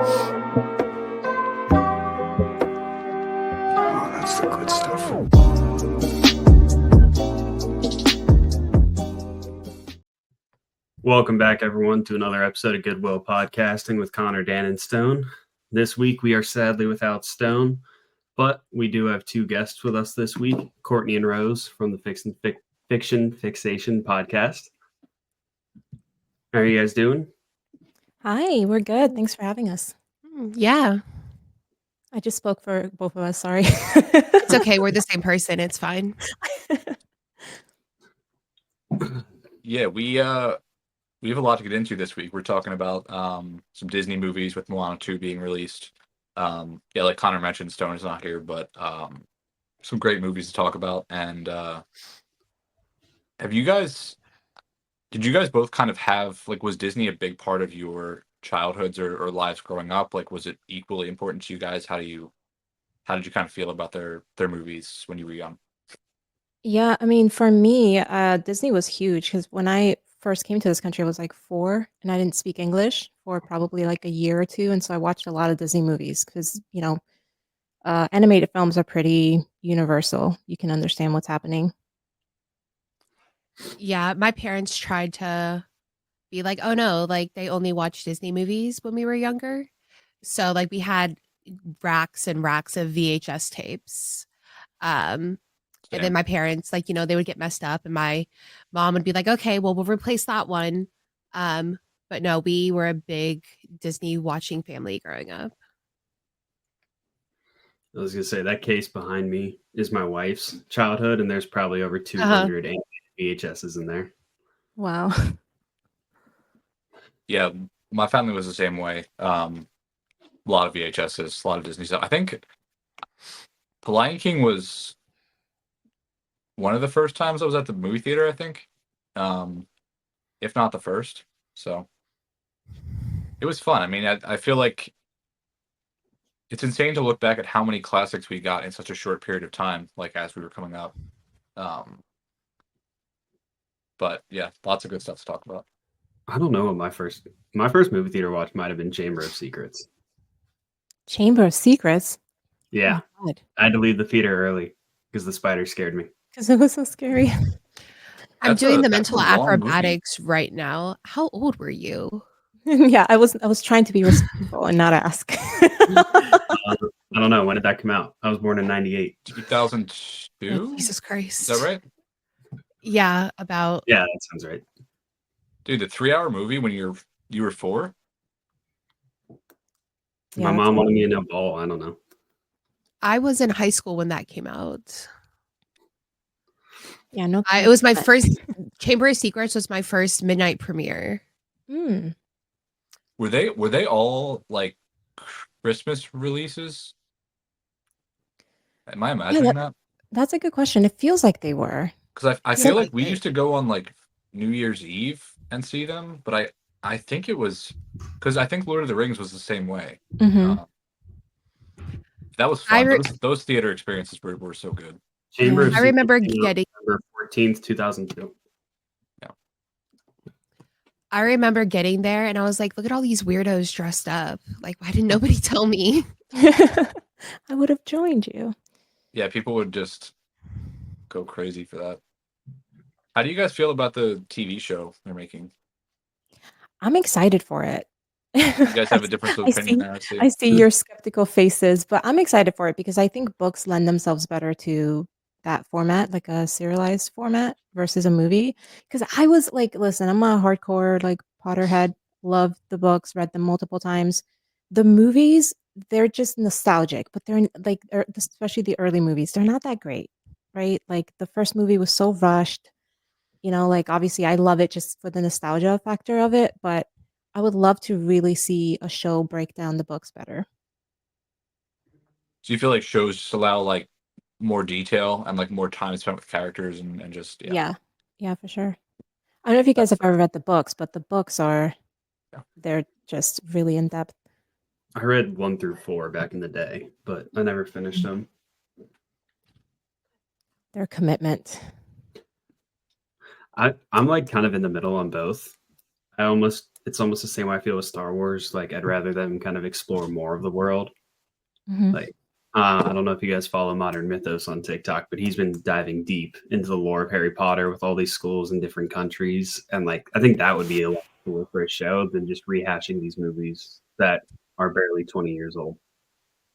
Oh, that's the good stuff. Welcome back, everyone, to another episode of Goodwill Podcasting with Connor, Dan, and Stone. This week, we are sadly without Stone, but we do have two guests with us this week, Courtney and Rose from the Fiction Fixation Podcast. How are you guys doing? Hi, we're good. Thanks for having us. Yeah. I just spoke for both of us. Sorry. It's okay. We're the same person. It's fine. Yeah, we have a lot to get into this week. We're talking about some Disney movies with Moana 2 being released. Like Connor mentioned, Stone is not here, but some great movies to talk about. And did you guys both kind of have, like, was Disney a big part of your childhoods or lives growing up? Like, was it equally important to you guys? How did you kind of feel about their movies when you were young? Yeah, I mean, for me, Disney was huge because when I first came to this country, I was like 4 and I didn't speak English for probably like a year or two. And so I watched a lot of Disney movies because, animated films are pretty universal. You can understand what's happening. Yeah. My parents tried to be like, oh no, like they only watched Disney movies when we were younger. So like we had racks and racks of VHS tapes. And then my parents, like, they would get messed up and my mom would be like, okay, well, we'll replace that one. But no, we were a big Disney watching family growing up. I was going to say, that case behind me is my wife's childhood, and there's probably over 200 VHSs in there. Wow. Yeah, my family was the same way. A lot of VHSs, a lot of Disney stuff. I think The Lion King was one of the first times I was at the movie theater, I think. If not the first. So it was fun. I mean, I feel like it's insane to look back at how many classics we got in such a short period of time, like as we were coming up. But yeah, lots of good stuff to talk about. I don't know what my first movie theater watch might have been Chamber of Secrets. Chamber of Secrets? Yeah. Oh, I had to leave the theater early because the spider scared me. because it was so scary. I'm doing the mental acrobatics right now. How old were you? Yeah, I was trying to be respectful and not ask. I don't know. When did that come out? I was born in 98. 2002? Jesus Christ. Is that right? Yeah, about. Yeah, that sounds right. Dude, the 3-hour movie when you were 4? My mom wanted me to know ball. I don't know. I was in high school when that came out. Yeah, no. It was my first. Chamber of Secrets was my first midnight premiere. Were they all like Christmas releases? Am I imagining that? That's a good question. It feels like they were. Because I feel like we used to go on like New Year's Eve and see them, but I think it was because I think Lord of the Rings was the same way. Mm-hmm. That was fun. Those theater experiences were so good. Chamber of I remember Secrets getting November 14th, 2002. Yeah. I remember getting there and I was like, look at all these weirdos dressed up. Like, why didn't nobody tell me? I would have joined you. Yeah, people would just go crazy for that. How do you guys feel about the TV show they're making? I'm excited for it. You guys have a difference of opinion there. I see your skeptical faces, but I'm excited for it because I think books lend themselves better to that format, like a serialized format versus a movie. Because I was like, listen, I'm a hardcore like Potterhead, loved the books, read them multiple times. The movies, they're just nostalgic, but they're like, especially the early movies, they're not that great, right? Like the first movie was so rushed, like obviously I love it just for the nostalgia factor of it, but I would love to really see a show break down the books better. Do you feel like shows just allow like more detail and like more time spent with characters and just Yeah, for sure. I don't know if you guys have ever read the books, but the books they're just really in depth. I read 1 through 4 back in the day, but I never finished them. They're a commitment. I'm like kind of in the middle on both. I almost it's almost the same way I feel with Star Wars. Like I'd rather them kind of explore more of the world. Mhm. Like I don't know if you guys follow Modern Mythos on TikTok, but he's been diving deep into the lore of Harry Potter with all these schools in different countries, and like I think that would be a lot cooler for a show than just rehashing these movies that are barely 20 years old.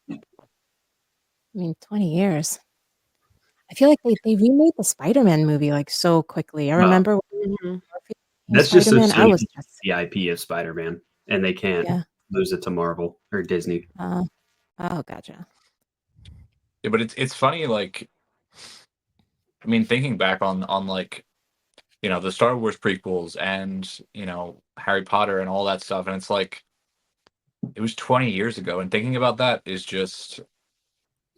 I mean, 20 years. I feel like they remade the Spider-Man movie like so quickly. I Well, remember Mhm. that's just so Spider-Man, I was Sony just the IP of Spider-Man, and they can't yeah. lose it to Marvel or Disney. Oh, gotcha. Yeah, but it's funny, like, I mean, thinking back on like, the Star Wars prequels and, Harry Potter and all that stuff, and it's like it was 20 years ago, and thinking about that is just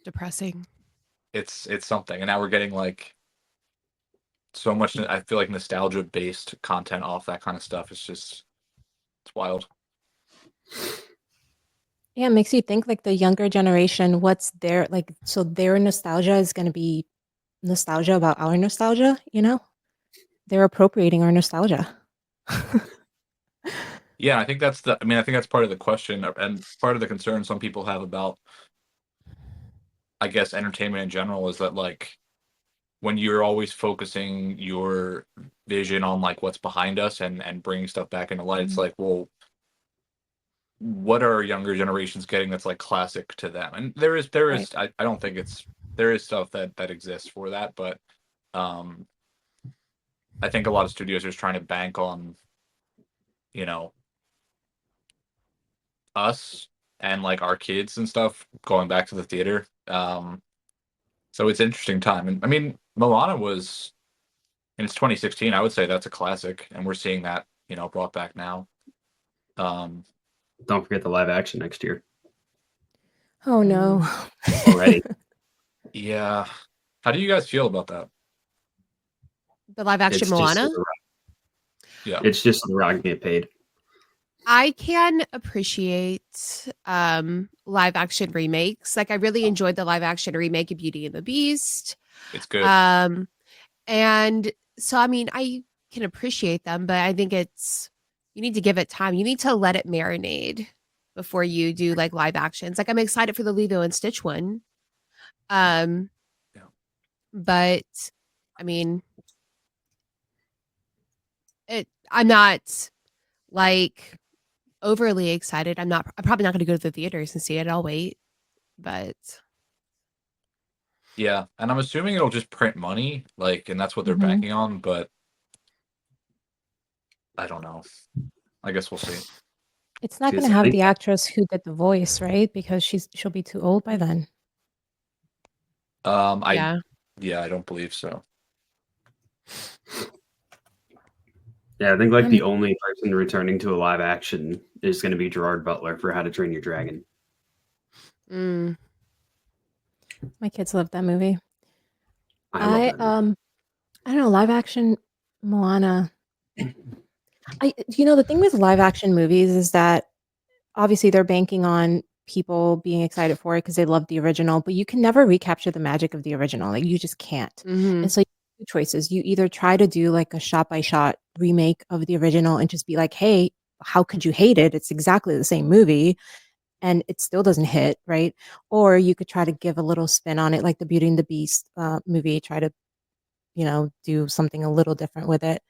Depressing. it's something. And now we're getting like so much, I feel like, nostalgia based content off that kind of stuff. It's wild. Yeah, it makes you think like the younger generation, what's their like so their nostalgia is going to be nostalgia about our nostalgia, you know? They're appropriating our nostalgia. Yeah, I think that's part of the question and part of the concern some people have about, I guess, entertainment in general is that, like, when you're always focusing your vision on like what's behind us and bringing stuff back into light, it's Mhm. like, well, what are younger generations getting that's like classic to them? And there is Right. I don't think there is stuff that exists for that, but um I think a lot of studios are just trying to bank on, you know, us and like our kids and stuff going back to the theater. So it's an interesting time. And I mean, Moana was, and it's 2016. I would say that's a classic, and we're seeing that, brought back now. Um, Don't forget the live action next year Oh no. already. yeah. How do you guys feel about that? The live action It's just Moana. The Rock. Yeah. It's just The Rock get paid. I can appreciate live action remakes. Like I really enjoyed the live action remake of Beauty and the Beast. It's good. And so I mean I can appreciate them, but I think you need to give it time. You need to let it marinate before you do like live actions. Like I'm excited for the Lilo and Stitch one. Yeah. But I mean I'm not like overly excited. I'm probably not going to go to the theaters and see it. I'll wait. But Yeah. And I'm assuming it'll just print money, like, and that's what they're Mhm. banking on, but I don't know. I guess we'll see. It's not going Because to I have think the actress who did the voice, right? Because she'll be too old by then. I yeah. I don't believe so. yeah, I think like I'm the only person returning to a live action is going to be Gerard Butler for How to Train Your Dragon. Mm. My kids love that movie. I love that. Movie. I don't know, live action Moana. The thing with live action movies is that obviously they're banking on people being excited for it because they love the original, but you can never recapture the magic of the original. Like you just can't. Mhm. And so you have two choices. You either try to do like a shot by shot remake of the original and just be like, hey, how could you hate it? It's exactly the same movie and it still doesn't hit, right? Or you could try to give a little spin on it, like the Beauty and the Beast movie, try to, do something a little different with it.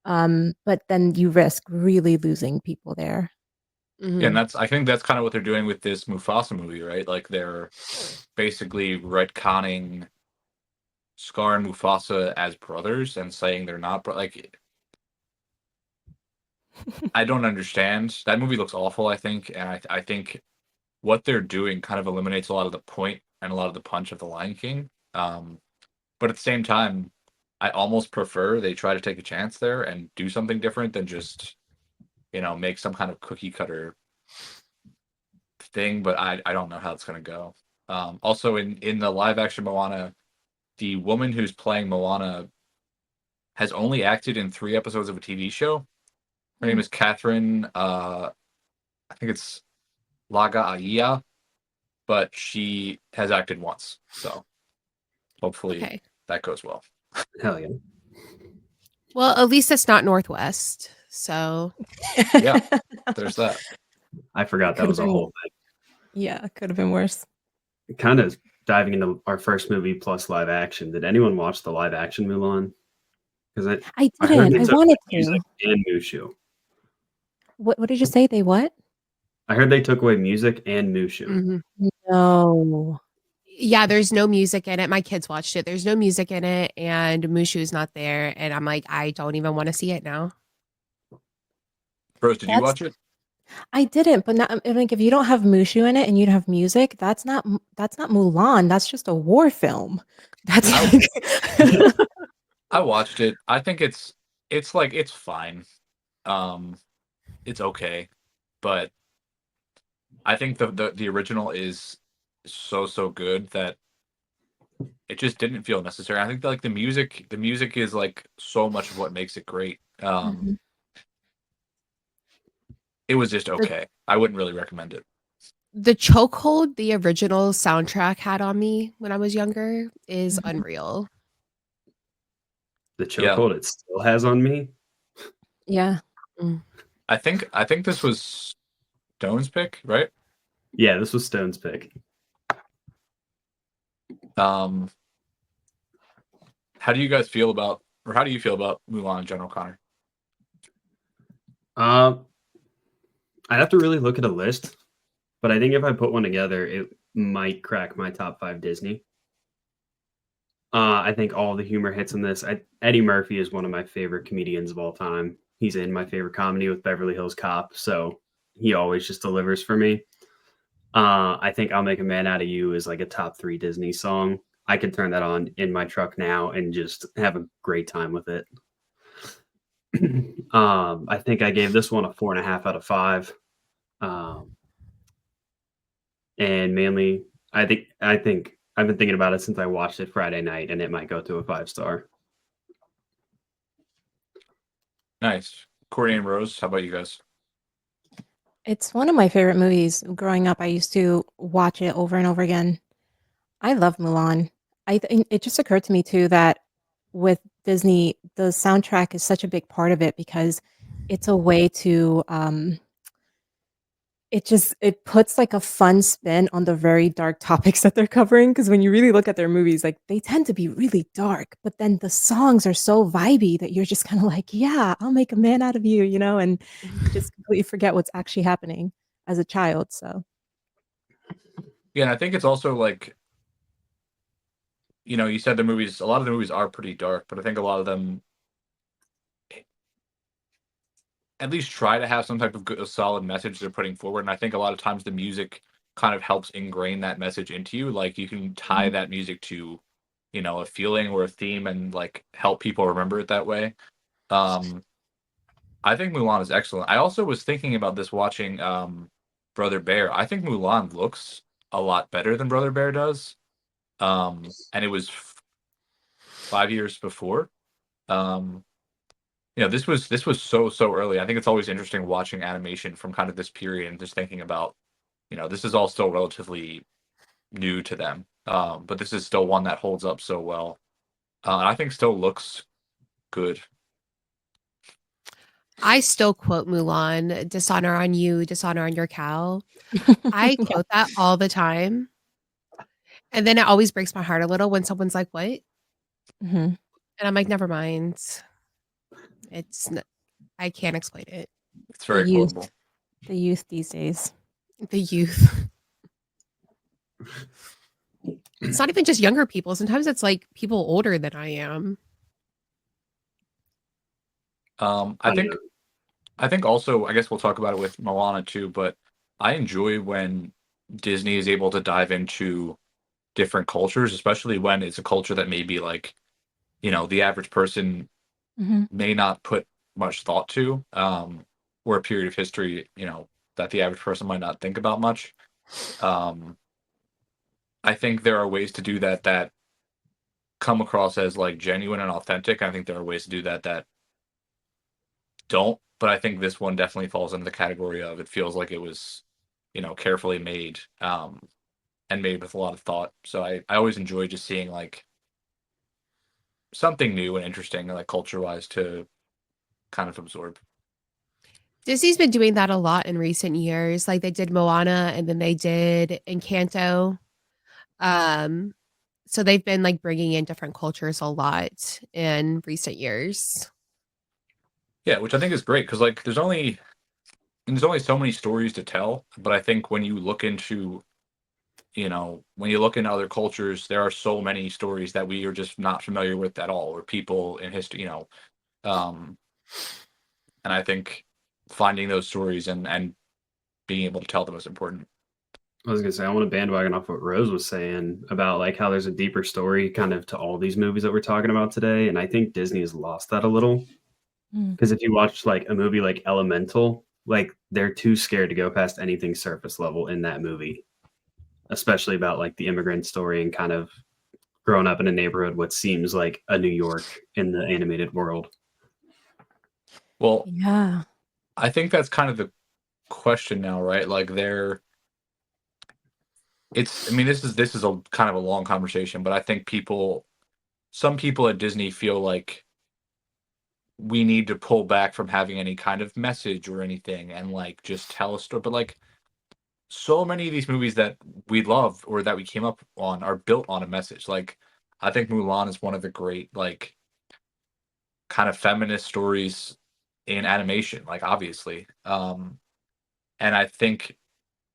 But then you risk really losing people there. Yeah, and Mhm. I think that's kind of what they're doing with this Mufasa movie, right? Like they're basically retconning Scar and Mufasa as brothers and saying they're not like I don't understand. That movie looks awful, I think, and I think what they're doing kind of eliminates a lot of the point and a lot of the punch of the Lion King. But at the same time, I almost prefer they try to take a chance there and do something different than just, make some kind of cookie cutter thing. But I don't know how it's gonna go. Also in the live action Moana, the woman who's playing Moana has only acted in 3 episodes of a TV show. Her name is Catherine. I think it's Laga Aia, but she has acted once, so hopefully Okay. that goes well. Hell yeah. Well, at least it's not Northwest. So Yeah, there's that. I forgot that Could've was a been- whole thing. Yeah, could have been worse. Kind of diving into our first movie plus live action. Did anyone watch the live action Mulan? Because I I heard didn't. they I took wanted away music to. and Mushu. What did you say? They what? I heard they took away music and Mushu. mhm. No. Yeah, there's no music in it. My kids watched it. There's no music in it, and Mushu's not there. And I'm like, I don't even want to see it now. Rose, did you That's- watch it? I didn't, but not, like if you don't have Mushu in it and you don't have music, that's not Mulan. That's just a war film. That's I watched it. I think it's fine. It's okay, but I think the original is so good that it just didn't feel necessary. I think like the music is like so much of what makes it great. Mhm. It was just okay. I wouldn't really recommend it. The chokehold the original soundtrack had on me when I was younger is Mhm. unreal. The Yeah. chokehold it still has on me. Yeah. I think this was Stone's pick, right? Yeah, this was Stone's pick. How do you guys feel about, or how do you feel about Mulan in general, Connor? I'd have to really look at a list, but I think if I put one together, it might crack my top 5 Disney. I think all the humor hits in this. Eddie Murphy is one of my favorite comedians of all time. He's in my favorite comedy with Beverly Hills Cop, so he always just delivers for me. I think I'll Make a Man Out of You is like a top 3 Disney song. I could turn that on in my truck now and just have a great time with it. I think I gave this one a 4.5 out of 5. And mainly, I think I've been thinking about it since I watched it Friday night, and it might go to a 5-star. Nice. Courtney and Rose, how about you guys? It's one of my favorite movies. Growing up, I used to watch it over and over again. I love Mulan. I think it just occurred to me too that with Disney, the soundtrack is such a big part of it because it's a way to it puts like a fun spin on the very dark topics that they're covering. Because when you really look at their movies, like they tend to be really dark, but then the songs are so vibey that you're just kind of like, yeah, I'll make a man out of you, and you just completely forget what's actually happening as a child. So Yeah, and I think it's also like, you said a lot of the movies are pretty dark, but I think a lot of them at least try to have some type of a solid message they're putting forward. And I think a lot of times the music kind of helps ingrain that message into you. Like you can tie that music to, a feeling or a theme and like help people remember it that way. I think Mulan is excellent. I also was thinking about this watching Brother Bear. I think Mulan looks a lot better than Brother Bear does. And it was 5 years before. This was so early. I think it's always interesting watching animation from kind of this period and just thinking about, this is all still relatively new to them. But this is still one that holds up so well. And I think still looks good. I still quote Mulan, dishonor on you, dishonor on your cow. I Yeah. quote that all the time. And then it always breaks my heart a little when someone's like, what? Mhm. And I'm like, never mind. I can't explain it. It's very youth. quotable. The youth these days. The youth. It's not even just younger people. Sometimes it's like people older than I am. I think also, I guess we'll talk about it with Moana too, but I enjoy when Disney is able to dive into different cultures, especially when it's a culture that maybe like, the average person Mhm. may not put much thought to, or a period of history, that the average person might not think about much. I think there are ways to do that come across as like genuine and authentic. I think there are ways to do that don't, but I think this one definitely falls into the category of it feels like it was, carefully made, and made with a lot of thought. So I always enjoy just seeing like something new and interesting, like culture wise, to kind of absorb. Disney's been doing that a lot in recent years. Like they did Moana and then they did Encanto. Um, so they've been like bringing in different cultures a lot in recent years. Yeah, which I think is great because like there's only so many stories to tell. But I think when you look into when you look into other cultures, there are so many stories that we are just not familiar with at all, or people in history, um, and I think finding those stories and being able to tell them is important. I was gonna say I want to bandwagon off what Rose was saying about like how there's a deeper story kind of to all these movies that we're talking about today, and I think Disney has lost that a little Mm. because if you watch like a movie like Elemental, like they're too scared to go past anything surface level in that movie, especially about like the immigrant story and kind of growing up in a neighborhood what seems like a New York in the animated world. Well, Yeah. I think that's kind of the question now, right? Like I mean, this is a kind of a long conversation, but I think some people at Disney feel like we need to pull back from having any kind of message or anything and like just tell a story. But like so many of these movies that we love or that we came up on are built on a message. Like I think Mulan is one of the great like kind of feminist stories in animation, like obviously. And I think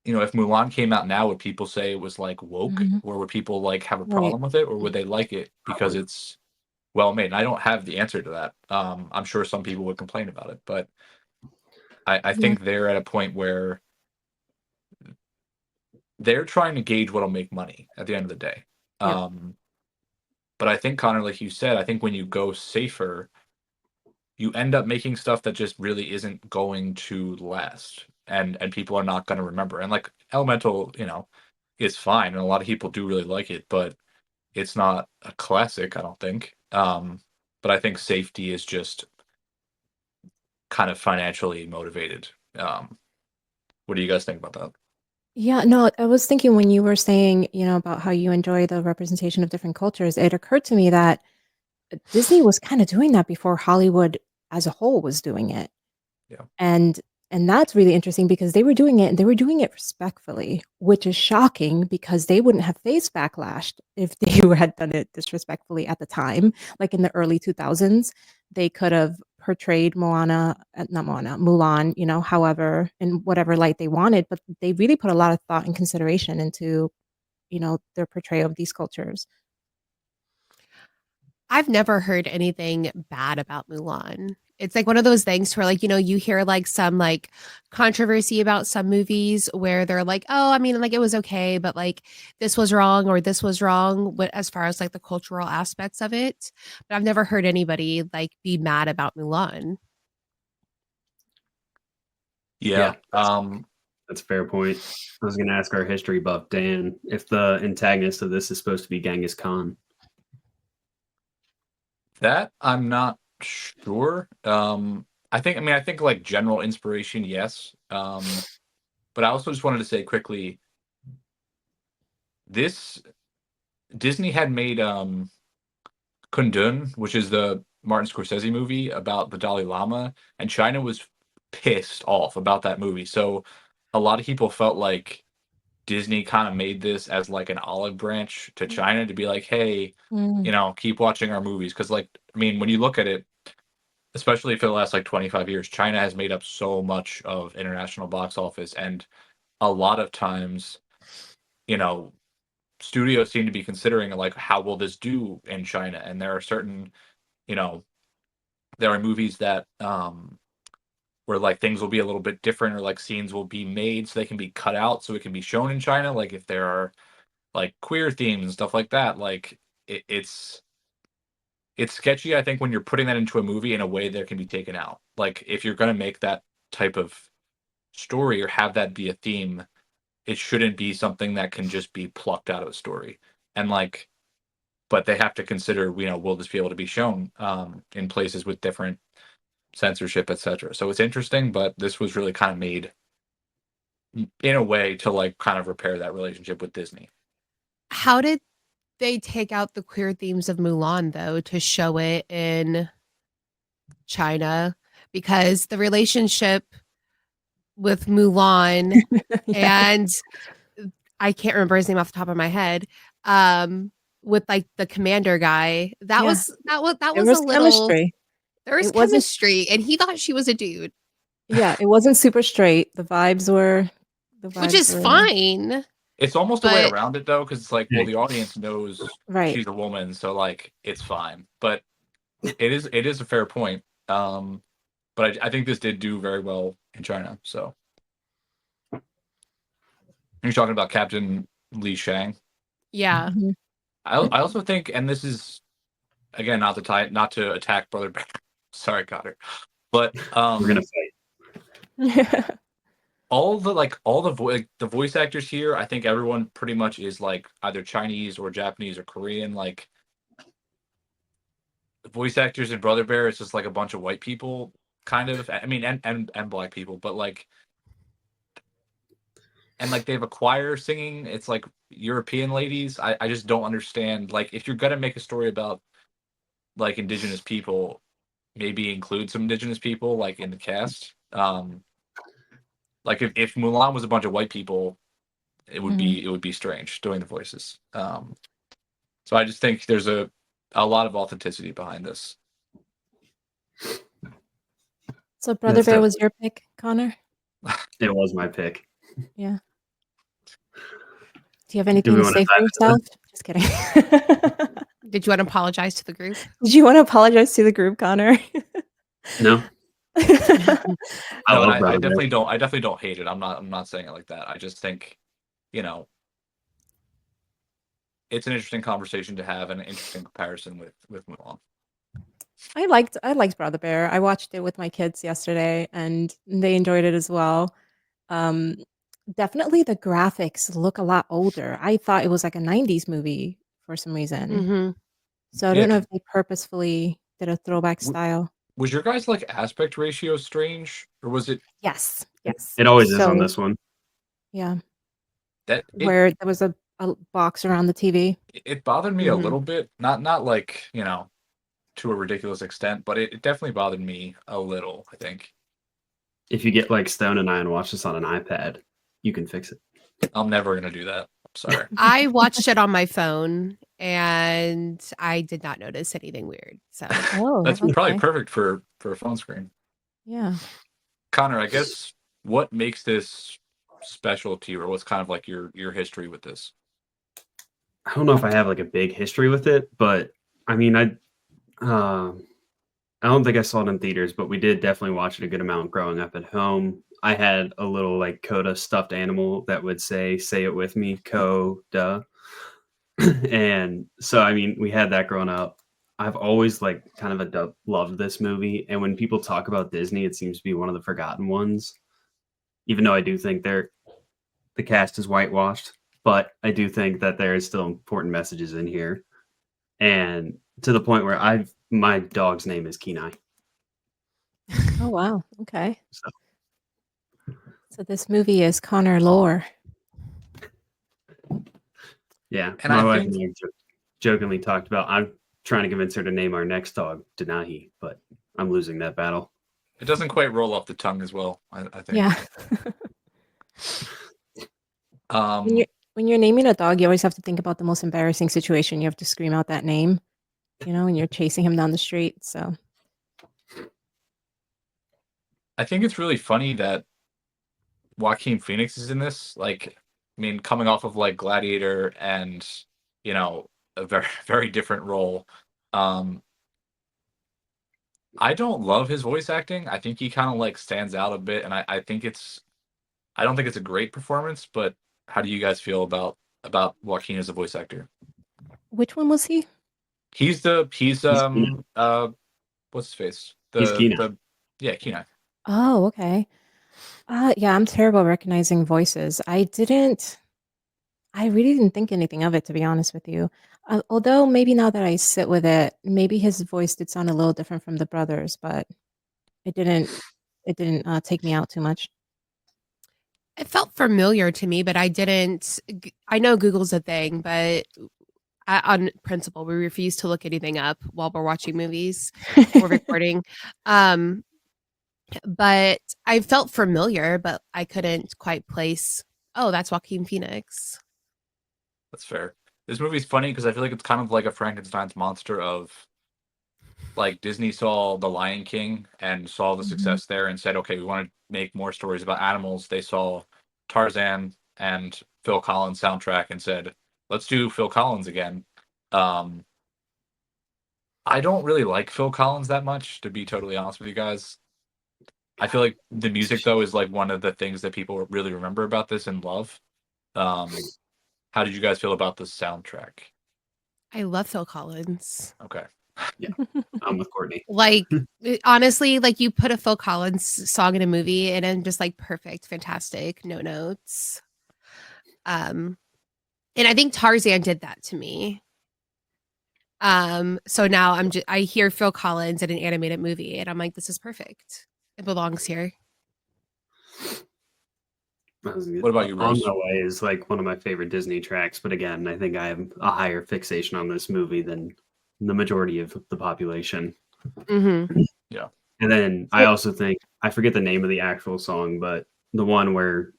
if Mulan came out now, would people say it was like woke, Mhm. or would people like have a Right. problem with it, or would they like it because Probably. it's well made? And I don't have the answer to that. I'm sure some people would complain about it, but I Yeah. think they're at a point where they're trying to gauge what'll make money at the end of the day. Yep. But I think Connor, like you said, I think when you go safer, you end up making stuff that just really isn't going to last, and people are not going to remember. And like Elemental, is fine, and a lot of people do really like it, but it's not a classic, I don't think. But I think safety is just kind of financially motivated. What do you guys think about that? Yeah, no, I was thinking when you were saying, about how you enjoy the representation of different cultures, it occurred to me that Disney was kind of doing that before Hollywood as a whole was doing it. Yeah. And that's really interesting because they were doing it and they were doing it respectfully, which is shocking because they wouldn't have faced backlash if they had done it disrespectfully at the time. Like in the early 2000s, they could have portrayed not Moana, Mulan, however, in whatever light they wanted, but they really put a lot of thought and consideration into, their portrayal of these cultures. I've never heard anything bad about Mulan. It's like one of those things where like, you hear like some like controversy about some movies where they're like, oh, I mean, like it was okay, but like this was wrong or this was wrong as far as like the cultural aspects of it. But I've never heard anybody like be mad about Mulan. Yeah. That's a fair point. I was going to ask our history buff Dan if the antagonist of this is supposed to be Genghis Khan. That I'm not sure. I think like general inspiration, yes. But I also just wanted to say quickly, this Disney had made Kundun, which is the Martin Scorsese movie about the Dalai Lama, and China was pissed off about that movie. So a lot of people felt like Disney kind of made this as like an olive branch to China to be like, hey, keep watching our movies. Because like, I mean, when you look at it, especially for the last like 25 years, China has made up so much of international box office, and a lot of times, you know, studios seem to be considering like how will this do in China, and there are certain, you know, there are movies that where like things will be a little bit different, or like scenes will be made so they can be cut out so it can be shown in China. Like if there are like queer themes and stuff like that, like it's sketchy, I think, when you're putting that into a movie in a way that can be taken out. Like if you're going to make that type of story or have that be a theme, it shouldn't be something that can just be plucked out of a story. And like, but they have to consider, will this be able to be shown in places with different censorship, etc. So it's interesting, but this was really kind of made in a way to like kind of repair that relationship with Disney. How did they take out the queer themes of Mulan though to show it in China? Because the relationship with Mulan, Yeah. and I can't remember his name off the top of my head. With like the commander guy, that Yeah. was There a was little. chemistry. There was It wasn't chemistry, and he thought she was a dude, Yeah, it wasn't super straight. The which vibes is were fine. It's almost a way But around it though, because it's like, well, the audience knows right. she's a woman, so like it's fine. But it is a fair point. But I think this did do very well in China. So you're talking about Captain Li Shang. yeah, Mhm. I also think, and this is again not to attack Brother Bear. Sorry, Connor, but We're gonna fight. Yeah. all the voice actors here, I think everyone pretty much is like either Chinese or Japanese or Korean. Like the voice actors in Brother Bear, it's just like a bunch of white people, kind of. I mean, and black people, but like, and like they have a choir singing. It's like European ladies. I just don't understand. Like, if you're gonna make a story about like indigenous people, maybe include some indigenous people like in the cast. Like if Mulan was a bunch of white people, Mhm. it would be strange doing the voices. So I just think there's a lot of authenticity behind this. So Brother That's Bear tough. was your pick, Connor? It was my pick. Yeah. Do you have Do anything we to want to say for dive into yourself? Just kidding. did you want to apologize to the group? Did you want to apologize to the group, Connor? that? No, I No, and love I Brother definitely Bear. don't. I definitely don't hate it. I'm not saying it like that. I just think, you know, it's an interesting conversation to have and an interesting comparison with Mulan. I liked Brother Bear. I watched it with my kids yesterday and they enjoyed it as well. Um, Definitely the graphics look a lot older. I thought it was like a 90s movie for some reason. Mm-hmm. So I Yeah, don't know if they purposefully did a throwback style. was your guys like aspect ratio strange, or was it Yes, yes. It always is on So this one. yeah, that where there was a box around the TV. it bothered me a Mm-hmm. little bit? Not like, to a ridiculous extent, but it definitely bothered me a little, I think. If you get like Stone and I and watch this on an iPad, you can fix it. I'm never gonna do that. Sorry. I watched it on my phone, and I did not notice anything weird. So Oh, That's probably okay. perfect for a phone screen. Yeah. Connor, I guess what makes this special to you, or what's kind of like your history with this? I don't know if I have like a big history with it, but I mean, I don't think I saw it in theaters, but we did definitely watch it a good amount growing up at home. I had a little like Coda stuffed animal that would say it with me, Coda. And so, I mean, we had that growing up. I've always like kind of loved this movie. And when people talk about Disney, it seems to be one of the forgotten ones, even though I do think the cast is whitewashed, but I do think that there is still important messages in here. And to the point where my dog's name is Kenai. Oh wow. Okay. So So this movie is Connor lore. yeah, And my I wife think and I jokingly talked about I'm trying to convince her to name our next dog Denahi, but I'm losing that battle. it doesn't quite roll off the tongue as well, I think. Yeah. Um, When you're naming a dog, you always have to think about the most embarrassing situation. You have to scream out that name, when you're chasing him down the street. So I think it's really funny that Joaquin Phoenix is in this. Like, I mean, coming off of like Gladiator and, a very, very different role. I don't love his voice acting. I think he kind of like stands out a bit, and I don't think it's a great performance, but how do you guys feel about Joaquin as a voice actor? which one was he? He's Kenai. What's his face? He's Kenai. Kenai. Oh, okay. Yeah, I'm terrible at recognizing voices. I really didn't think anything of it, to be honest with you. Although maybe now that I sit with it, maybe his voice did sound a little different from the brothers, but it didn't take me out too much. it felt familiar to me, but I didn't. I know Google's a thing, but on principle, we refuse to look anything up while we're watching movies or recording. but I felt familiar, but I couldn't quite place. Oh, that's Joaquin Phoenix. That's fair. This movie's funny because I feel like it's kind of like a Frankenstein's monster of like Disney saw The Lion King and saw the success there and said, okay, we want to make more stories about animals. They saw Tarzan and Phil Collins soundtrack and said, let's do Phil Collins again. I don't really like Phil Collins that much, to be totally honest with you guys. I feel like the music though is like one of the things that people really remember about this and love. How did you guys feel about the soundtrack? I love Phil Collins. Okay. I'm with Courtney. Like honestly, like you put a Phil Collins song in a movie and I'm just like perfect, fantastic, no notes. And I think Tarzan did that to me. So now I hear Phil Collins in an animated movie and I'm like, this is perfect. It belongs here. What about you, On Rose? My Way is like one of my favorite Disney tracks, but again, I think I have a higher fixation on this movie than the majority of the population. Mm-hmm. Yeah. And then I also think, I forget the name of the actual song, but the one where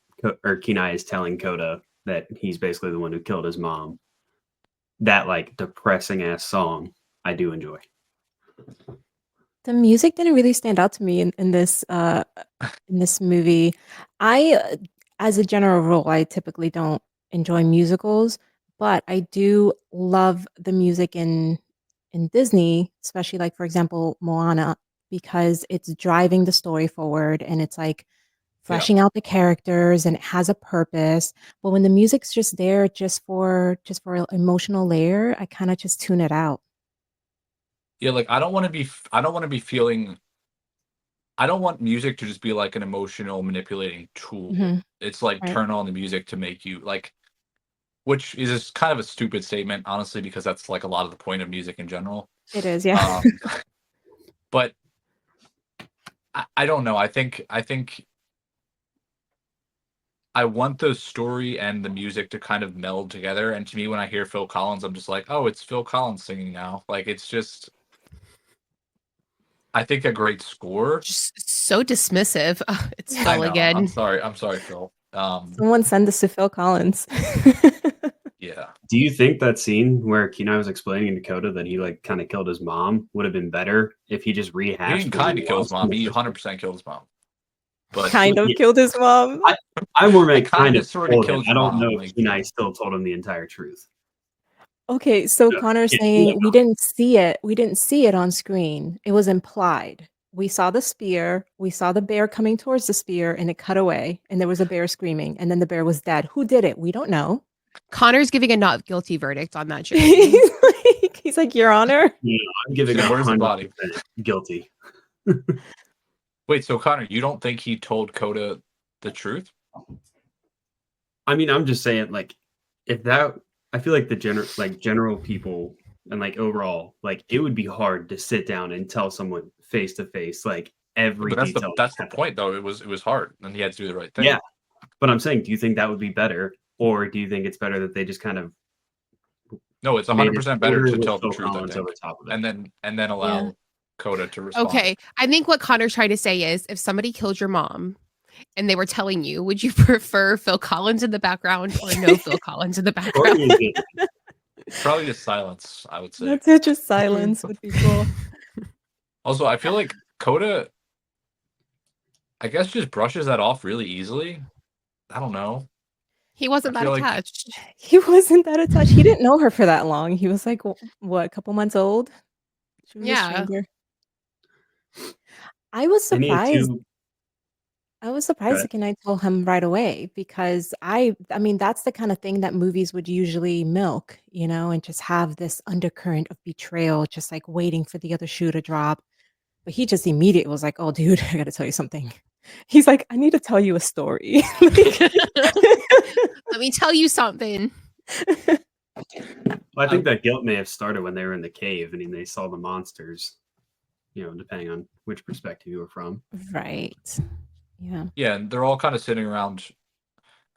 Kenai is telling Coda that he's basically the one who killed his mom. That like depressing ass song, I do enjoy. The music didn't really stand out to me in this movie. As a general rule, I typically don't enjoy musicals, but I do love the music in Disney, especially like for example Moana, because it's driving the story forward and it's like fleshing out the characters and it has a purpose. But when the music's just there just for an emotional layer, I kind of just tune it out. Yeah, like I don't want music to just be like an emotional manipulating tool. Mhm. It's like Right. turn on the music to make you like, which is kind of a stupid statement, honestly, because that's like a lot of the point of music in general. It is, yeah. But I don't know. I think I want the story and the music to kind of meld together. And to me, when I hear Phil Collins, I'm just like, oh, it's Phil Collins singing now. Like it's just, I think a great score. Just so dismissive. It's I Phil know. again. I'm sorry, Phil. Someone send this to Phil Collins. Yeah. Do you think that scene where Kenai was explaining to Coda that he like kind of killed his mom would have been better if he just He rehashed? didn't kind of kill his mom. He 100% killed his mom. But Kind of killed his mom. I more meant Kinda kind of sorta told him. killed I don't mom, know like, if Kenai still told him the entire truth. Okay, so Yeah. Connor's Yeah, saying yeah. we didn't see it. We didn't see it on screen. It was implied. We saw the spear. We saw the bear coming towards the spear, and it cut away. And there was a bear screaming, and then the bear was dead. Who did it? We don't know. Connor's giving a not guilty verdict on that joke. He's like, Your Honor. Yeah, I'm giving So it where's the body? 100% guilty. wait, so Connor, you don't think he told Coda the truth? I mean, I'm just saying, like, if that, I feel like the general people and like overall, like, it would be hard to sit down and tell someone face to face, like every But that's detail. the point, though. It was hard, and he had to do the right thing. Yeah, but I'm saying, do you think that would be better, or do you think it's better that they just kind of No, it's made 100% better order to with tell the Phil truth, I Collins think. over top of it? And then allow Coda to respond. Okay. I think what Connor's trying to say is if somebody killed your mom and they were telling you, would you prefer Phil Collins in the background or no Phil Collins in the background? Courtney is good. Probably just silence, I would say. That's it, just silence would be cool. Also, I feel like Coda, I guess, just brushes that off really easily. I don't know. He wasn't I that feel like- attached. He wasn't that attached. He didn't know her for that long. He was like, what, a couple months old? She was a Yeah. stranger. I was They need surprised. to- I was surprised ahead. that I told him right away because I mean, that's the kind of thing that movies would usually milk, and just have this undercurrent of betrayal, just like waiting for the other shoe to drop. But he just immediately was like, "Oh, dude, I got to tell you something." He's like, "I need to tell you a story." Let me tell you something. Well, I think that guilt may have started when they were in the cave and they saw the monsters, depending on which perspective you were from. Right. Yeah. Yeah, and they're all kind of sitting around.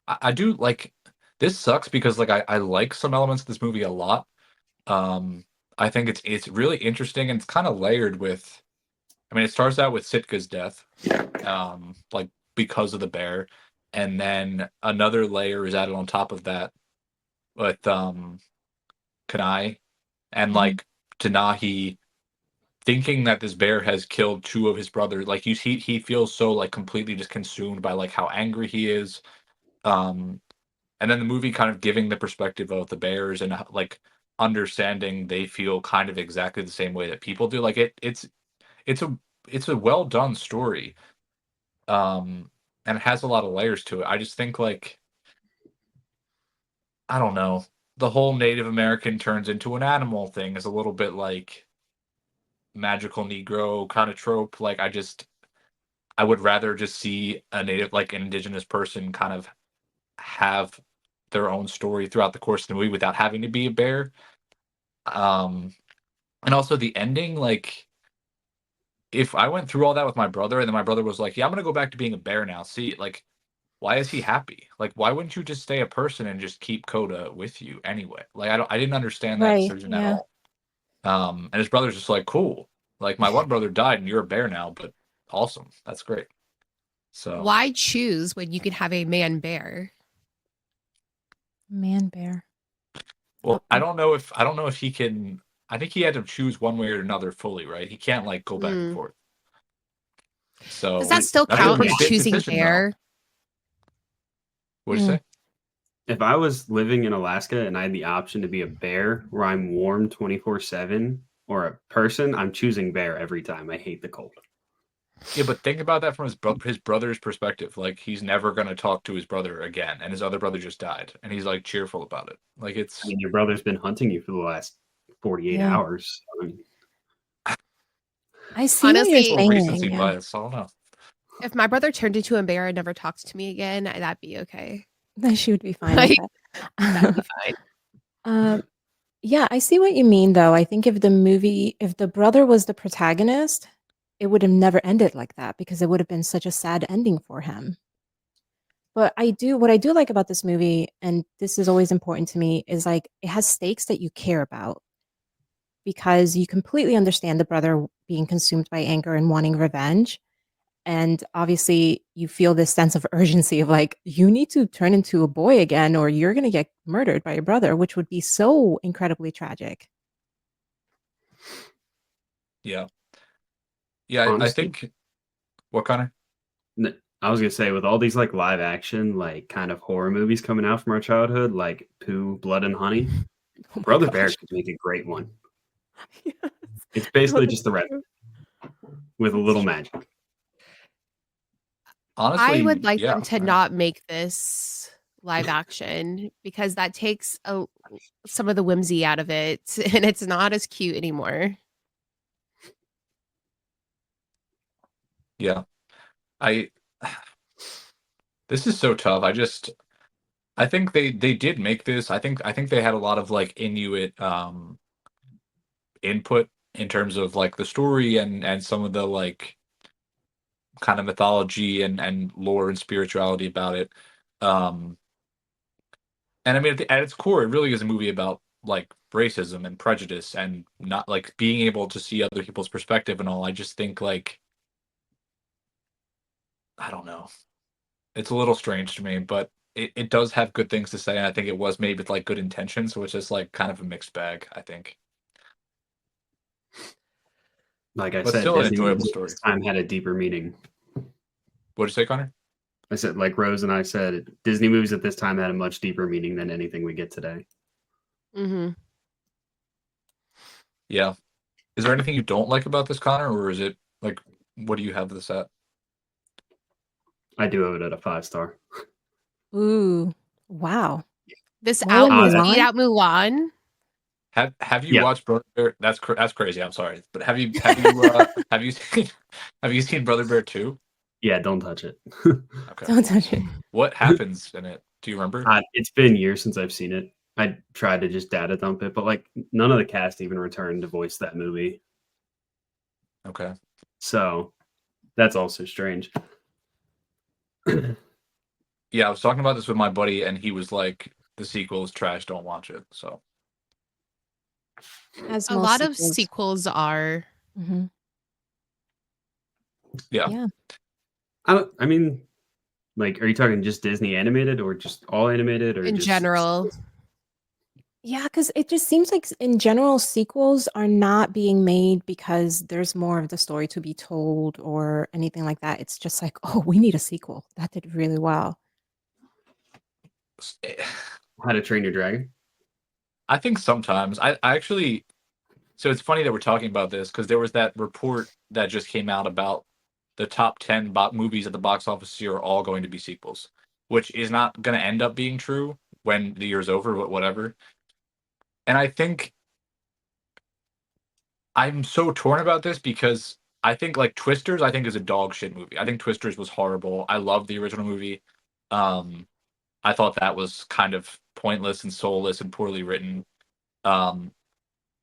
I do like, this sucks because like I like some elements of this movie a lot. I think it's really interesting and it's kind of layered with I mean, it starts out with Sitka's death, like because of the bear, and then another layer is added on top of that with Kanai and like Tanahi thinking that this bear has killed two of his brothers. Like he feels so like completely just consumed by like how angry he is. And then the movie kind of giving the perspective of the bears and like understanding they feel kind of exactly the same way that people do. Like it's a well done story. And it has a lot of layers to it. I just think like I don't know. The whole Native American turns into an animal thing is a little bit like magical Negro kind of trope. Like I would rather just see a native, like an indigenous person kind of have their own story throughout the course of the movie without having to be a bear. And also the ending, like if I went through all that with my brother and then my brother was like, yeah, I'm gonna go back to being a bear now. See, like, why is he happy? Like, why wouldn't you just stay a person and just keep Coda with you anyway? Like, I didn't understand that Right. decision at Yeah. all. And his brother's just like, cool. Like, my one brother died and you're a bear now, but awesome. That's great. So Why choose when you can have a man bear? Man bear. well, I don't know if he can. I think he had to choose one way or another fully, right? He can't like go back and Mm. forth. So Does that still that's a count pretty as big choosing decision, though. bear? What'd you say? If I was living in Alaska and I had the option to be a bear where I'm warm 24/7 or a person, I'm choosing bear every time. I hate the cold. Yeah, but think about that from his brother's perspective. Like he's never gonna talk to his brother again, and his other brother just died, and he's like cheerful about it. Like it's I mean, your brother's been hunting you for the last 48 Yeah. hours. I mean, I see Honestly, what a you're little saying. recency Yeah. bias. I don't know. if my brother turned into a bear and never talked to me again, that'd be okay. Then she would be fine Like, with that'd be that. fine. Yeah, I see what you mean, though. I think if the brother was the protagonist, it would have never ended like that because it would have been such a sad ending for him. But what I do like about this movie, and this is always important to me, is like it has stakes that you care about because you completely understand the brother being consumed by anger and wanting revenge. And obviously, you feel this sense of urgency of like, you need to turn into a boy again, or you're going to get murdered by your brother, which would be so incredibly tragic. Yeah, yeah. I honestly, think what kind of I was gonna say with all these like live action, like kind of horror movies coming out from our childhood, like Pooh, Blood and Honey, Oh my Brother Bear gosh. could make a great one. Yes. It's No, basically that's just the red true. with a That's little true. magic. I honestly, would like yeah. them to not make this live action because that takes some of the whimsy out of it, and it's not as cute anymore. Yeah, I. This is so tough. I think they did make this. I think they had a lot of like Inuit input in terms of like the story and some of the like kind of mythology and lore and spirituality about it. Um and I mean at its core it really is a movie about like racism and prejudice and not like being able to see other people's perspective and all. I just think like I don't know. It's a little strange to me, but it does have good things to say, and I think it was made with like good intentions, so it's just like kind of a mixed bag, I think. Like I But said, still an Disney enjoyable movies at story. this time had a deeper meaning. What'd you say, Connor? I said, like Rose and I said, Disney movies at this time had a much deeper meaning than anything we get today. Mm-hmm. Yeah. Is there anything you don't like about this, Connor, or is it like what do you have this at? I do have it at a 5-star. Ooh, wow. This More than beat Mulan? out Mulan. Have you Yeah. watched Brother Bear? That's crazy. I'm sorry, but have you have you seen have you seen Brother Bear 2? Yeah, don't touch it. Okay. Don't touch it. What happens in it? Do you remember? It's been years since I've seen it. I tried to just data dump it, but like none of the cast even returned to voice that movie. Okay. So that's also strange. Yeah, I was talking about this with my buddy, and he was like, "The sequel is trash. Don't watch it." So As A most lot of sequels. sequels are. Mhm. Yeah. Yeah. I mean, like, are you talking just Disney animated or just all animated or In just general. Yeah, because it just seems like in general, sequels are not being made because there's more of the story to be told or anything like that. It's just like, oh, we need a sequel. That did really well. How to Train Your Dragon? I think sometimes I actually. So it's funny that we're talking about this because there was that report that just came out about the top 10 movies at the box office this year are all going to be sequels, which is not going to end up being true when the year's over, but whatever. And I think I'm so torn about this because I think like Twisters, I think is a dog shit movie. I think Twisters was horrible. I love the original movie. Um, I thought that was kind of pointless and soulless and poorly written. Um,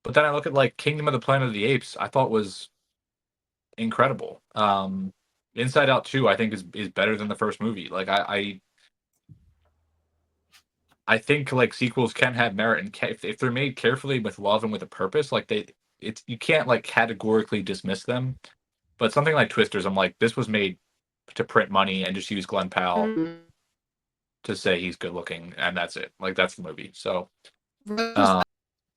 but then I look at like Kingdom of the Planet of the Apes. I thought was incredible. Inside Out 2, I think is better than the first movie. Like I think like sequels can have merit and if they're made carefully with love and with a purpose, like it's you can't like categorically dismiss them. But something like Twisters, I'm like, this was made to print money and just use Glenn Powell to say he's good looking, and that's it. Like that's the movie. So,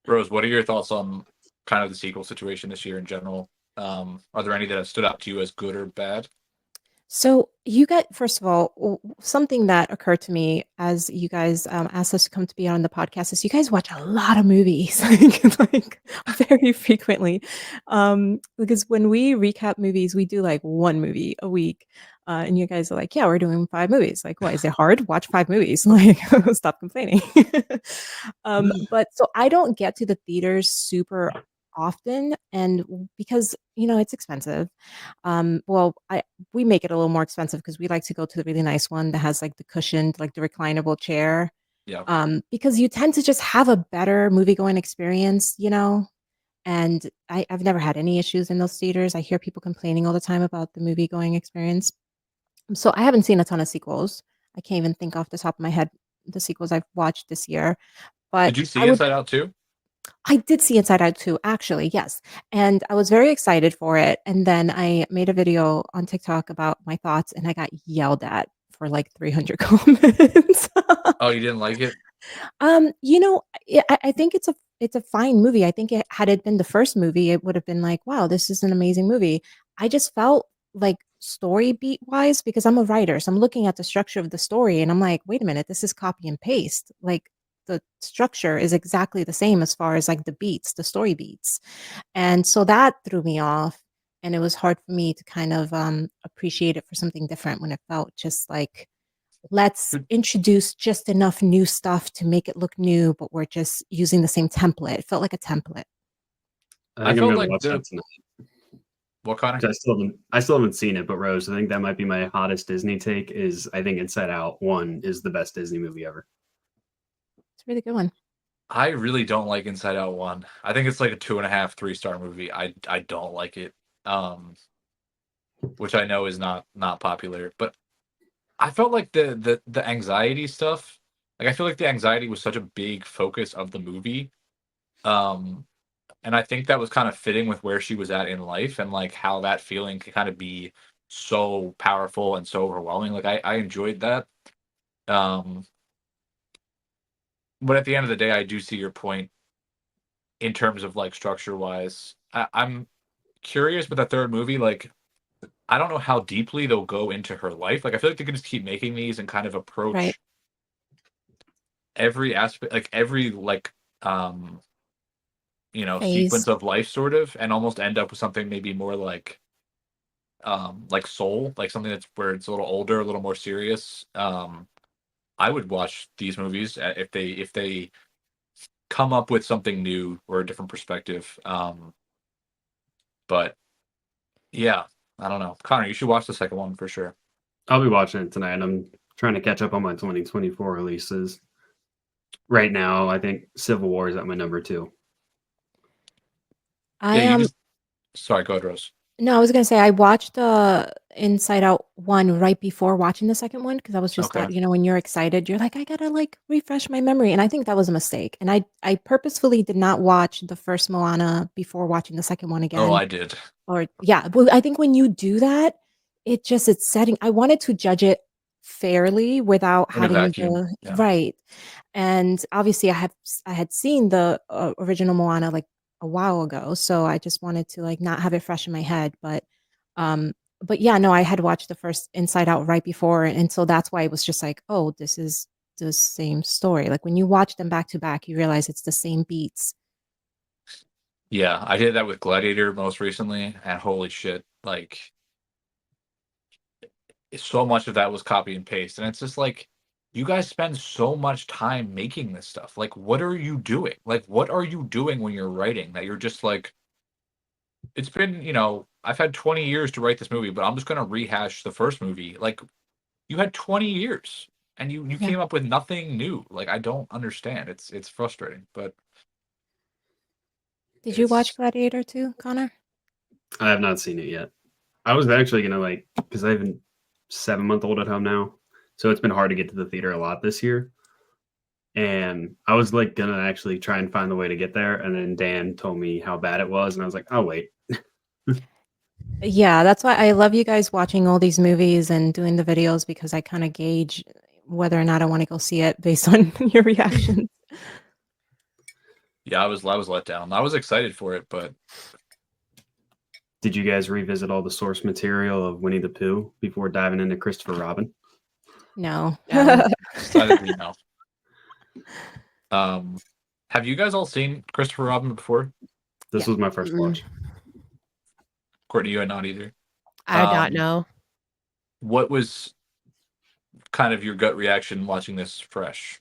Rose, what are your thoughts on kind of the sequel situation this year in general? Are there any that have stood out to you as good or bad? So you got, first of all, something that occurred to me as you guys asked us to come to be on the podcast is you guys watch a lot of movies, like very frequently. Because when we recap movies, we do like one movie a week. And you guys are like, yeah, we're doing 5 movies. Like, what, is it hard? Watch 5 movies. Like, stop complaining. But so I don't get to the theaters super often, and because it's expensive. Well, we make it a little more expensive because we like to go to the really nice one that has like the cushioned, like the reclinable chair. Yeah. Because you tend to just have a better movie going experience, and I've never had any issues in those theaters. I hear people complaining all the time about the movie going experience. So I haven't seen a ton of sequels. I can't even think off the top of my head the sequels I've watched this year. But Did you see Inside Out 2? I did see Inside Out 2, actually, yes. And I was very excited for it. And then I made a video on TikTok about my thoughts, and I got yelled at for like 300 comments. Oh, you didn't like it? I think it's a fine movie. I think had it been the first movie, it would have been like, wow, this is an amazing movie. I just felt like story beat wise, because I'm a writer, so I'm looking at the structure of the story, and I'm like, wait a minute, this is copy and paste. Like the structure is exactly the same as far as like the beats, the story beats, and so that threw me off. And it was hard for me to kind of appreciate it for something different when it felt just like, let's introduce just enough new stuff to make it look new, but we're just using the same template. It felt like a template. I think I'm felt gonna like watch that tonight. What, Connor? 'Cause I still haven't seen it, but Rose, I think that might be my hottest Disney take. Is I think Inside Out 1 is the best Disney movie ever. It's a really good one. I really don't like Inside Out 1. I think it's like a 2.5, 3-star movie. I don't like it. Which I know is not popular, but I felt like the anxiety stuff. Like I feel like the anxiety was such a big focus of the movie. And I think that was kind of fitting with where she was at in life and like how that feeling could kind of be so powerful and so overwhelming. Like I enjoyed that. But at the end of the day, I do see your point in terms of like structure wise. I'm curious with the third movie, like I don't know how deeply they'll go into her life. Like I feel like they could just keep making these and kind of approach Right. every aspect, like every Phase. sequence of life sort of, and almost end up with something maybe more like Soul, like something that's where it's a little older, a little more serious. I would watch these movies if they come up with something new or a different perspective. But yeah, I don't know. Connor, you should watch the second one for sure. I'll be watching it tonight. I'm trying to catch up on my 2024 releases. Right now, I think Civil War is at my number 2. I am. Sorry, go ahead, Rose. No, I was gonna say I watched Inside Out 1 right before watching the second one because I was just Okay. when you're excited, you're like, I gotta like refresh my memory, and I think that was a mistake. And I purposefully did not watch the first Moana before watching the second one again. Oh, I did. Or yeah, well, I think when you do that, it's setting. I wanted to judge it fairly without In a having vacuum. the Yeah. right. And obviously, I had seen the original Moana like a while ago, so I just wanted to like not have it fresh in my head. But yeah, no, I had watched the first Inside Out right before, and so that's why it was just like, oh, this is the same story. Like when you watch them back to back, you realize it's the same beats. Yeah, I did that with Gladiator most recently, and holy shit, like so much of that was copy and paste, and it's just like you guys spend so much time making this stuff. Like, what are you doing? Like, what are you doing when you're writing that you're just like, it's been, I've had 20 years to write this movie, but I'm just going to rehash the first movie. Like, you had 20 years and you Yeah. came up with nothing new. Like, I don't understand. It's frustrating, but Did you watch it's- Gladiator too, Connor? I have not seen it yet. I was actually gonna because I have a 7-month-old at home now, so it's been hard to get to the theater a lot this year. And I was like gonna actually try and find a way to get there, and then Dan told me how bad it was, and I was like, "Oh wait." Yeah, that's why I love you guys watching all these movies and doing the videos, because I kind of gauge whether or not I want to go see it based on your reactions. yeah, I was let down. I was excited for it, but Did you guys revisit all the source material of Winnie the Pooh before diving into Christopher Robin? No. No. decidedly no. Have you guys all seen Christopher Robin before? This Yeah. was my first watch. Courtney, you had not either. I do not know. What was kind of your gut reaction watching this fresh?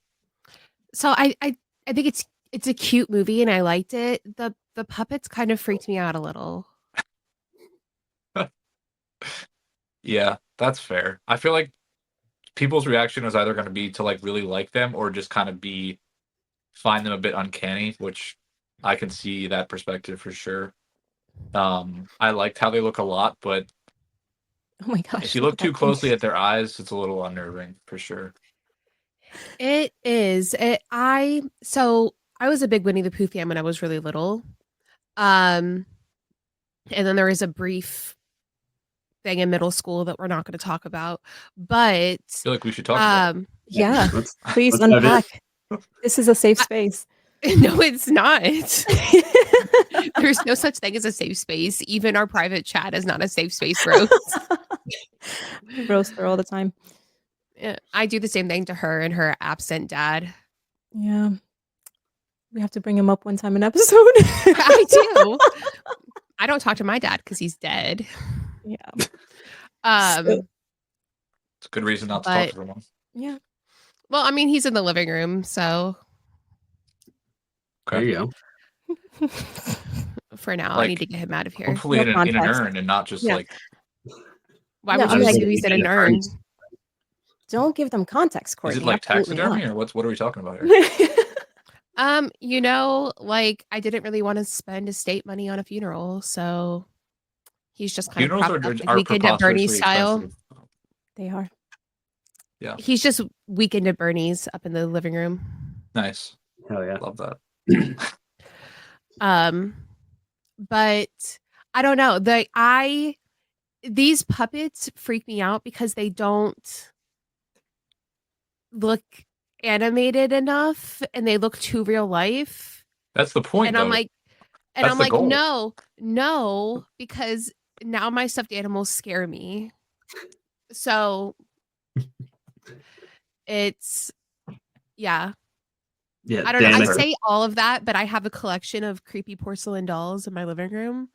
So I think it's a cute movie and I liked it. The puppets kind of freaked me out a little. Yeah, that's fair. I feel like people's reaction was either going to be to like really like them or just kind of find them a bit uncanny, which I can see that perspective for sure. I liked how they look a lot, but Oh my gosh. if you look at too that closely thing. at their eyes, it's a little unnerving for sure. It is. So I was a big Winnie the Pooh fan when I was really little. And then there was a brief thing in middle school that we're not going to talk about. But I feel like we should talk about it. Yeah, Let's please let's dive in. unpack. This is a safe space. no, it's not. There's no such thing as a safe space. Even our private chat is not a safe space, Rose. Roast her all the time. Yeah, I do the same thing to her and her absent dad. Yeah. We have to bring him up one time an episode. I do. I don't talk to my dad because he's dead. Yeah. Um, It's a good reason not to talk to someone. Yeah. well, I mean, he's in the living room, so There Okay. you go. for now, I Like, need to get him out of here. Hopefully No in an context. urn and not just Yeah. like Why No, would I'm you like- assume he's in an urn? Don't give them context, is Courtney. it like Absolutely taxidermy not. or what are we talking about here? Like I didn't really want to spend estate money on a funeral, so he's just kind Funerals of propped up, like are Weekend at Bernie's preposterously style. expensive. They are. He's just Weekend at Bernie's up in the living room. Nice. Hell yeah. Love that. But I don't know. These puppets freak me out because they don't look animated enough and they look too real life. That's the point, And though. I'm like, That's the goal. no, because now my stuffed animals scare me. So it's yeah. Yeah, I don't know. Dan, I say all of that, but I have a collection of creepy porcelain dolls in my living room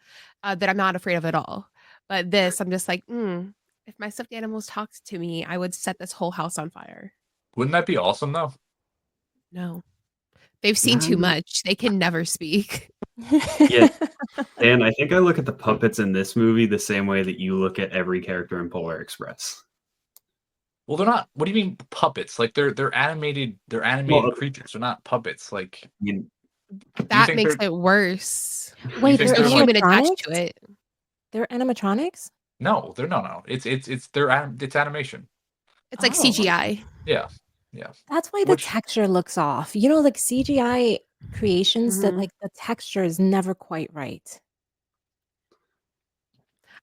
that I'm not afraid of at all. But this, I'm just like, if my stuffed animals talked to me, I would set this whole house on fire. Wouldn't that be awesome, though? No, they've seen too much. They can never speak. Yeah. Dan, I think I look at the puppets in this movie the same way that you look at every character in Polar Express. Well, they're not. What do you mean puppets? Like they're animated. They're animated creatures. They're not puppets. Like I mean, That think makes they're- it worse. Wait, think they're There's they're like- human attached animatronics? to it. They're animatronics? no, they're no. It's animation. It's like Oh. CGI. Yeah. That's why the Which- texture looks off. You know, like CGI creations that Mhm. like the texture is never quite right.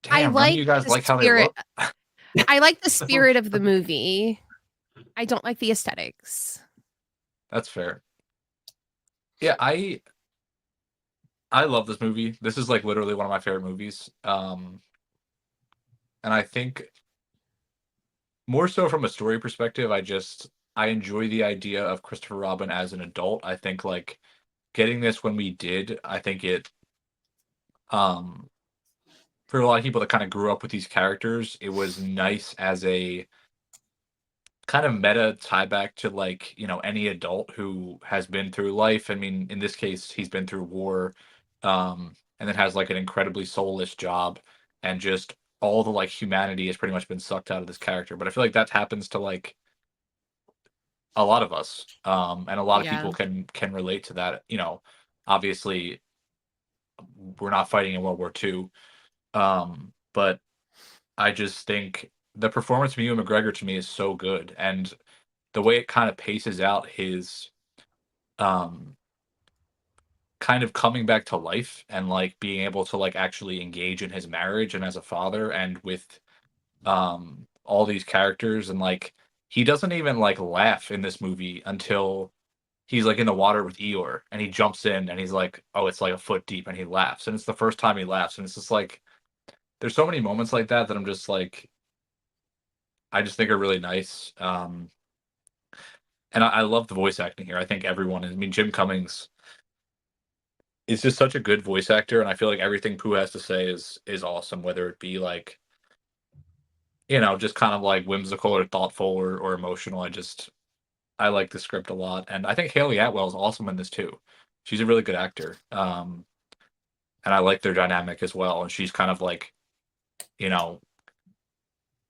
Damn, none of you guys the like how they spirit. look. I like the spirit of the movie. I don't like the aesthetics. That's fair. Yeah, I love this movie. This is like literally one of my favorite movies. And I think more so from a story perspective, I enjoy the idea of Christopher Robin as an adult. I think like getting this when we did, I think it um for a lot of people that kind of grew up with these characters, it was nice as a kind of meta tie back to like, any adult who has been through life. I mean, in this case, he's been through war, and then has like an incredibly soulless job, and just all the like humanity has pretty much been sucked out of this character. But I feel like that happens to like a lot of us, and a lot of Yeah. people can relate to that. Obviously, we're not fighting in World War II, but I just think the performance from Ewan McGregor to me is so good, and the way it kind of paces out his um kind of coming back to life and like being able to like actually engage in his marriage and as a father and with all these characters, and like he doesn't even like laugh in this movie until he's like in the water with Eeyore, and he jumps in and he's like, oh, it's like a foot deep, and he laughs, and it's the first time he laughs, and it's just like there's so many moments like that I'm just like I just think are really nice. And I love the voice acting here. I think everyone I mean, Jim Cummings is just such a good voice actor, and I feel like everything Pooh has to say is awesome, whether it be like, just kind of like whimsical or thoughtful or emotional. I like the script a lot, and I think Haley Atwell is awesome in this too. She's a really good actor, and I like their dynamic as well. And she's kind of like, you know,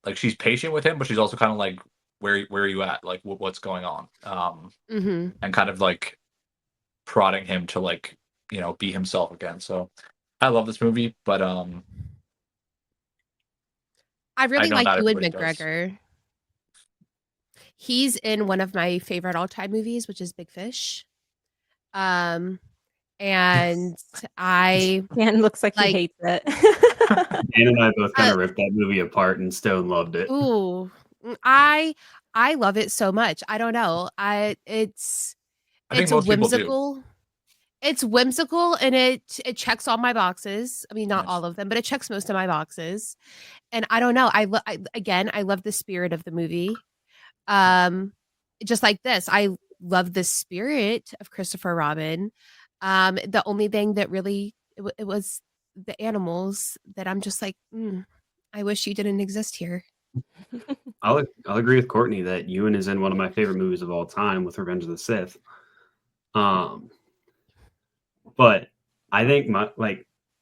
like she's patient with him, but she's also kind of like, where are you at? Like, what's going on? Mm-hmm. And kind of like prodding him to like, be himself again. So I love this movie, but I really know like not Ewan everybody does. McGregor. He's in one of my favorite all-time movies, which is Big Fish. And I Dan looks like he like hates it. Dan and I both kind Uh, of ripped that movie apart, and Stone loved it. ooh, I love it so much. I don't know. It's I think most people do. whimsical. It's whimsical and it checks all my boxes. I mean, not Nice. all of them, but it checks most of my boxes. And I don't know. I love the spirit of the movie. Just like this, I love the spirit of Christopher Robin. The only thing that really it was the animals that I'm just like, I wish you didn't exist here. I'll agree with Courtney that Ewan is in one of my favorite movies of all time with Revenge of the Sith. But I think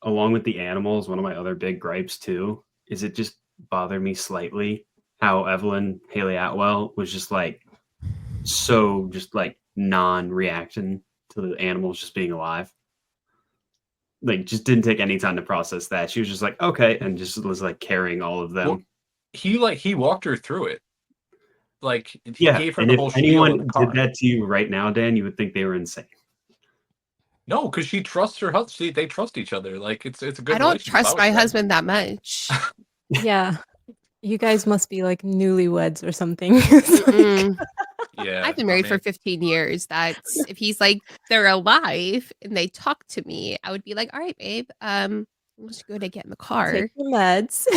along with the animals, one of my other big gripes too is it just bothered me slightly how Evelyn Haley Atwell was just like so just like non-reaction to the animals just being alive. Like just didn't take any time to process that. She was just like, okay, and just was like carrying all of them. Well, he walked her through it. Like he gave her and the if whole spiel in anyone the car. did that to you right now, Dan, you would think they were insane. No, because she trusts her husband. They trust each other. Like it's a good. I don't relationship, trust would my say. husband that much. Yeah. You guys must be like newlyweds or something. Yeah, I've been married for 15 years. That's if he's like they're alive and they talk to me, I would be like, all right, babe, let's go to get in the car. Take your meds.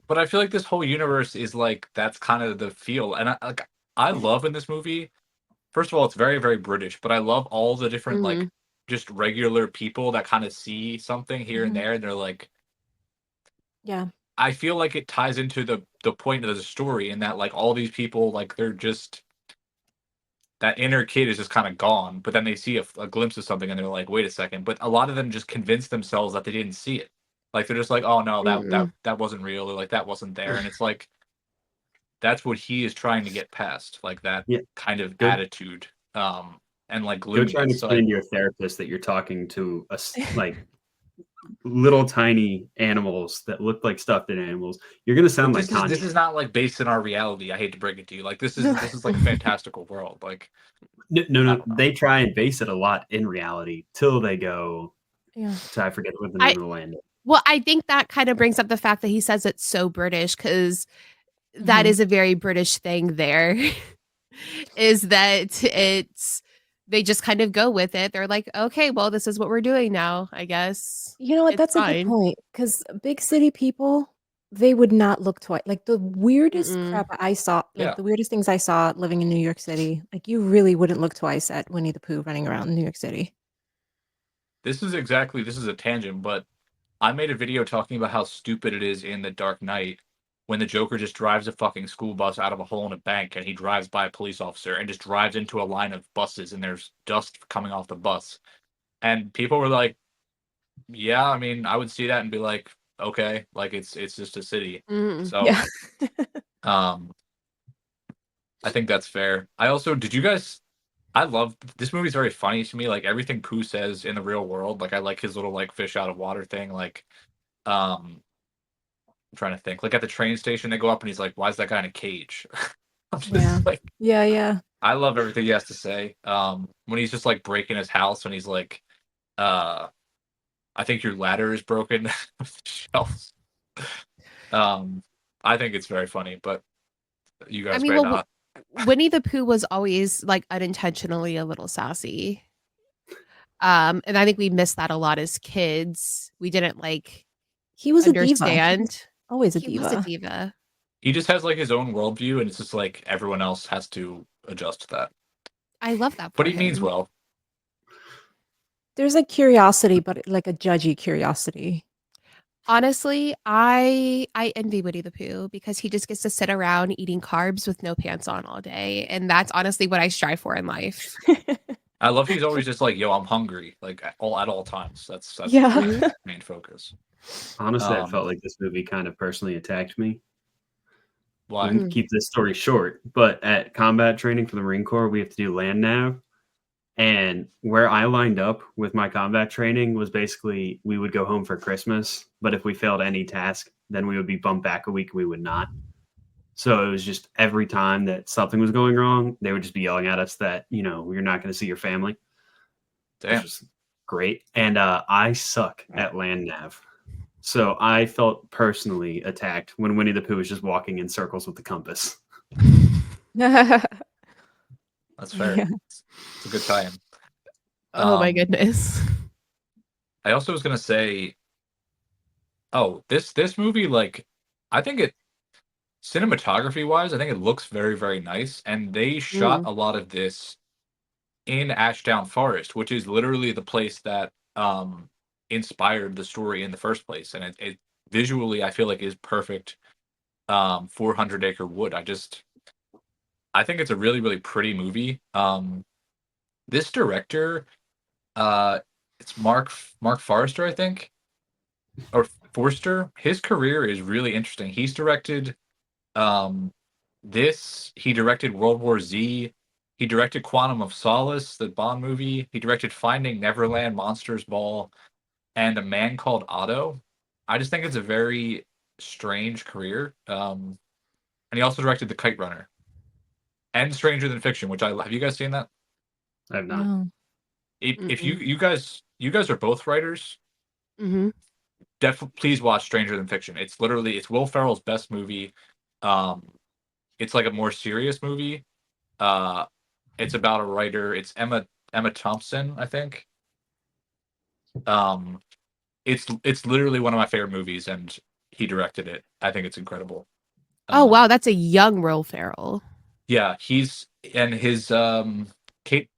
But I feel like this whole universe is like that's kind of the feel, and I love in this movie. First of all, it's very very British, but I love all the different like just regular people that kind of see something here and there, and they're like, yeah. I feel like it ties into the point of the story, in that like all these people like they're just that inner kid is just kind of gone, but then they see a glimpse of something and they're like, wait a second. But a lot of them just convince themselves that they didn't see it. Like they're just like, oh no, that wasn't real, or like that wasn't there. And it's like that's what he is trying to get past, like that kind of attitude. And like go try and explain to your therapist that you're talking to like little tiny animals that look like stuffed animals. You're gonna sound like Kanye. This is not like based in our reality. I hate to break it to you. Like this is like a fantastical world. Like no, they try and base it a lot in reality till they go. Yeah, I forget what the name of the land is. Well, I think that kind of brings up the fact that he says it's so British, because that Mhm. is a very British thing there. Is that they just kind of go with it. They're like, okay, well, this is what we're doing now, I guess. You know what? It's That's a good fine. point. Because big city people, they would not look twice. Like the weirdest Mm-mm. crap I saw, Yeah. like the weirdest things I saw living in New York City, like you really wouldn't look twice at Winnie the Pooh running around in New York City. This is a tangent, but I made a video talking about how stupid it is in The Dark Knight when the Joker just drives a fucking school bus out of a hole in a bank and he drives by a police officer and just drives into a line of buses and there's dust coming off the bus. And people were like, yeah, I mean, I would see that and be like, okay, like it's just a city. Mm. So Yeah. um I think that's fair. Did you guys I love this movie's very funny to me. Like everything Pooh says in the real world. Like I like his little like fish out of water thing. Like I'm trying to think. Like at the train station, they go up and he's like, "Why is that guy in a cage?" I'm just Yeah. like, Yeah. I love everything he has to say. When he's just like breaking his house and he's like, "I think your ladder is broken." with the shelves. I think it's very funny, but you I guys mean, may well, not. Winnie the Pooh was always like unintentionally a little sassy. And I think we missed that a lot as kids. We didn't like He was a diva. He was understand. always a He was a diva. diva. He just has like his own worldview, and it's just like everyone else has to adjust to that. I love that for But he him. means well. There's like curiosity, but like a judgy curiosity. Honestly, I envy Winnie the Pooh because he just gets to sit around eating carbs with no pants on all day, and that's honestly what I strive for in life. I love he's always just like, "Yo, I'm hungry," like at all times. That's Yeah. his main focus. Honestly, I Um, felt like this movie kind of personally attacked me. Why? We can keep this story short, but at combat training for the Marine Corps, we have to do land nav. And where I lined up with my combat training was basically we would go home for Christmas, but if we failed any task, then we would be bumped back a week. We would not. So it was just every time that something was going wrong, they would just be yelling at us that, you're not going to see your family, which Damn. was great. And I suck at land nav. So I felt personally attacked when Winnie the Pooh was just walking in circles with the compass. That's fair. Yeah. It's a good tie-in. Oh my Um, goodness. I also was gonna say, this movie, like, I think it cinematography wise, I think it looks very, very nice. And they shot a lot of this in Ashdown Forest, which is literally the place that inspired the story in the first place. And it visually, I feel like is perfect 400 Acre Wood. I think it's a really, really pretty movie. This director, it's Mark Forrester, I think, or Forster. His career is really interesting. He's directed this. He directed World War Z. He directed Quantum of Solace, the Bond movie. He directed Finding Neverland, Monsters Ball, and A Man Called Otto. I just think it's a very strange career. And he also directed The Kite Runner and Stranger Than Fiction, which have you guys seen that? I have not. No. If you guys are both writers, Mm-hmm. definitely please watch Stranger Than Fiction. It's Will Ferrell's best movie. It's like a more serious movie. It's about a writer. It's Emma Thompson, I think. It's literally one of my favorite movies, and he directed it. I think it's incredible. Oh wow, that's a young Will Ferrell. Yeah, his Kate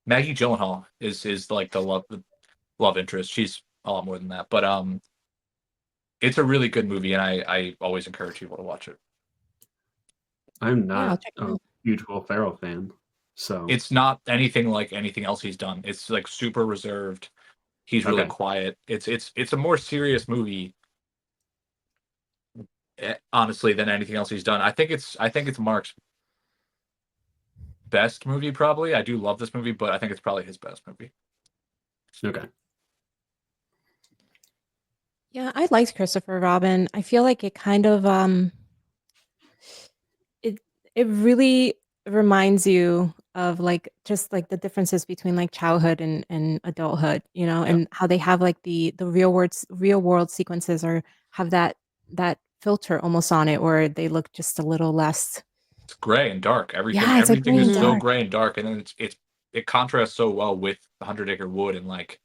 Maggie Gyllenhaal is like the love interest. She's a lot more than that, but it's a really good movie, and I always encourage people to watch it. I'm I'll not check it a out. huge Will Ferrell fan, so It's not anything like anything else he's done. It's like super reserved. He's really Okay. quiet. It's a more serious movie, honestly, than anything else he's done. I think it's Mark's best movie, probably. I do love this movie, but I think it's probably his best movie. Okay. Yeah, I liked Christopher Robin. I feel like it kind of it really reminds you of like just like the differences between like childhood and adulthood, you know, and how they have like the real world sequences or have that filter almost on it where they look just a little less. It's gray and dark. Everything Yeah, it's like everything gray and is so dark. gray and dark, and then it contrasts so well with the 100 Acre Wood, and like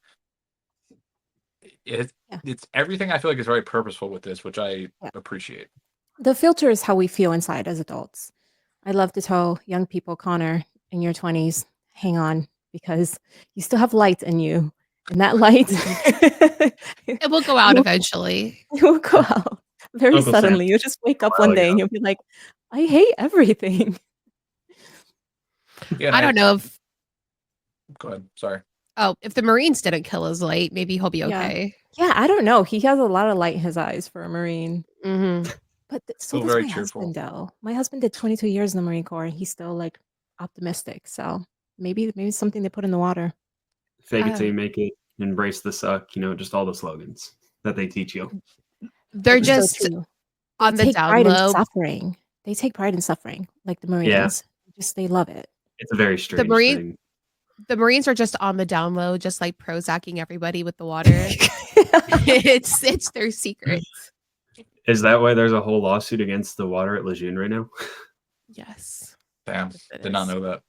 it, Yeah. it's everything. I feel like is very purposeful with this, which I Yeah. appreciate. The filter is how we feel inside as adults. I love to tell young people, Connor, in your 20s, hang on, because you still have light in you. And that light It will go out eventually. it will go out very Uncle Sam. suddenly. You'll just wake up While one day ago. and you'll be like, I hate everything. Yeah, and I don't know if Go ahead. Sorry. if the Marines didn't kill his light, maybe he'll be Yeah. okay. Yeah, I don't know. He has a lot of light in his eyes for a Marine. Mm-hmm. But so Still does very my cheerful. husband, though. My husband did 22 years in the Marine Corps, and he's still like optimistic. So maybe it's something they put in the water. Fake it till you make it. Embrace the suck. You know, just all the slogans that they teach you. They're It's so just true. on They the take down pride in low. suffering. They take pride in suffering, like the Marines. Just they love it. It's a very strange thing. The Marines are just on the down low, just like Prozacking everybody with the water. It's their secret. Is that why there's a whole lawsuit against the water at Lejeune right now? Yes. Damn, It did not is. know that.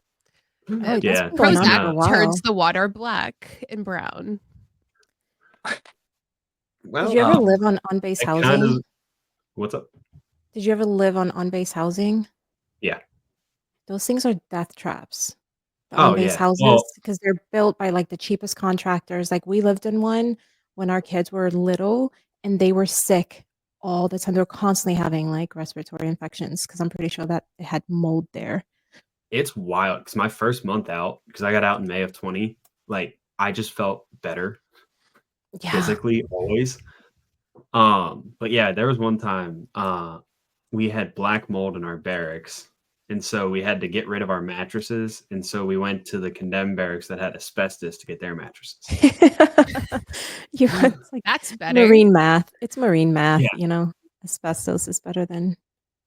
Oh, that's Yeah. been going on for a Prozac while. turns the water black and brown. Well, Did you ever live on base it housing? kind of. What's up? Did you ever live on base housing? Yeah. Those things are death traps. The Oh, on base yeah. houses, Well- because they're built by like the cheapest contractors. Like we lived in one when our kids were little, and they were sick all the time. They were constantly having like respiratory infections because I'm pretty sure that it had mold there. It's wild because my first month out, because I got out in May of 20, like I just felt better Yeah. physically always. But yeah, there was one time we had black mold in our barracks, and so we had to get rid of our mattresses, and so we went to the condemned barracks that had asbestos to get their mattresses. It's like That's better. marine math. It's marine math, Yeah. you know. Asbestos is better than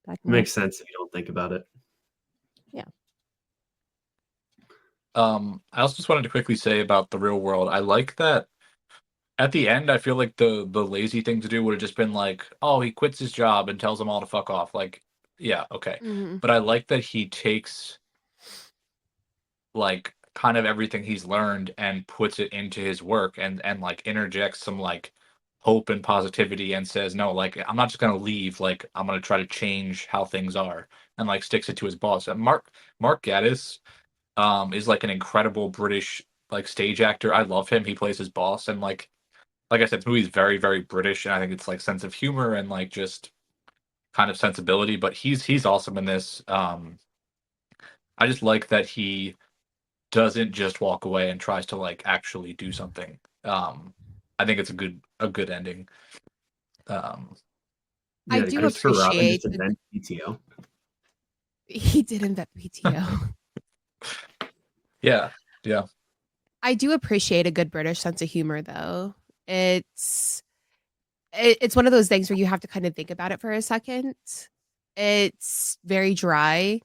black It mold. makes sense if you don't think about it. I also just wanted to quickly say about the real world. I like that at the end, I feel like the lazy thing to do would have just been like, oh, he quits his job and tells them all to fuck off. Like, yeah, okay. Mhm. But I like that he takes like kind of everything he's learned and puts it into his work and like interjects some like hope and positivity and says, no, like I'm not just gonna leave, like I'm gonna try to change how things are, and like sticks it to his boss. And Mark Gatiss is like an incredible British like stage actor. I love him. He plays his boss, and like I said, the movie's very, very British, and I think it's like sense of humor and like just kind of sensibility. But he's awesome in this. I just like that he doesn't just walk away and tries to like actually do something. I think it's a good ending. I Yeah, do Christopher Robin appreciate just invent PTO. He did invent PTO. Yeah. I do appreciate a good British sense of humor, though. It's one of those things where you have to kind of think about it for a second. It's very dry,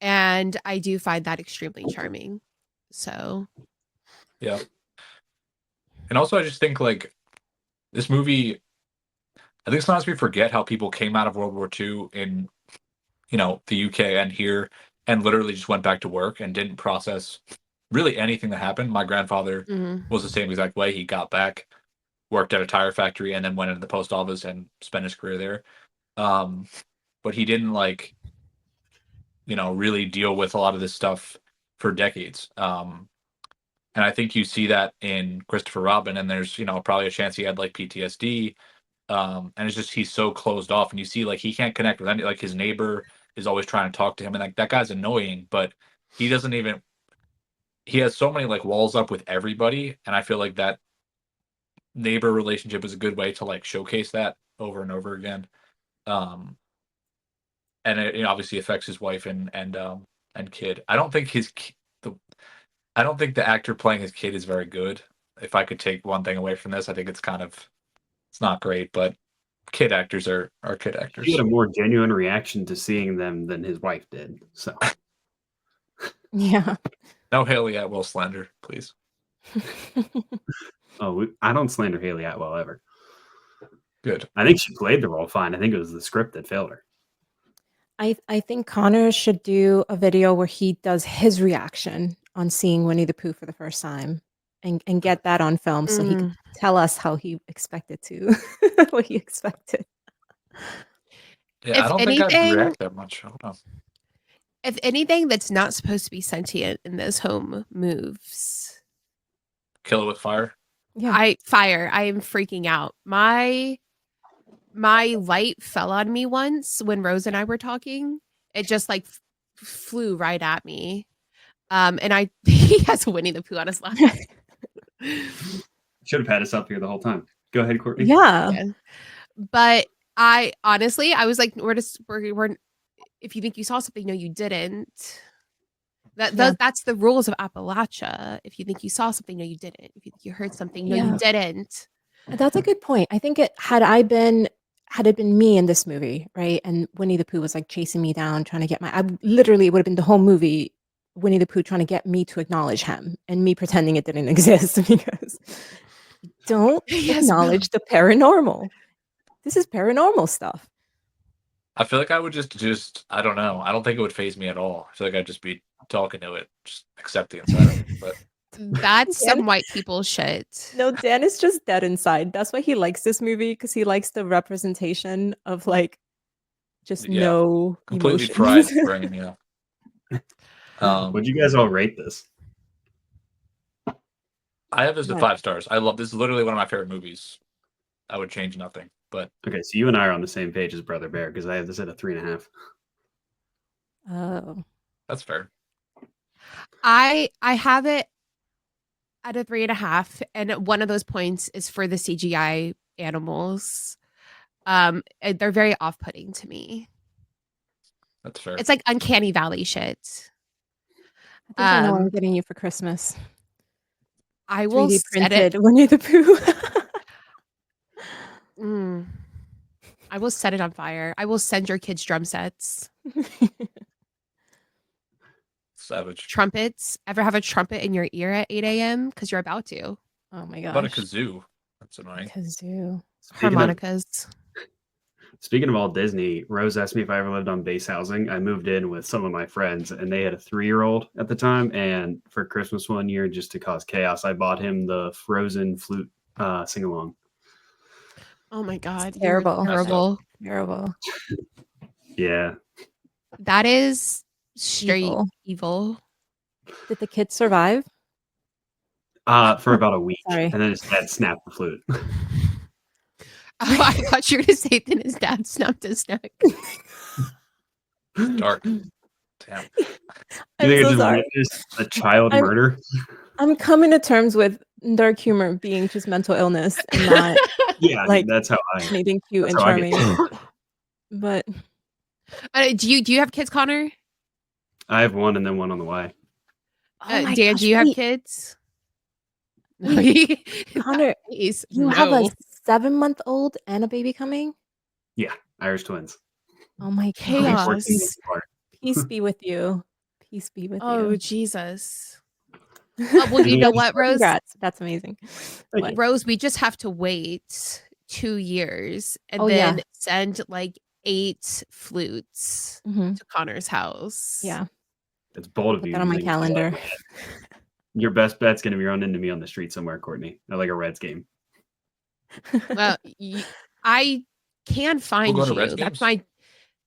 and I do find that extremely charming. So, Yeah. And also, I just think like this movie, I think sometimes we forget how people came out of World War II in, the UK and here, and literally just went back to work and didn't process really anything that happened. My grandfather was the same exact way. He got back, worked at a tire factory, and then went into the post office and spent his career there. But he didn't like, really deal with a lot of this stuff for decades. And I think you see that in Christopher Robin, and there's, probably a chance he had like PTSD. And it's just he's so closed off, and you see like he can't connect with any, like his neighbor is always trying to talk to him, and like that guy's annoying, but he doesn't even, he has so many like walls up with everybody, and I feel like that neighbor relationship is a good way to like showcase that over and over again. And it obviously affects his wife and kid. I don't think I don't think the actor playing his kid is very good. If I could take one thing away from this, I think it's not great, but kid actors are kid actors. He had a more genuine reaction to seeing them than his wife did. So Yeah. No Haley Atwell slander, please. I don't slander Haley Atwell ever. Good. I think she played the role fine. I think it was the script that failed her. I think Connor should do a video where he does his reaction on seeing Winnie the Pooh for the first time and get that on film so he can tell us how he expected to, what he expected. Yeah, I don't think I'd react that much. I don't know. If anything that's not supposed to be sentient in this home moves, Kill it with fire. Yeah. I am freaking out. My light fell on me once when Rose and I were talking. It just like flew right at me. And he has a Winnie the Pooh on his lap. Should have had us up here the whole time. Go ahead, Courtney. Yeah. But I honestly, I was like, we're if you think you saw something, no, you didn't. That's the rules of Appalachia. If you think you saw something, no, you didn't. If you think you heard something, no, you didn't. That's a good point. I think had it been me in this movie, right? And Winnie the Pooh was like chasing me down, trying to get I literally would have been the whole movie, Winnie the Pooh trying to get me to acknowledge him and me pretending it didn't exist because don't acknowledge the paranormal. This is paranormal stuff. I feel like I would just I don't know. I don't think it would faze me at all. I feel like I'd just be talking to it, just accepting inside of it. But that's some white people shit. No, Dan is just dead inside. That's why he likes this movie, because he likes the representation of like just no completely emotions. fried brain. Yeah. Would you guys all rate this? I have this at 5 stars. I love this. Is literally one of my favorite movies. I would change nothing. But okay, so you and I are on the same page as Brother Bear because I have this at a 3.5. Oh, that's fair. I have it at a 3.5, and one of those points is for the CGI animals. They're very off-putting to me. That's fair. It's like Uncanny Valley shit. I think I know what I'm getting you for Christmas. I will 3D set printed it. Winnie the Pooh. I will set it on fire. I will send your kids drum sets. Savage. Trumpets. Ever have a trumpet in your ear at 8 a.m.? Because you're about to. Oh my gosh. What about a kazoo? That's annoying. Kazoo. Harmonicas. Speaking of all Disney, Rose asked me if I ever lived on base housing. I moved in with some of my friends, and they had a 3-year-old at the time. And for Christmas one year, just to cause chaos, I bought him the Frozen flute sing-along. Oh my God. Terrible. Terrible. Terrible. Yeah. That is straight evil. Did the kids survive? For about a week. Sorry. And then his dad snapped the flute. Oh, I thought you were going to say that his dad snapped his neck. Dark. Damn. I'm so sorry. A child murder? I'm coming to terms with dark humor being just mental illness and not like that's how I anything cute and charming. But do you have kids, Connor? I have one and then one on the way. Dan, do you have kids? Connor, you have a 7-month-old and a baby coming? Yeah, Irish twins. Oh my chaos. Peace be with you. Peace be with you. Oh, Jesus. Well, you know what, Rose? Congrats. That's amazing. Rose, we just have to wait 2 years and then send like 8 flutes to Connor's house. Yeah. It's bold of Put you. that on my calendar. Your best bet's going to be running into me on the street somewhere, Courtney. I like a Reds game. Well, I can find you.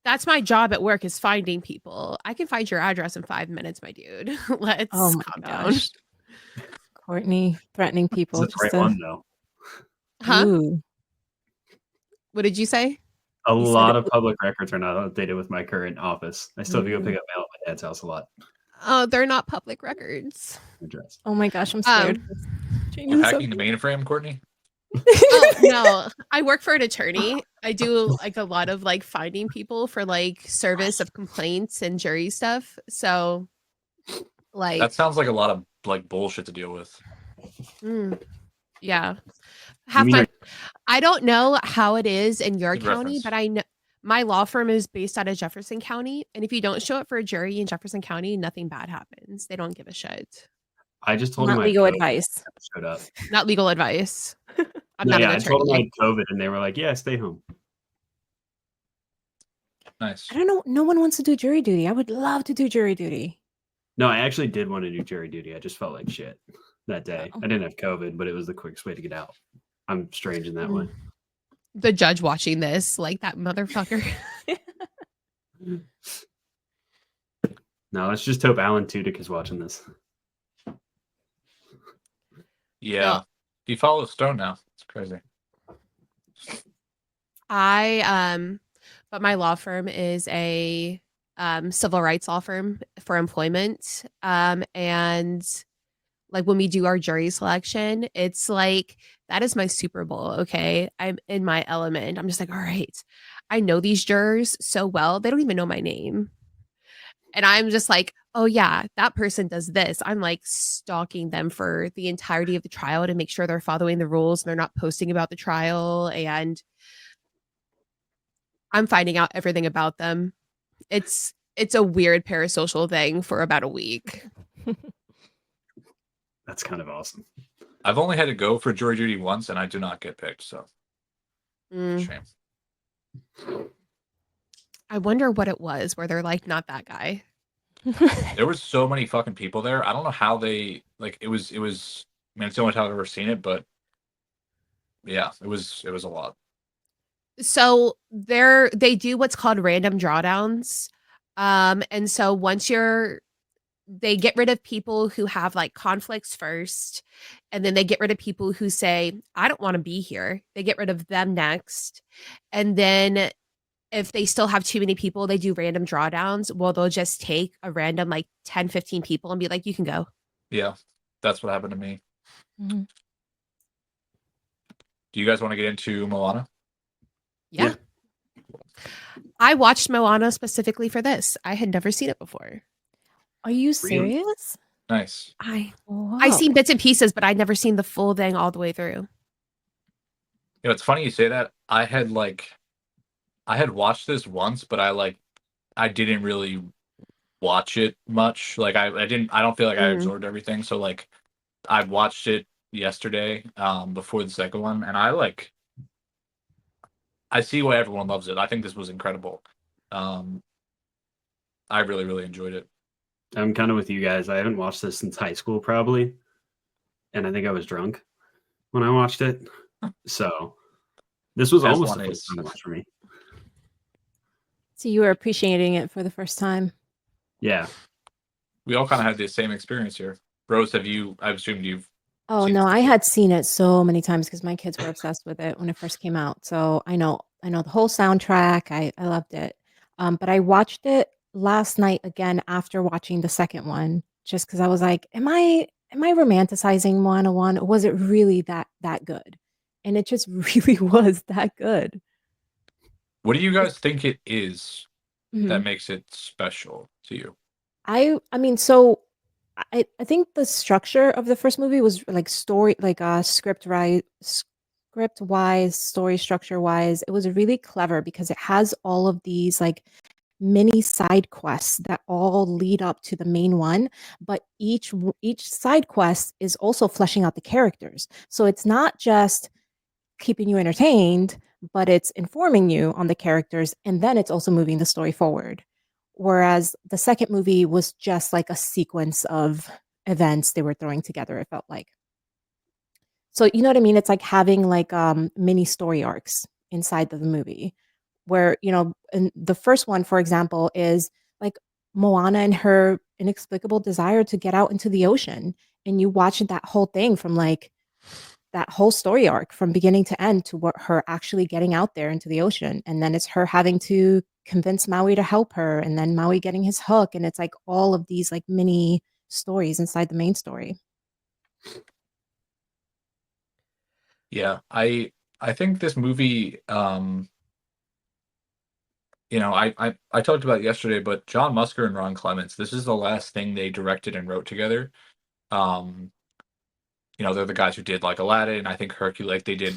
That's my job at work, is finding people. I can find your address in 5 minutes, my dude. Let's calm down. Courtney threatening people. That's the right one, though. Huh? Ooh. What did you say? A lot of public records are not updated with my current office. I still have to go pick up mail at my dad's house a lot. Oh, they're not public records. Address. Oh my gosh, I'm scared. You're hacking the mainframe, Courtney? Oh, no, I work for an attorney. I do like a lot of like finding people for like service of complaints and jury stuff. So like that sounds like a lot of like bullshit to deal with. Yeah. I don't know how it is in your county, but My law firm is based out of Jefferson County, and if you don't show up for a jury in Jefferson County, nothing bad happens. They don't give a shit. I just told him Not I had legal COVID. advice. Showed up. Not legal advice. I'm No, not yeah, an I told them I attorney. had COVID, and they were like, "Yeah, stay home." Nice. I don't know. No one wants to do jury duty. I would love to do jury duty. No, I actually did want to do jury duty. I just felt like shit that day. Oh. I didn't have COVID, but it was the quickest way to get out. I'm strange in that way. The judge watching this, like that motherfucker. No, let's just hope Alan Tudyk is watching this. Yeah. No. He follows Stone now. It's crazy. But my law firm is a civil rights law firm for employment. And like when we do our jury selection, it's like that is my Super Bowl. Okay. I'm in my element. I'm just like, all right, I know these jurors so well. They don't even know my name. And I'm just like, oh yeah, that person does this. I'm like stalking them for the entirety of the trial to make sure they're following the rules and they're not posting about the trial. And I'm finding out everything about them. It's a weird parasocial thing for about a week. That's kind of awesome. I've only had to go for jury duty once, and I do not get picked. So shame. I wonder what it was where they're like, not that guy. There was so many fucking people there. I don't know how they like. It was. I mean, it's the only time I've ever seen it, but yeah, it was a lot. So they do what's called random drawdowns. And so they get rid of people who have like conflicts first, and then they get rid of people who say, I don't want to be here. They get rid of them next. And then if they still have too many people, they do random drawdowns. Well, they'll just take a random like 10, 15 people and be like, you can go. Yeah, that's what happened to me. Mhm. Do you guys want to get into Moana? Yeah. I watched Moana specifically for this. I had never seen it before. Are you serious? Nice. I Wow. seen bits and pieces, but I'd never seen the full thing all the way through. You know, it's funny you say that. I had watched this once, but I didn't really watch it much. Like I don't feel like I absorbed everything. So like I watched it yesterday, before the second one, and I see why everyone loves it. I think this was incredible. I really, really enjoyed it. I'm kind of with you guys. I haven't watched this since high school, probably. And I think I was drunk when I watched it. So this was As almost one the first is. time to watch for me. So you were appreciating it for the first time. Yeah. We all kind of had the same experience here. Rose, I've assumed you've Oh seen no, it I before. had seen it so many times because my kids were obsessed with it when it first came out. So I know the whole soundtrack. I loved it. But I watched it last night again after watching the second one, just because I was like, am I romanticizing Moana 1? Or was it really that good? And it just really was that good. What do you guys think it is Mhm. that makes it special to you? I mean, so I think the structure of the first movie was like story, like script wise, story structure wise. It was really clever because it has all of these like mini side quests that all lead up to the main one, but each side quest is also fleshing out the characters. So it's not just keeping you entertained, but it's informing you on the characters, and then it's also moving the story forward. Whereas the second movie was just like a sequence of events they were throwing together, it felt like. So you know what I mean? It's like having like mini story arcs inside of the movie where, and the first one, for example, is like Moana and her inexplicable desire to get out into the ocean. And you watch that whole thing from like that whole story arc from beginning to end to what her actually getting out there into the ocean. And then it's her having to convince Maui to help her, and then Maui getting his hook. And it's like all of these like mini stories inside the main story. Yeah, I think this movie, I talked about it yesterday, but John Musker and Ron Clements, this is the last thing they directed and wrote together. They're the guys who did like Aladdin, I think Hercules, like they did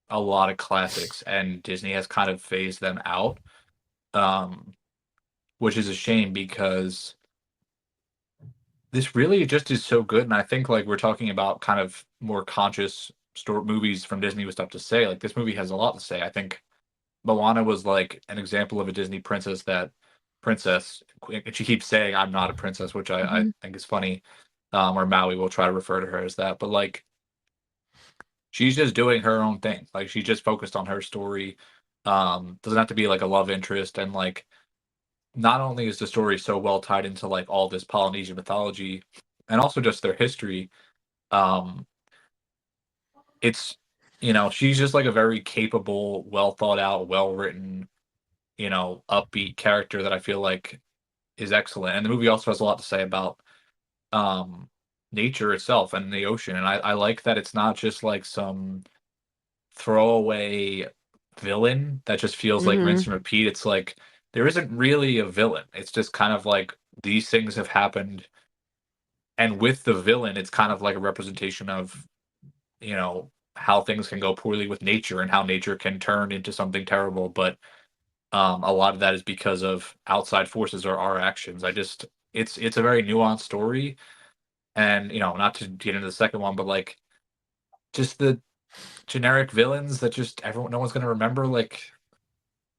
a lot of classics, and Disney has kind of phased them out. which is a shame because this really just is so good. And I think like we're talking about kind of more conscious movies from Disney with stuff to say. Like this movie has a lot to say. I think Moana was like an example of a Disney princess, and she keeps saying I'm not a princess, which I think is funny. Or Maui will try to refer to her as that, but like she's just doing her own thing. Like she's just focused on her story. Doesn't have to be like a love interest, and like not only is the story so well tied into like all this Polynesian mythology and also just their history, um, it's she's just like a very capable, well thought out, well written, upbeat character that I feel like is excellent. And the movie also has a lot to say about nature itself and the ocean. And I like that it's not just like some throwaway villain that just feels like rinse and repeat. It's like there isn't really a villain. It's just kind of like these things have happened. And with the villain, it's kind of like a representation of, how things can go poorly with nature and how nature can turn into something terrible. But a lot of that is because of outside forces or our actions. It's a very nuanced story. And, not to get into the second one, but like just the generic villains that just no one's going to remember. Like,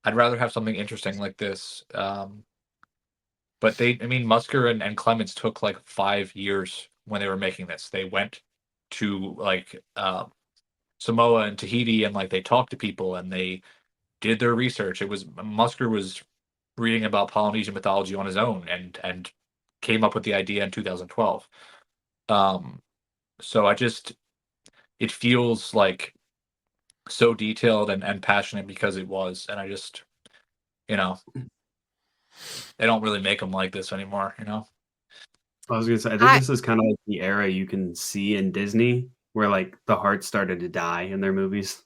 I'd rather have something interesting like this. But Musker and Clements took like 5 years when they were making this. They went to like Samoa and Tahiti, and like they talked to people and they did their research. Musker was reading about Polynesian mythology on his own and came up with the idea in 2012. So it feels like so detailed and passionate because it was, and I just, they don't really make them like this anymore, I was gonna say, I think this is kind of like the era you can see in Disney where like the heart started to die in their movies.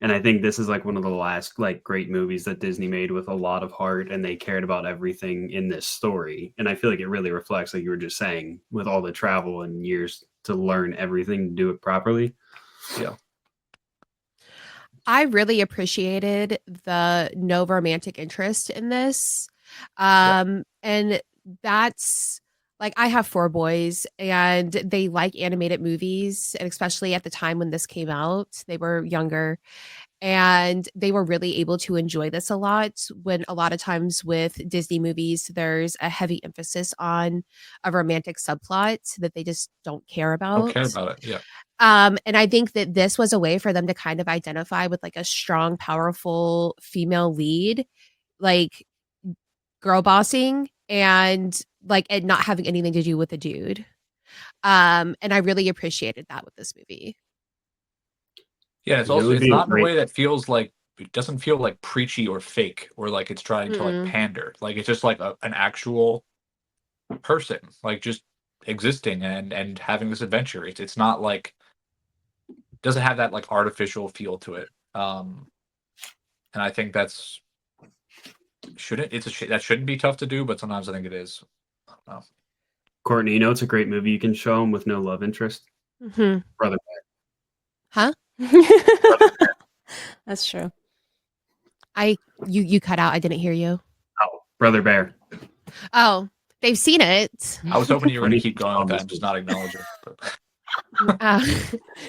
And I think this is like one of the last like great movies that Disney made with a lot of heart, and they cared about everything in this story. And I feel like it really reflects, like you were just saying, with all the travel and years to learn everything, to do it properly. Yeah. I really appreciated the no romantic interest in this. And that's like, I have 4 boys and they like animated movies. And especially at the time when this came out, they were younger and they were really able to enjoy this a lot, when a lot of times with Disney movies, there's a heavy emphasis on a romantic subplot that they just don't care about. Don't care about it. Yeah. And I think that this was a way for them to kind of identify with like a strong, powerful female lead, like girl bossing and like it not having anything to do with a dude. And I really appreciated that with this movie. Yeah, it's not in a way that feels like, it doesn't feel like preachy or fake or like it's trying to like pander. Like it's just like an actual person, like just existing and having this adventure. It's not like, doesn't have that like artificial feel to it. And I think that shouldn't be tough to do, but sometimes I think it is. I don't know. Courtney, it's a great movie you can show them with no love interest. Brother Huh? That's true. You cut out. I didn't hear you. Oh, Brother Bear. Oh, they've seen it. I was hoping you were going to keep going with that and just not acknowledge it. But.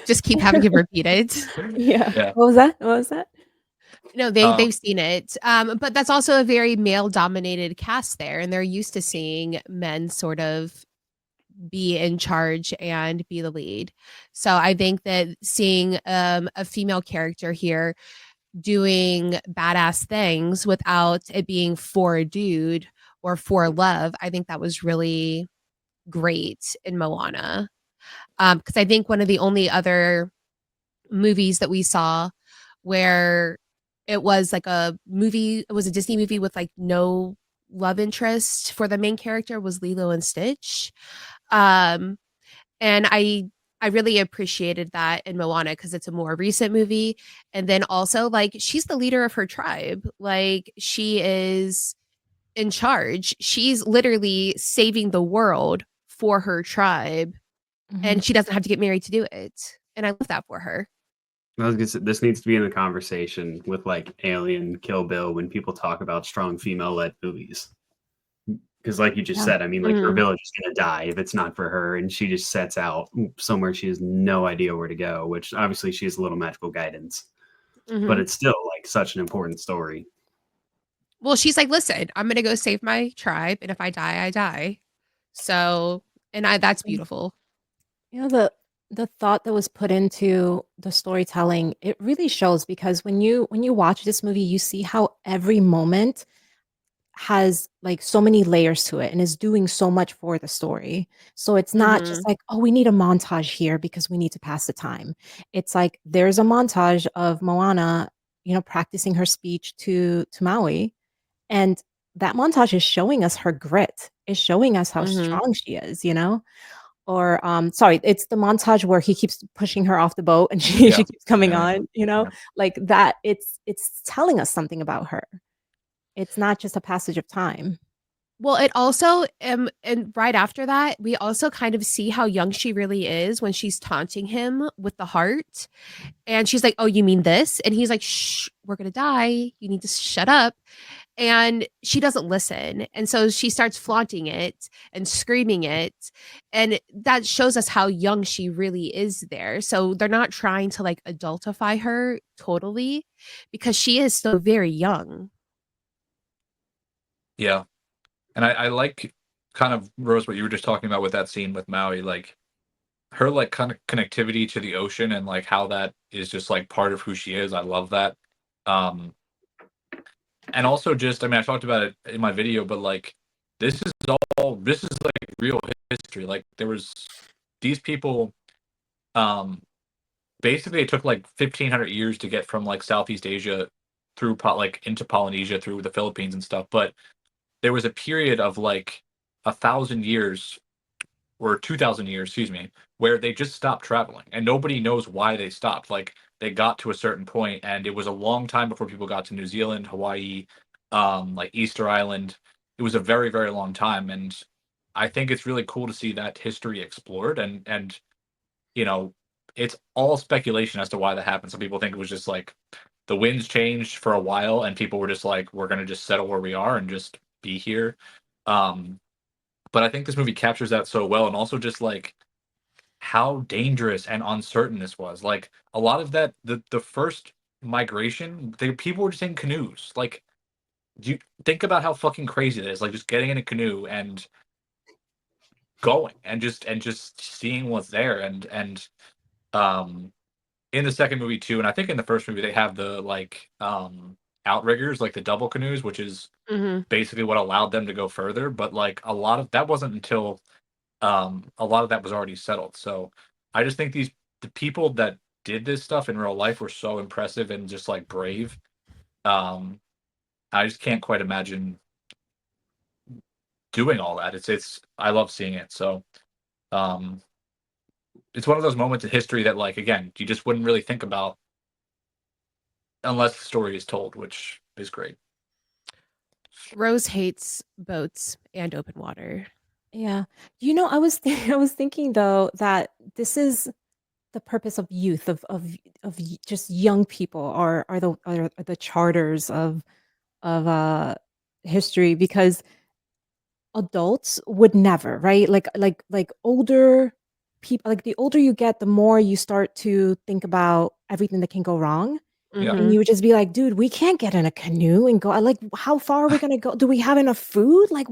Just keep having it repeated. Yeah. What was that? No, they've seen it. But that's also a very male dominated cast there, and they're used to seeing men sort of be in charge and be the lead. So I think that seeing a female character here doing badass things without it being for a dude or for love, I think that was really great in Moana. Because I think one of the only other movies that we saw where it was like it was a Disney movie with like no love interest for the main character was Lilo and Stitch. And I really appreciated that in Moana because it's a more recent movie. And then also like she's the leader of her tribe. Like she is in charge. She's literally saving the world for her tribe. And she doesn't have to get married to do it. And I love that for her. I was gonna say, this needs to be in the conversation with like Alien, Kill Bill, when people talk about strong female-led movies. Because, like you just Yeah. said, I mean, like her Mhm. village is gonna die if it's not for her, and she just sets out somewhere she has no idea where to go. Which obviously she has a little magical guidance, but Mhm. it's still like such an important story. Well, she's like, listen, I'm gonna go save my tribe, and if I die, I die. So, and that's beautiful. You know, the thought that was put into the storytelling, it really shows because when you watch this movie, you see how every moment has like so many layers to it and is doing so much for the story. So it's not just Mhm. like, oh, we need a montage here because we need to pass the time. It's like there's a montage of Moana, practicing her speech to Maui, and that montage is showing us her grit, is showing us how Mhm. strong she is. Or sorry, it's the montage where he keeps pushing her off the boat and she Yeah. she keeps coming Yeah. on, Yeah. like that. It's telling us something about her. It's not just a passage of time. Well, it also and right after that, we also kind of see how young she really is when she's taunting him with the heart. And she's like, "Oh, you mean this?" And he's like, "Shh, we're gonna die. You need to shut up." And she doesn't listen. And so she starts flaunting it and screaming it. And that shows us how young she really is there. So they're not trying to like adultify her totally because she is still very young. Yeah. And I like kind of Rose what you were just talking about with that scene with Maui, like her like kind of connectivity to the ocean and like how that is just like part of who she is. I love that. Um and also just I mean I talked about it in my video, but like this is like real history. Like there was these people um basically it took like 1500 years to get from like Southeast Asia through like into Polynesia through the Philippines and stuff, but there was a period of like 1,000 years or 2,000 years, excuse me, where they just stopped traveling and nobody knows why they stopped. Like they got to a certain point and it was a long time before people got to New Zealand, Hawaii, like Easter Island. It was a very, very long time. And I think it's really cool to see that history explored and you know, it's all speculation as to why that happened. Some people think it was just like the winds changed for a while and people were just like, we're gonna just settle where we are and just be here. Um, but I think this movie captures that so well, and also just like how dangerous and uncertain this was. Like a lot of that, the first migration, people were just in canoes. Like, do you think about how fucking crazy it is? Like just getting in a canoe and going and just seeing what's there and in the second movie too, and I think in the first movie they have the like outriggers, like the double canoes, which is Mhm. basically what allowed them to go further. But like a lot of that wasn't until a lot of that was already settled. So I just think the people that did this stuff in real life were so impressive and just like brave. Um, I just can't quite imagine doing all that. It's I love seeing it. So um, it's one of those moments in history that like again you just wouldn't really think about unless the story is told, which is great. Rose hates boats and open water. Yeah. I was I was thinking though that this is the purpose of youth, of just young people are the charters of history, because adults would never, right? Like older people, like the older you get, the more you start to think about everything that can go wrong. Yeah. And Mhm. you would just be like, dude, we can't get in a canoe and go. Like, how far are we gonna go? Do we have enough food? Like,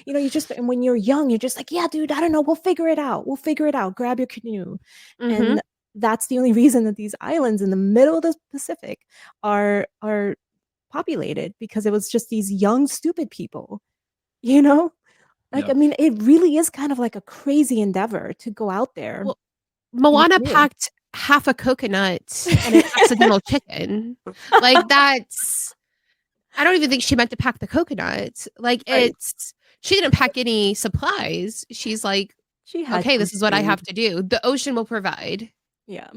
you just, and when you're young, you're just like, yeah, dude, I don't know. We'll figure it out. We'll figure it out. Grab your canoe. Mhm. And that's the only reason that these islands in the middle of the Pacific are populated, because it was just these young, stupid people, you know? Like, Yeah. I mean, it really is kind of like a crazy endeavor to go out there Well, in a Moana canoe. packed half a coconut and an accidental chicken. Like that's I don't even think she meant to pack the coconut. Like Right. she didn't pack any supplies. She's like, She had okay, some this is what I food. have to do. The ocean will provide. Yeah.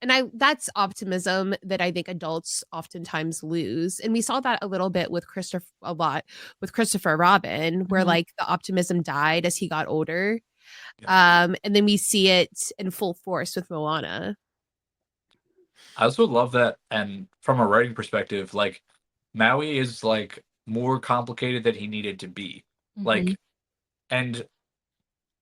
And that's optimism that I think adults oftentimes lose. And we saw that a little bit with Christopher Robin, where Mhm. like the optimism died as he got older. Yeah. And then we see it in full force with Moana. I also love that, and from a writing perspective, like Maui is like more complicated than he needed to be. Mhm. Like, and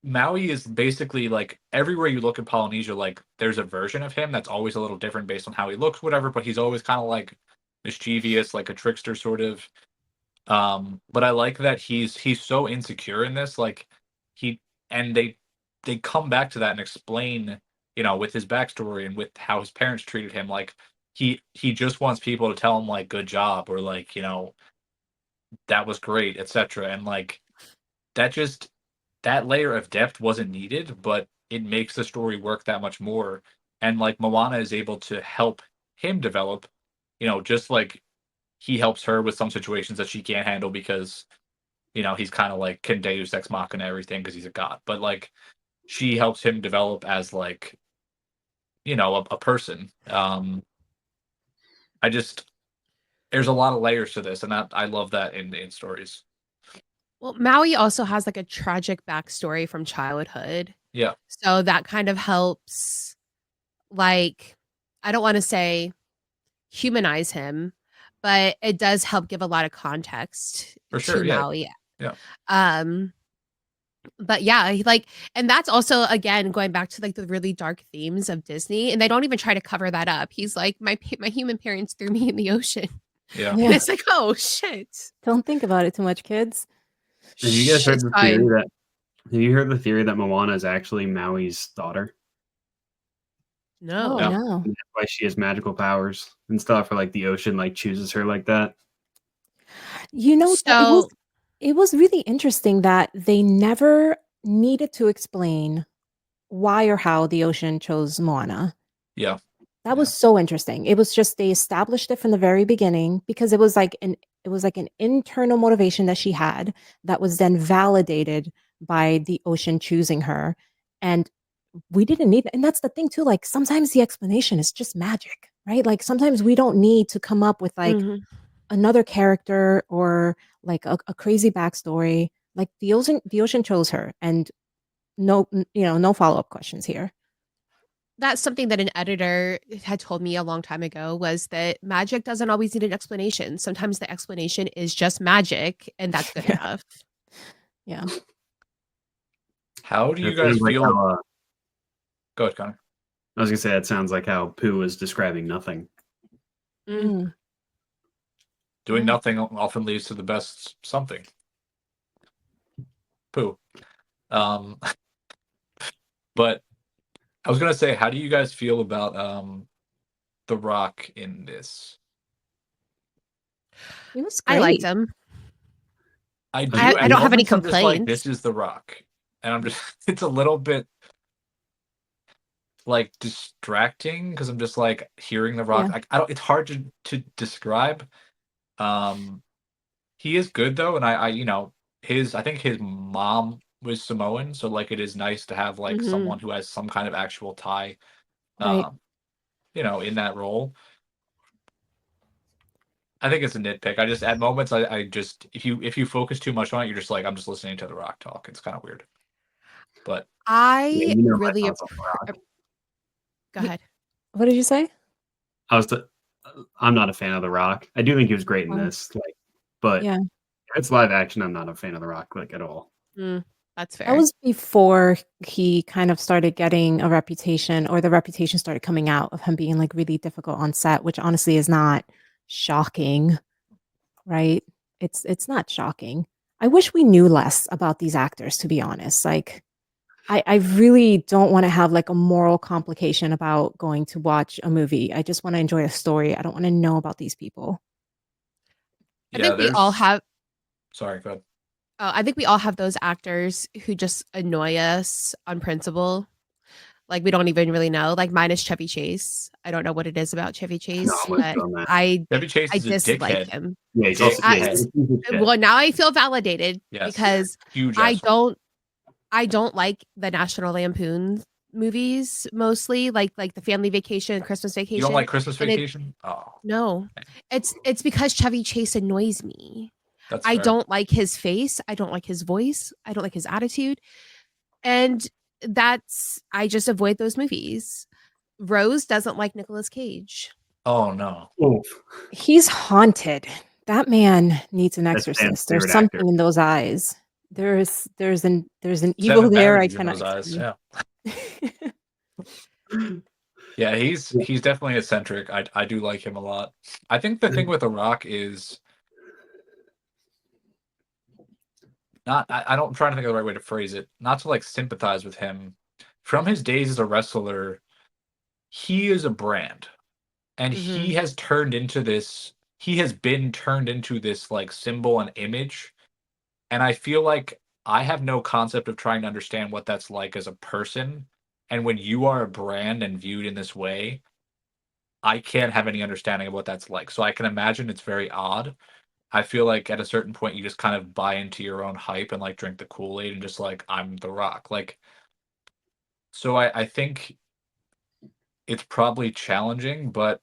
Maui is basically like everywhere you look in Polynesia, like there's a version of him that's always a little different based on how he looks, whatever, but he's always kind of like mischievous, like a trickster sort of. But I like that he's so insecure in this, like he and they come back to that and explain, with his backstory and with how his parents treated him, like he just wants people to tell him like good job or like, that was great, etc. And like that just that layer of depth wasn't needed, but it makes the story work that much more. And like Moana is able to help him develop, just like he helps her with some situations that she can't handle because he's kind of like can Deus Ex Machina everything because he's a god. But like she helps him develop as like a person. I just there's a lot of layers to this, and I love that in stories. Well, Maui also has like a tragic backstory from childhood. Yeah, So that kind of helps, like, I don't want to say humanize him, but it does help give a lot of context for to sure. Yeah, Maui. yeah, Um, but yeah, and that's also again going back to like the really dark themes of Disney, and they don't even try to cover that up. He's like, my human parents threw me in the ocean, yeah. and Yeah. it's like, oh shit. Don't think about it too much, kids. Have you guys Shh, heard it's the fine. theory that have you heard the theory that Moana is actually Maui's daughter? Oh, No. Yeah. no. And that's why she has magical powers and stuff, or like the ocean like chooses her like that. You know, that So it was really interesting that they never needed to explain why or how the ocean chose Moana. Yeah. That was so interesting. It was just they established it from the very beginning because it was like an internal motivation that she had that was then validated by the ocean choosing her. And we didn't need, and that's the thing too, like sometimes the explanation is just magic, right? Like sometimes we don't need to come up with like mhm. another character or like a crazy backstory. Like the ocean chose her, and no follow-up questions here. That's something that an editor had told me a long time ago was that magic doesn't always need an explanation. Sometimes the explanation is just magic, and that's good Yeah. enough. Yeah. How do you That guys sounds like feel? how, Go ahead, Connor. I was gonna say that sounds like how Pooh was describing nothing. Mm. Doing Yeah. nothing often leads to the best something. Pooh. Um, but I was gonna say, how do you guys feel about The Rock in this? It was I liked great. him. I do. I At don't have any moments, I'm just like, complaints. this is The Rock, and I'm just. It's a little bit like distracting because I'm just like hearing The Rock. Yeah. I don't. It's hard to describe. Um, he is good though, and I think his mom was Samoan, so like it is nice to have like Mhm. someone who has some kind of actual tie, Right. um, in that role. I think it's a nitpick. I just at moments I just if you focus too much on it, you're just like I'm just listening to The Rock talk. It's kind of weird, but Yeah, I you know my really thoughts on The Rock. go ahead. What did you say? I'm not a fan of The Rock. I do think he was great in Oh, this, like, but yeah. if it's live action, I'm not a fan of The Rock like at all. That's That fair. was before he kind of started getting a reputation, or the reputation started coming out of him being like really difficult on set, which honestly is not shocking, right? It's not shocking. I wish we knew less about these actors, to be honest. Like I really don't want to have like a moral complication about going to watch a movie. I just want to enjoy a story. I don't want to know about these people. I yeah, think we all there's. have Sorry, go ahead. I think we all have those actors who just annoy us on principle. Like we don't even really know. Like mine is Chevy Chase. I don't know what it is about Chevy No, Chase, I'm with but you on that. Chevy Chase I is a dislike dickhead. him. Yeah, he's also I- he's a piece of shit. Well, now I feel validated Yes, because huge I asshole. don't like the National Lampoon movies mostly, like the Family Vacation, Christmas You Vacation. don't like Christmas And Vacation? Oh, no, it's because Chevy Chase annoys me. that's I fair. don't like his face. I don't like his voice. I don't like his attitude. And I just avoid those movies. Rose doesn't like Nicolas Cage. Oh no. Oof. He's haunted. That man needs an That's Dan's exorcist. There's favorite something actor. in those eyes. There's an evil Seven there. I vanities in cannot those eyes. explain. Yeah. Yeah, he's definitely eccentric. I do like him a lot. I think the thing with The Rock is not I'm trying to think of the right way to phrase it. Not to like sympathize with him. From his days as a wrestler, he is a brand. And he has been turned into this like symbol and image. And I feel like I have no concept of trying to understand what that's like as a person. And when you are a brand and viewed in this way, I can't have any understanding of what that's like. So I can imagine it's very odd. I feel like at a certain point you just kind of buy into your own hype and like drink the Kool-Aid and just like I'm The Rock. Like so I think it's probably challenging, but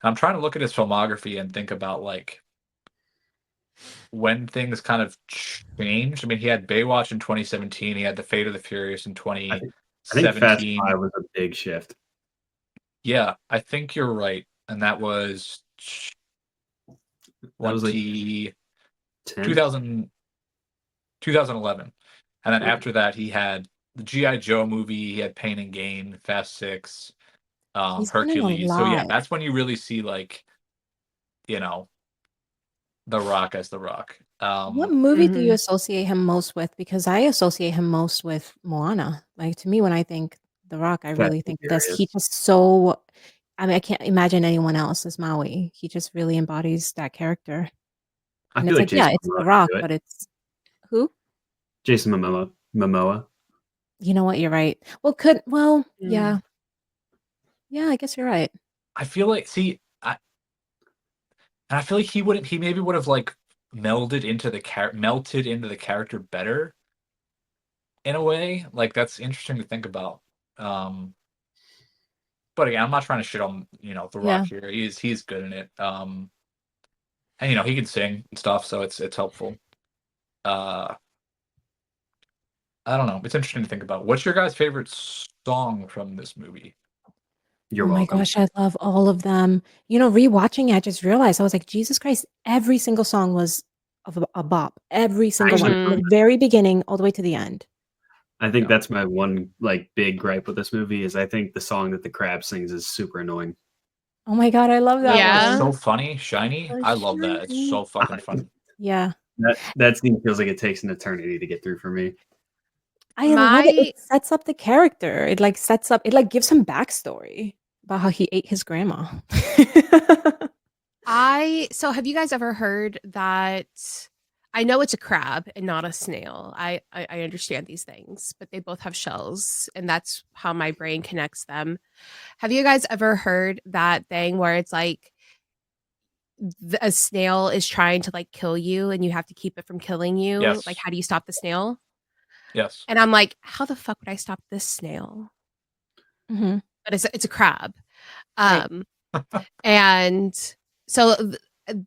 I'm trying to look at his filmography and think about like when things kind of changed. I mean, he had Baywatch in 2017. He had The Fate of the Furious in I think Fast 2017. Five was a big shift. Yeah, I think you're right. And that was That was like 10. 2000, 2011. And then Okay. after that, he had the G.I. Joe movie. He had Pain and Gain, Fast Six, He's been in a Hercules. So yeah, lot. that's when you really see like, you know, The Rock as The Rock. What movie do you Mhm. associate him most with? Because I associate him most with Moana. Like to me, when I think The Rock, I Fast really and think this. He Furious. just so. I mean, I can't imagine anyone else as Maui. He just really embodies that character. I And feel it's like like, yeah, Jason it's Momoa The could Rock, do it. but it's who? Jason Momoa. You know what? You're right. Well, yeah, I guess you're right. I feel like I feel like he maybe would have like melted into melted into the character better in a way. Like that's interesting to think about. Um but again, I'm not trying to shit on, The Rock Yeah. here. He's good in it. And he can sing and stuff, so it's helpful. Uh I don't know. It's interesting to think about. What's your guys' favorite song from this movie? You're Oh my welcome. gosh, I love all of them. Rewatching it, I just realized I was like, Jesus Christ, every single song was of a bop. Every single one, from Mhm. the very beginning all the way to the end. I think Yeah. that's my one like big gripe with this movie is I think the song that the crab sings is super annoying. Oh my God, I love that It's Yeah. one. so funny, Shiny. I love that. It's so fucking funny. Yeah. That scene feels like it takes an eternity to get through for me. I love it. My It sets up the character. It like sets up, it like gives him backstory about how he ate his grandma. so have you guys ever heard that I know it's a crab and not a snail. I understand these things, but they both have shells, and that's how my brain connects them. Have you guys ever heard that thing where it's like a snail is trying to like kill you and you have to keep it from killing you? Yes. Like, how do you stop the snail? Yes. And I'm like, how the fuck would I stop this snail? Mhm. But it's a crab. Right. And so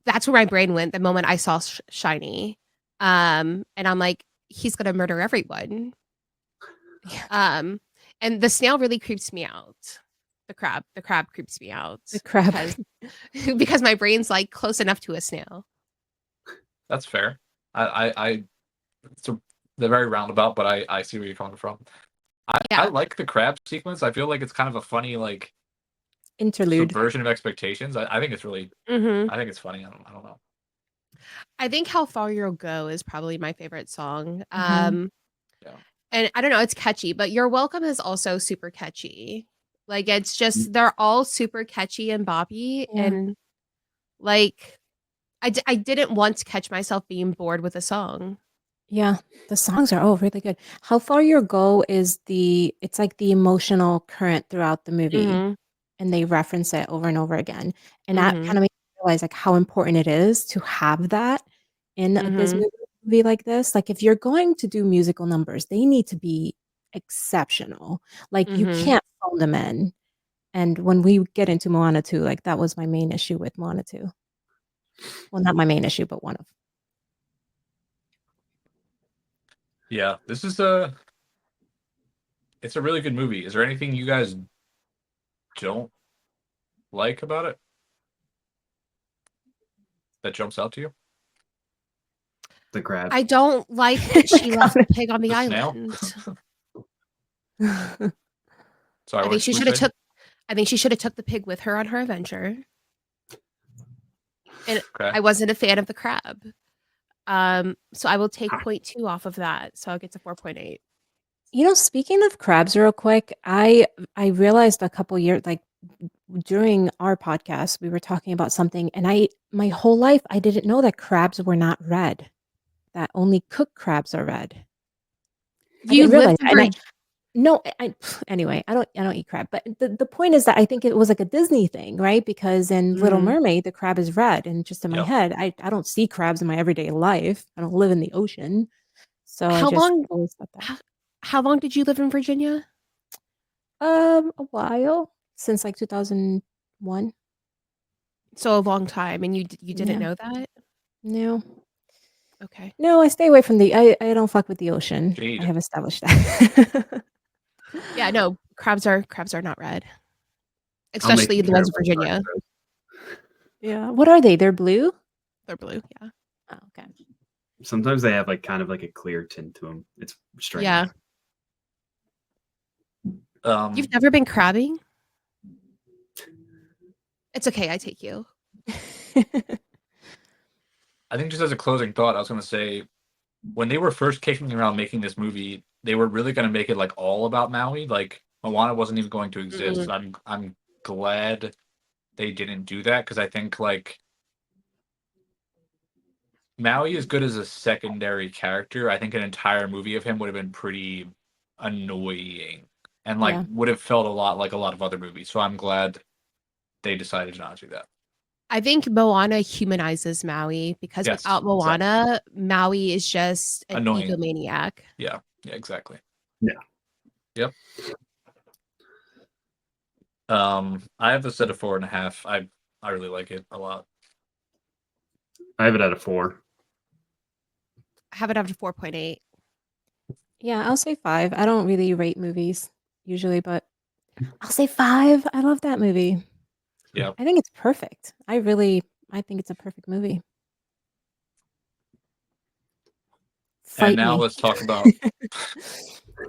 that's where my brain went the moment I saw Shiny. And I'm like, he's gonna murder everyone. Yeah. And the snail really creeps me out. The crab creeps me out. The crab. Because my brain's like close enough to a snail. That's fair. They're very roundabout, but I see where you're coming from. I Yeah. like the crab sequence. I feel like it's kind of a funny like Interlude. subversion of expectations. I think it's really Mhm. I think it's funny. I don't know. I think How Far You'll Go is probably my favorite song. Mhm. Yeah. And I don't know, it's catchy, but You're Welcome is also super catchy. Like, it's just, they're all super catchy and boppy. Yeah. And like, I didn't want to catch myself being bored with a song. Yeah, the songs are all really good. How Far Your Go is it's like the emotional current throughout the movie, Mhm. and they reference it over and over again. And that Mhm. kind of makes me realize like how important it is to have that in a Disney Mhm. movie like this. Like if you're going to do musical numbers, they need to be exceptional. Like you Mhm. can't phone them in. And when we get into Moana 2, like that was my main issue with Moana 2. Well, not my main issue, but one of. Yeah. It's a really good movie. Is there anything you guys don't like about it that jumps out to you? The crab. I don't like that she left the pig on the The snail? island. Sorry, I think she should have took. I think she should have took the pig with her on her adventure. And Okay. I wasn't a fan of the crab. So I will take 0.2 off of that. So I'll get to 4.8. You know, speaking of crabs real quick, I realized a couple years, like during our podcast, we were talking about something, and my whole life I didn't know that crabs were not red. That only cooked crabs are red. I You didn't realize lived in that. No, anyway, I don't eat crab. But the point is that I think it was like a Disney thing, right? Because in Little Mhm. Mermaid, the crab is red, and just in my Yep. head, I don't see crabs in my everyday life. I don't live in the ocean, so I How just long- always thought that. How long did you live in Virginia? A while, since like 2001. So a long time, and you didn't Yeah. know that? No, Okay. no, I stay away from I don't fuck with the ocean. Jade. I have established that. Yeah, no, crabs are not red, I'll make especially you the ones in careful, Virginia. Rose. Yeah. What are they? They're blue? They're blue. Yeah. Oh, okay. Sometimes they have like kind of like a clear tint to them. It's strange. Yeah. You've never been crabbing? It's okay. I take you. I think just as a closing thought, I was going to say, when they were first kicking around making this movie, they were really going to make it like all about Maui. Like Moana wasn't even going to exist. I'm glad they didn't do that, because I think like Maui is good as a secondary character. I think an entire movie of him would have been pretty annoying and like Yeah. would have felt a lot like a lot of other movies. So I'm glad they decided not to do that. I think Moana humanizes Maui because Yes, without Moana, Maui is just an Annoying. egomaniac. Yeah, exactly. Yeah. Yep. I have this at a 4.5. I really like it a lot. I have it at a 4. I have it up to 4.8. Yeah, I'll say 5. I don't really rate movies usually, but I'll say 5. I love that movie. Yeah. I think it's perfect. I think it's a perfect movie. Fight And now me. let's talk about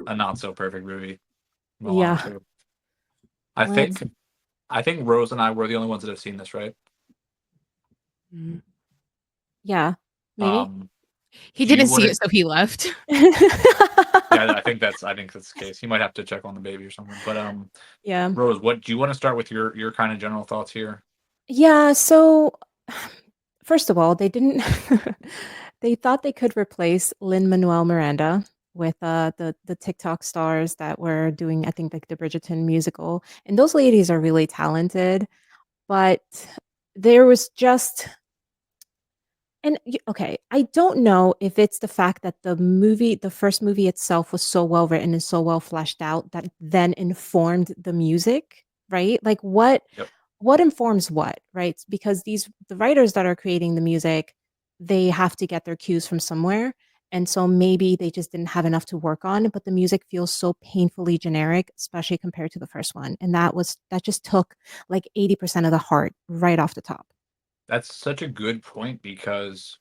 a not so perfect movie. Moana Yeah. 2. I Let's- think Rose and I were the only ones that have seen this, right? Yeah, maybe. He Do you didn't see wanna- it, so he left. Yeah, I think that's the case. He might have to check on the baby or something. But Yeah. Rose, what do you want to start with your kind of general thoughts here? Yeah, so first of all, they didn't they thought they could replace Lin-Manuel Miranda with the TikTok stars that were doing, I think, like the Bridgerton musical. And those ladies are really talented, but there was just okay, I don't know if it's the fact that the first movie itself was so well written and so well fleshed out that then informed the music, right? Like Yep. what informs what, right? Because the writers that are creating the music, they have to get their cues from somewhere. And so maybe they just didn't have enough to work on, but the music feels so painfully generic, especially compared to the first one. And that just took like 80% of the heart right off the top. That's such a good point, because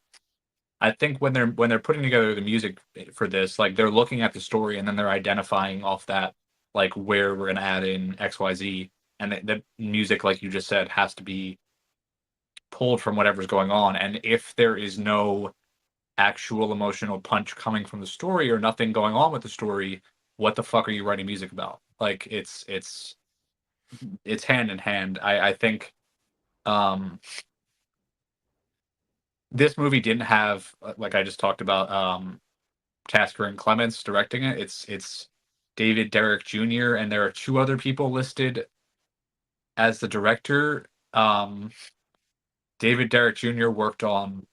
I think when they're putting together the music for this, like they're looking at the story and then they're identifying off that, like where we're gonna add in XYZ, and the music, like you just said, has to be pulled from whatever's going on. And if there is no actual emotional punch coming from the story or nothing going on with the story, what the fuck are you writing music about? Like it's hand in hand. I think this movie didn't have, like I just talked about, Tasker and Clements directing it. It's David Derrick Jr. and there are 2 other people listed as the director. David Derrick Jr. worked on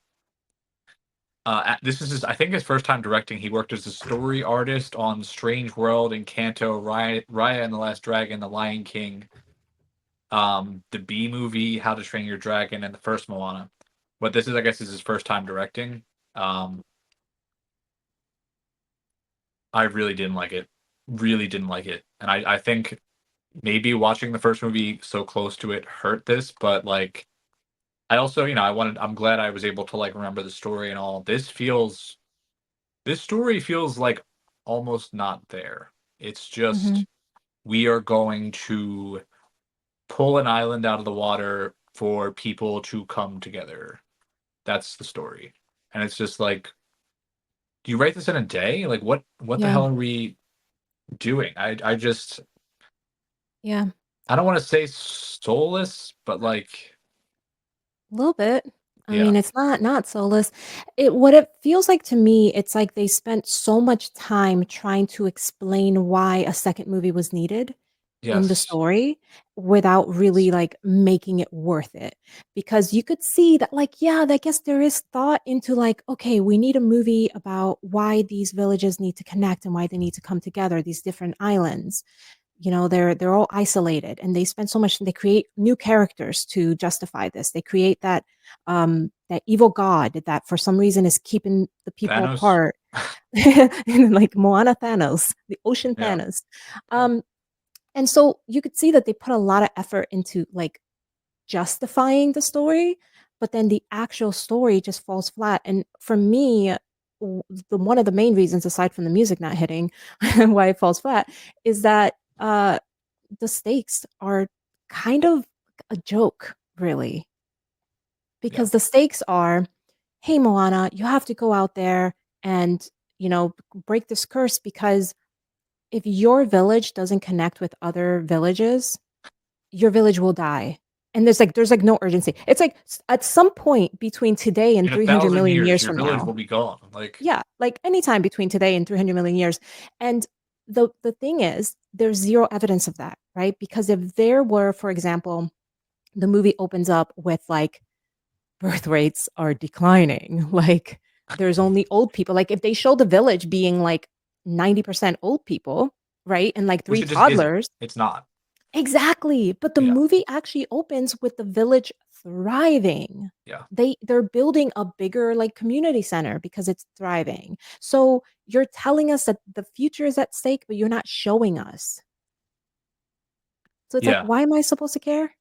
this is I think his first time directing. He worked as a story artist on Strange World, Encanto, Raya and the Last Dragon, The Lion King, the Bee Movie, How to Train Your Dragon, and the first Moana. But this is, I guess, his first time directing. I really didn't like it. Really didn't like it. And I think maybe watching the first movie so close to it hurt this, but like I also, I'm glad I was able to like remember the story and all. This story feels like almost not there. It's Hmm. just we are going to pull an island out of the water for people to come together. That's the story. And it's just like, do you write this in a day? Like what the Yeah, hell are we doing? yeah, I don't want to say soulless, but like a little bit. I yeah. mean, it's not soulless. What it feels like to me, it's like they spent so much time trying to explain why a second movie was needed in the Yes. story without really like making it worth it, because you could see that, like, yeah, I guess there is thought into like, okay, we need a movie about why these villages need to connect and why they need to come together, these different islands. They're all isolated, and they spend so much, they create new characters to justify this. They create that evil god that for some reason is keeping the people Thanos. apart. And like Moana Thanos, the ocean Yeah. Thanos. Yeah. And so you could see that they put a lot of effort into like justifying the story, but then the actual story just falls flat. And for me, one of the main reasons, aside from the music not hitting, why it falls flat, is that the stakes are kind of a joke, really, Yeah. because the stakes are, hey, Moana, you have to go out there and break this curse, because if your village doesn't connect with other villages, your village will die. And there's like no urgency. It's like at some point between today and In a 300 thousand million years, years your from village now. will be gone. Like Yeah, like anytime between today and 300 million years. And the thing is, there's zero evidence of that, right? Because if there were, for example, the movie opens up with like birth rates are declining, like there's only old people. Like if they show the village being like 90% old people, right? And like which three it just isn't. toddlers. It's not. Exactly. But the Yeah. movie actually opens with the village thriving. Yeah. They're building a bigger like community center because it's thriving. So you're telling us that the future is at stake, but you're not showing us. So it's like, Yeah. why am I supposed to care?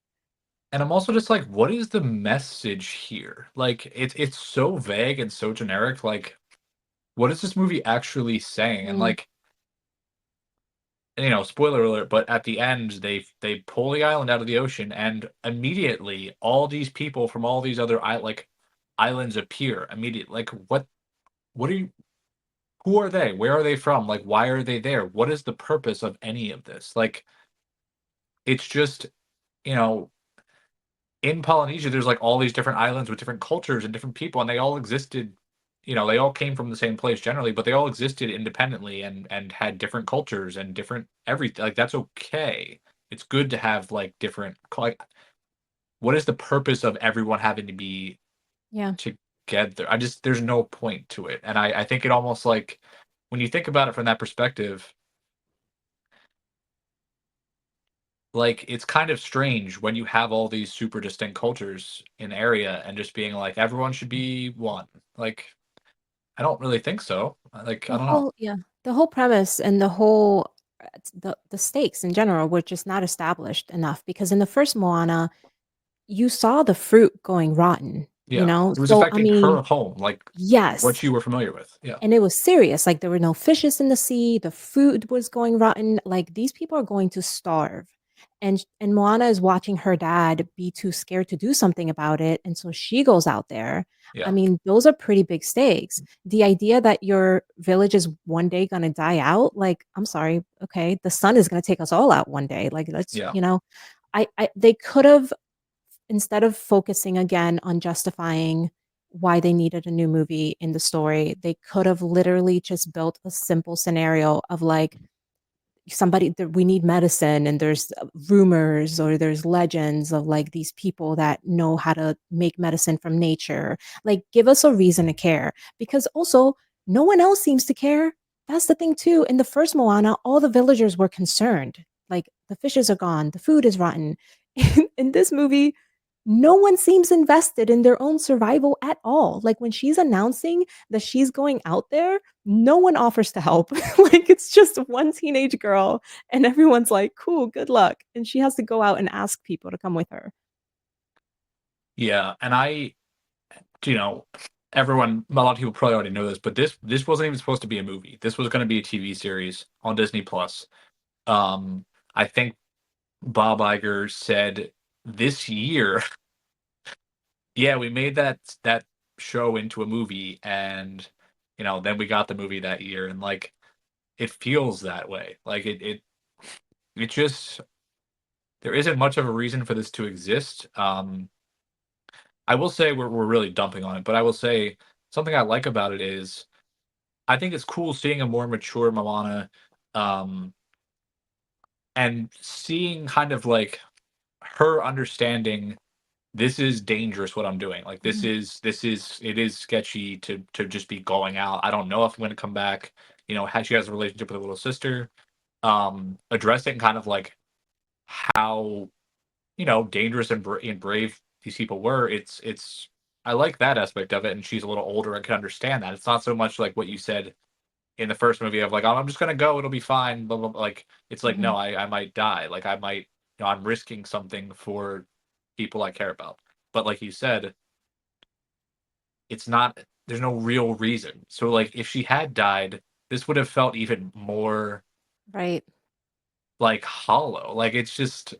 And I'm also just like, what is the message here? Like it's so vague and so generic. Like, what is this movie actually saying? And Mm, like, spoiler alert, but at the end they pull the island out of the ocean and immediately all these people from all these other islands appear immediately. Like what are you who are they? Where are they from? Like why are they there? What is the purpose of any of this? Like it's just, you know, in Polynesia, there's like all these different islands with different cultures and different people, and they all existed. They all came from the same place generally, but they all existed independently and had different cultures and different everything. Like that's okay. It's good to have like different. Like, what is the purpose of everyone having to be yeah. together? There's no point to it, and I think it almost like when you think about it from that perspective, like it's kind of strange when you have all these super distinct cultures in area and just being like everyone should be one. Like I don't really think so. Like I don't know. The whole premise and the stakes in general were just not established enough, because in the first Moana, you saw the fruit going rotten, Yeah, it was So I affecting mean, her home, like what yes. you were familiar with. Yeah, And it was serious. Like there were no fishes in the sea, the food was going rotten. Like these people are going to starve. And Moana is watching her dad be too scared to do something about it. And so she goes out there. I yeah, mean, those are pretty big stakes. The idea that your village is one day gonna die out, like, I'm sorry, okay, the sun is gonna take us all out one day. Like let's, yeah, I they could have, instead of focusing again on justifying why they needed a new movie in the story, they could have literally just built a simple scenario of like we need medicine, and there's rumors or there's legends of like these people that know how to make medicine from nature. Like give us a reason to care, because also no one else seems to care. That's the thing too. In the first Moana, all the villagers were concerned. Like the fishes are gone, the food is rotten. In this movie, no one seems invested in their own survival at all. Like when she's announcing that she's going out there, no one offers to help. Like it's just one teenage girl, and everyone's like, cool, good luck. And she has to go out and ask people to come with her. Yeah, and a lot of people probably already know this, but this wasn't even supposed to be a movie. This was going to be a TV series on Disney Plus. I think Bob Iger said this year, yeah, we made that show into a movie, and then we got the movie that year, and like it feels that way. Like it just there isn't much of a reason for this to exist. I will say we're really dumping on it, but I will say something I like about it is I think it's cool seeing a more mature Moana, um, and seeing kind of like her understanding this is dangerous what I'm doing. Like Mhm. it is sketchy to just be going out. I don't know if I'm going to come back. She has a relationship with her little sister. Addressing kind of like how dangerous and brave these people were. It's I like that aspect of it, and she's a little older. I can understand that. It's not so much like what you said in the first movie of like, oh, I'm just gonna go, it'll be fine. Blah, blah, blah. Like it's like Mhm. no, I might die. Like I might, I'm risking something for people I care about. But like you said, it's not. There's no real reason. So like, if she had died, this would have felt even more Right. like hollow. Like it's just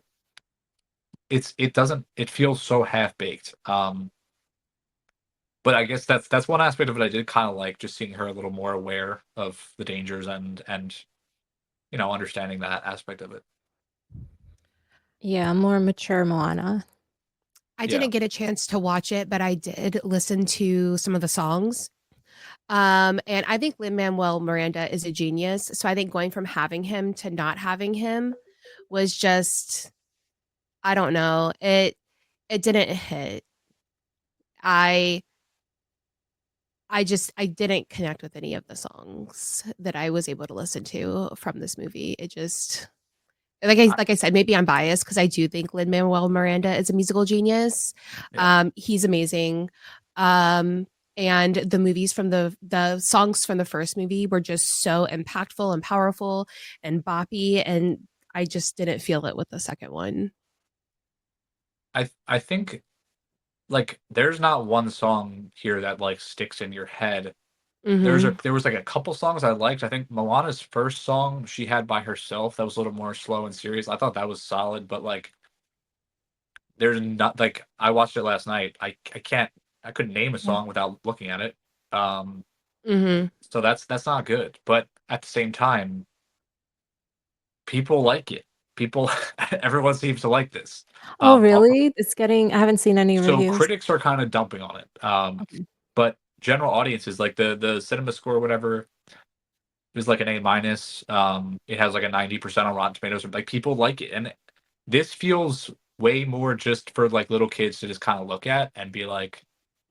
it doesn't it feels so half baked. But I guess that's one aspect of it I did kind of like, just seeing her a little more aware of the dangers and understanding that aspect of it. Yeah, more mature Moana. I Yeah. didn't get a chance to watch it, but I did listen to some of the songs. And I think Lin-Manuel Miranda is a genius. So I think going from having him to not having him was just, I don't know. It didn't hit. I I didn't connect with any of the songs that I was able to listen to from this movie. It just like I said, maybe I'm biased because I do think Lin-Manuel Miranda is a musical genius. Yeah. He's amazing. And the movies from the songs from the first movie were just so impactful and powerful and boppy, and I just didn't feel it with the second one. I think like there's not one song here that like sticks in your head. Mhm. There was like a couple songs I liked. I think Moana's first song she had by herself that was a little more slow and serious. I thought that was solid, but like there's not like I watched it last night. I couldn't name a Yeah. song without looking at it. Um Mhm. so that's not good. But at the same time, people like it. People everyone seems to like this. Oh, Um uh, really? It's getting I haven't seen any so reviews. critics are kind of dumping on it. Okay. But general audiences like the cinema score or whatever is like an A minus. It has like a 90% on Rotten Tomatoes. Like people like it, and this feels way more just for like little kids to just kind of look at and be like,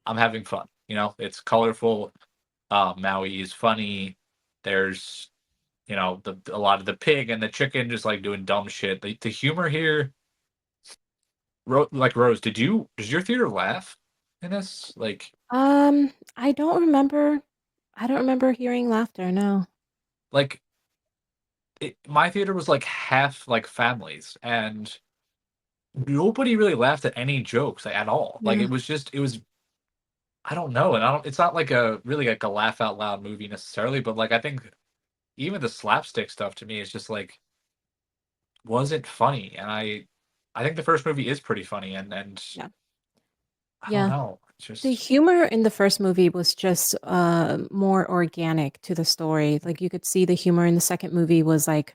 "I'm having fun." It's colorful. Maui is funny. There's a lot of the pig and the chicken just like doing dumb shit. The humor here, like Rose, does your theater laugh in this? Like I don't remember. I don't remember hearing laughter. No. like my theater was like half like families, and nobody really laughed at any jokes like, at all. Like Yeah. it was I don't know, and I don't it's not like a really like a laugh out loud movie necessarily, but like I think even the slapstick stuff to me is just like wasn't funny. And I think the first movie is pretty funny, and Yeah. I don't Yeah. know. It's The just humor in the first movie was just more organic to the story. Like you could see the humor in the second movie was like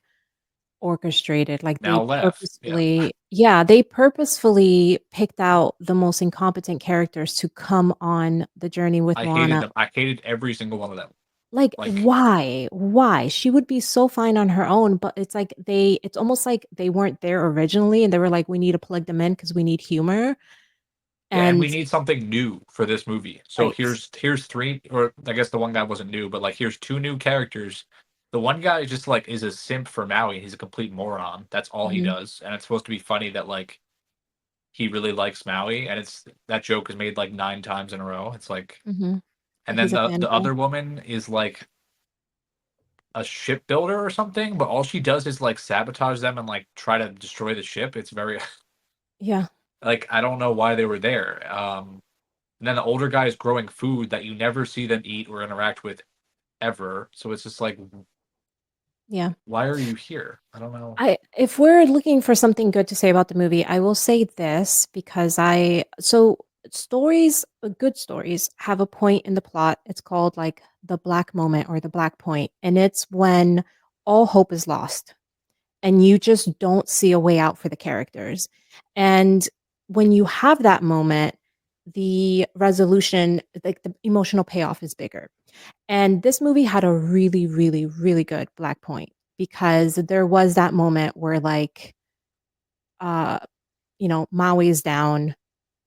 orchestrated. Like they now laugh. Yeah. purposefully, yeah, they purposefully picked out the most incompetent characters to come on the journey with I hated Moana. them. I hated every single one of them. Like, Like why? Why? She would be so fine on her own, but it's like it's almost like they weren't there originally and they were like, we need to plug them in because we need humor. yeah, and we And need something new for this movie. So right. here's three, or I guess the one guy wasn't new, but like here's two new characters. The one guy just like is a simp for Maui. He's a complete moron. That's all he Mhm. does, and it's supposed to be funny that like he really likes Maui, and it's that joke is made like 9 times in a row. It's like, Mm-hmm. and then He's a the fangirl. other woman is like a shipbuilder or something, but all she does is like sabotage them and like try to destroy the ship. It's very Yeah. like I don't know why they were there. And then the older guy is growing food that you never see them eat or interact with ever. So it's just like, Yeah. why are you here? I don't know. If we're looking for something good to say about the movie, I will say this because stories, good stories have a point in the plot. It's called like the black moment or the black point, and it's when all hope is lost and you just don't see a way out for the characters. And when you have that moment, the resolution, like the emotional payoff is bigger. And this movie had a really, really, really good black point because there was that moment where uh Maui is down,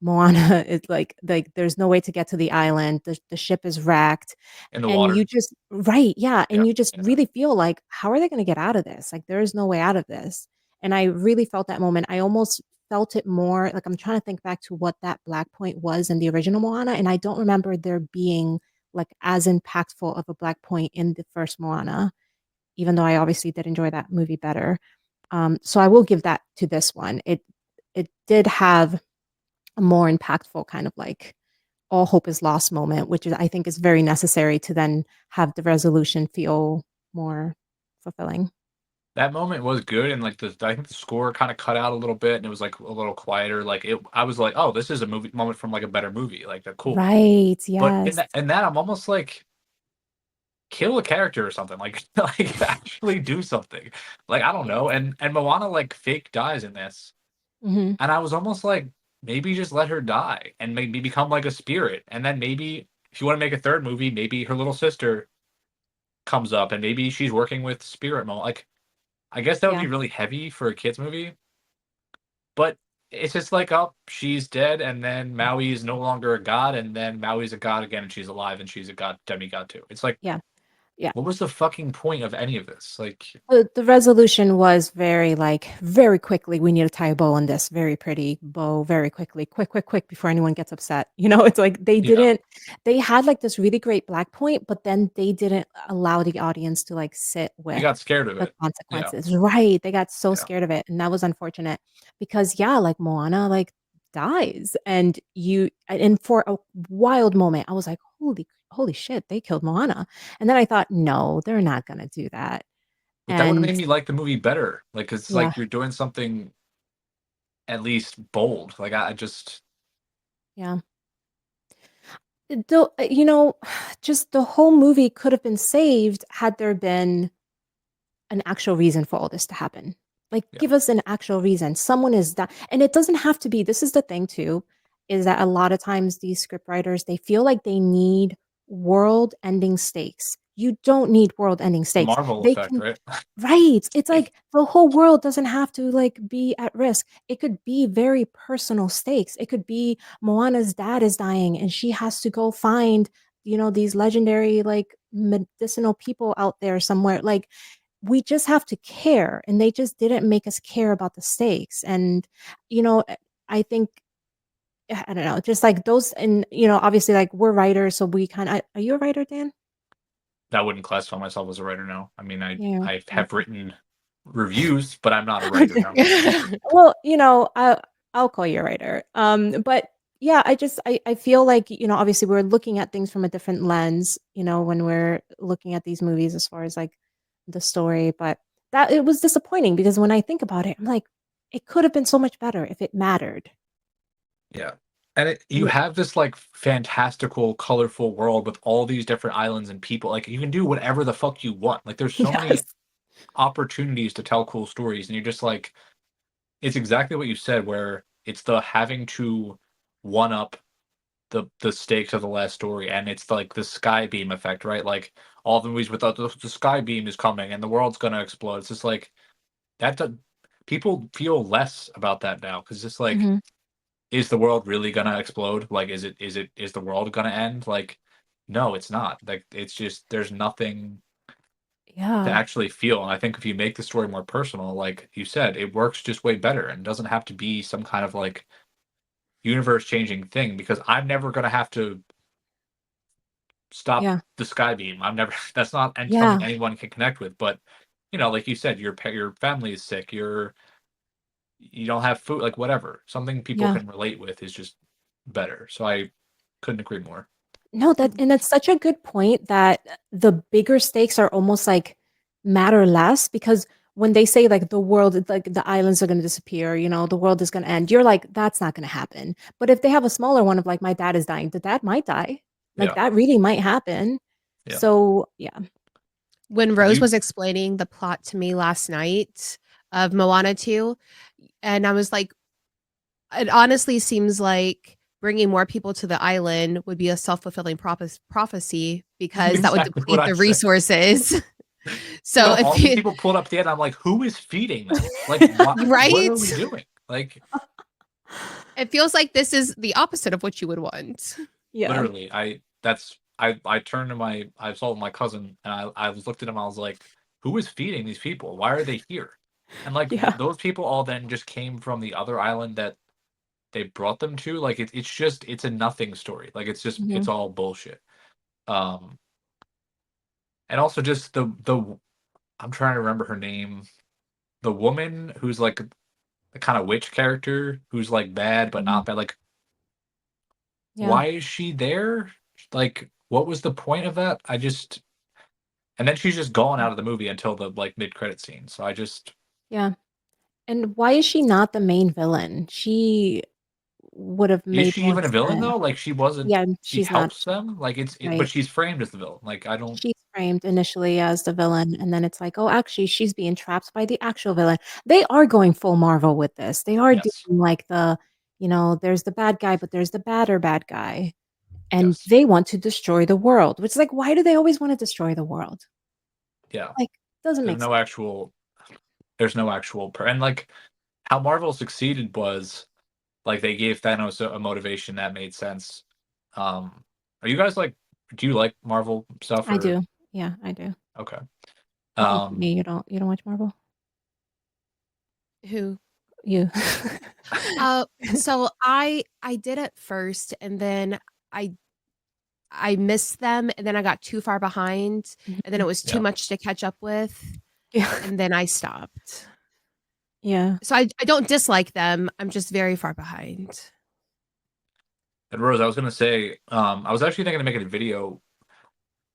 Moana is like there's no way to get to the island. The ship is wrecked. In the And water. you just right, yeah. Yeah. And you just Yeah. really feel like, how are they going to get out of this? Like there is no way out of this. And I really felt that moment. I almost felt it more like I'm trying to think back to what that black point was in the original Moana. And I don't remember there being like as impactful of a black point in the first Moana, even though I obviously did enjoy that movie better. So I will give that to this one. It did have a more impactful kind of like all hope is lost moment, which is I think is very necessary to then have the resolution feel more fulfilling. That moment was good, and like I think the score kind of cut out a little bit, and it was like a little quieter. I was like, oh, this is a movie moment from like a better movie. Like that, cool. Right. But Yes. in that, I'm almost like, kill a character or something. Like like actually do something. Like I don't know. And Moana like fake dies in this, Hmm. and I was almost like, maybe just let her die and maybe become like a spirit, and then maybe if you want to make a third movie, maybe her little sister comes up, and maybe she's working with Spirit Mo. Like I guess that would Yeah. be really heavy for a kids movie, but it's just like, oh, she's dead, and then Maui is no longer a god, and then Maui's a god again, and she's alive, and she's a god demigod too. It's like, Yeah. Yeah. what was the fucking point of any of this? Like, The resolution was very quickly. We need to tie a bow on this. Very pretty bow, very quickly, quick, before anyone gets upset. It's like yeah, they had like this really great black point, but then they didn't allow the audience to like sit they with got scared of the it. Yeah, consequences. Right. They got so yeah. scared of it. And that was unfortunate because yeah, like Moana like dies and for a wild moment, I was like, holy shit, they killed Moana. And then I thought, no, they're not gonna do that. But that would have And made me like the movie better. Like, 'cause it's yeah, like you're doing something at least bold. Like, I just, yeah. Just the whole movie could have been saved had there been an actual reason for all this to happen. Like, yeah. give us an actual reason. Someone is that, and it doesn't have to be. This is the thing too, is that a lot of times these script writers they feel like they need world-ending stakes. You don't need world-ending The stakes. Marvel They effect, can right? right. It's like the whole world doesn't have to like be at risk. It could be very personal stakes. It could be Moana's dad is dying and she has to go find, these legendary like medicinal people out there somewhere. Like we just have to care and they just didn't make us care about the stakes. And I think I don't know, just like those and obviously like we're writers, so we kind of are you a writer, Dan? I wouldn't classify myself as a writer now. I mean, Yeah. I have written reviews, but I'm not a writer now. Well, I'll call you a writer. But yeah, I feel like, obviously we're looking at things from a different lens, when we're looking at these movies as far as like the story, but that it was disappointing because when I think about it, I'm like, it could have been so much better if it mattered. Yeah. And you Yeah. have this like fantastical, colorful world with all these different islands and people. Like you can do whatever the fuck you want. Like there's so many Yes. opportunities to tell cool stories, and you're just like, it's exactly what you said, where it's the having to one up the stakes of the last story, and it's like the sky beam effect, right? Like all the movies with the sky beam is coming and the world's gonna explode. It's just like that. People feel less about that now because it's just like, Hmm. is the world really gonna explode? Like, is the world gonna end? Like, no, it's not. Like, it's just there's nothing to Yeah. actually feel. And I think if you make the story more personal, like you said, it works just way better and doesn't have to be some kind of like universe changing thing because I'm never gonna have to stop Yeah. the sky beam. I'm never. That's not and Yeah. something anyone can connect with. But like you said, your family is sick. You don't have food. Like whatever, something people Yeah. can relate with is just better. So I couldn't agree more. No, that's such a good point that the bigger stakes are almost like matter less because when they say like the world, like the islands are going to disappear, the world is going to end, you're like, that's not going to happen. But if they have a smaller one of like, my dad is dying, the dad might die. Like Yeah, that really might happen. yeah. So yeah. When Have Rose you? was explaining the plot to me last night of Moana 2, and I was like, it honestly seems like bringing more people to the island would be a self-fulfilling prophecy because that would Exactly what deplete I the said. resources. So No, if all these you, people pulled up the end. I'm like, who is feeding them? Like, what? What are we right? doing? Like, It feels like this is the opposite of what you would want. Yeah. literally, I turned to I saw my cousin and I was looked at him. I was like, who is feeding these people? Why are they here? And like Yeah. those people all then just came from the other island that they brought them to. Like it's a nothing story. Like it's Mhm. all bullshit. Um, and also just the I'm trying to remember her name. The woman who's like the kind of witch character who's like bad but Mhm. not bad. Like, Yeah. why is she there? Like, what was the point of that? And then she's just gone out of the movie until the like mid credit scene. So I just Yeah. And why is she not the main villain? She would have is made she more even a villain sense. though? Like she wasn't. Yeah, She she's not helps them. Like but right. she's framed as the villain. Like I don't. She's framed initially as the villain, and then it's like, oh, actually, she's being trapped by the actual villain. They are going full Marvel with this. They are doing Yes. like there's the bad guy, but there's the badder bad guy, and Yes. they want to destroy the world. Which is like, why do they always want to destroy the world? Yeah. Like, doesn't There's make no sense. actual. There's no actual. And like how Marvel succeeded was like they gave Thanos a motivation that made sense. Are you guys like? Do you like Marvel stuff I or do. Yeah, I do. okay? Oh, Um, me, you don't watch Marvel? Who? You. So I did at first, and then I I missed them, and then I got too far behind, and then it was too yeah. much to catch up with, Yeah. and then I stopped. Yeah. So I don't dislike them. I'm just very far behind. And Rose, I was gonna say, I was actually thinking of making a video.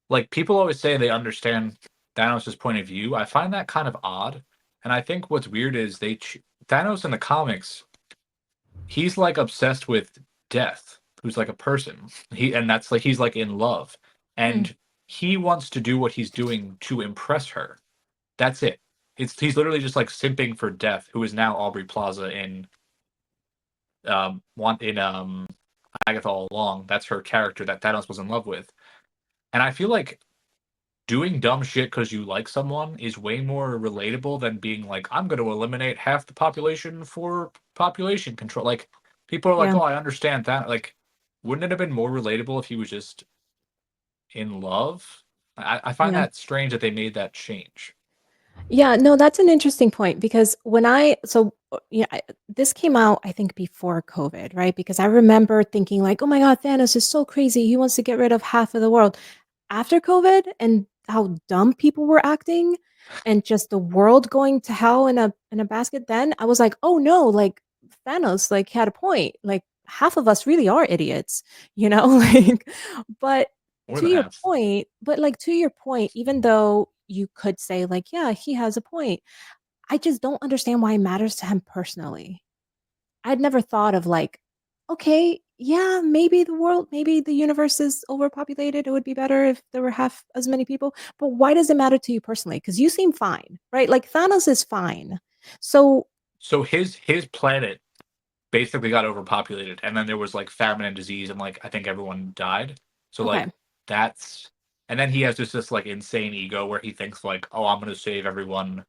Like people always say they understand Thanos' point of view. I find that kind of odd, and I think what's weird is Thanos in the comics, he's like obsessed with death, who's like a person. And that's like he's like in love, Hmm. and he wants to do what he's doing to impress her. That's it. He's literally just like simping for Death, who is now Aubrey Plaza in one in Agatha All Along. That's her character that Thanos was in love with. And I feel like doing dumb shit because you like someone is way more relatable than being like, I'm going to eliminate half the population for population control. Like, people are like, Yeah. oh, I understand that. Like, wouldn't it have been more relatable if he was just in love? I find Yeah. that strange that they made that change. Yeah, no, that's an interesting point because this came out, I think, before COVID, right? Because I remember thinking, like, oh my God, Thanos is so crazy. He wants to get rid of half of the world. After COVID and how dumb people were acting and just the world going to hell in a basket, then I was like, oh no, like Thanos like had a point. Like half of us really are idiots, like but More to than your half. point, even though you could say like, yeah, he has a point, I just don't understand why it matters to him personally. I'd never thought of like, okay, yeah, maybe the universe is overpopulated. It would be better if there were half as many people. But why does it matter to you personally? Because you seem fine, right? Like Thanos is fine. So, So his planet basically got overpopulated, and then there was like famine and disease, and like I think everyone died. So like okay. that's, and then he has this like insane ego where he thinks like, oh, I'm gonna save everyone,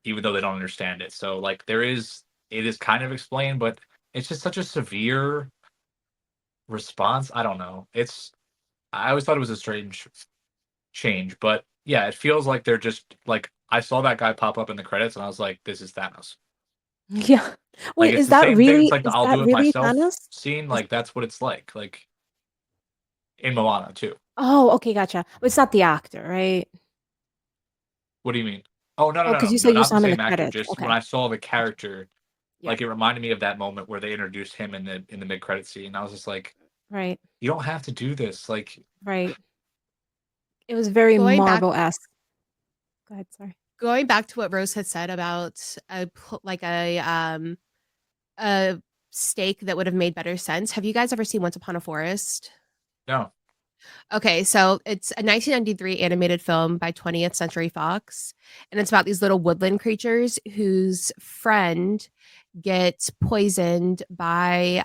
even though they don't understand it. So like it is kind of explained, but it's just such a severe response. I don't know. I always thought it was a strange change, but yeah, it feels like they're just like I saw that guy pop up in the credits, and I was like, this is Thanos. Yeah. Like Wait, it's is the that same thing. It's really like the is I'll that do it really myself Thanos? scene. Is Like that's what it's like in Moana too. Oh, okay, gotcha. But it's not the actor, right? What do you mean? Oh no no Oh, no because no you no, said you not saw the him in the same actor. credits. Just when Okay. I saw the Gotcha. character, Yeah. like it reminded me of that moment where they introduced him in the mid credit scene. I was just like, Right. you don't have to do this. Like Right. It was very Going back Marvel-esque. Go ahead, sorry. going back to what Rose had said about a steak that would have made better sense. Have you guys ever seen Once Upon a Forest? no, Okay, so it's a 1993 animated film by 20th Century Fox, and it's about these little woodland creatures whose friend gets poisoned by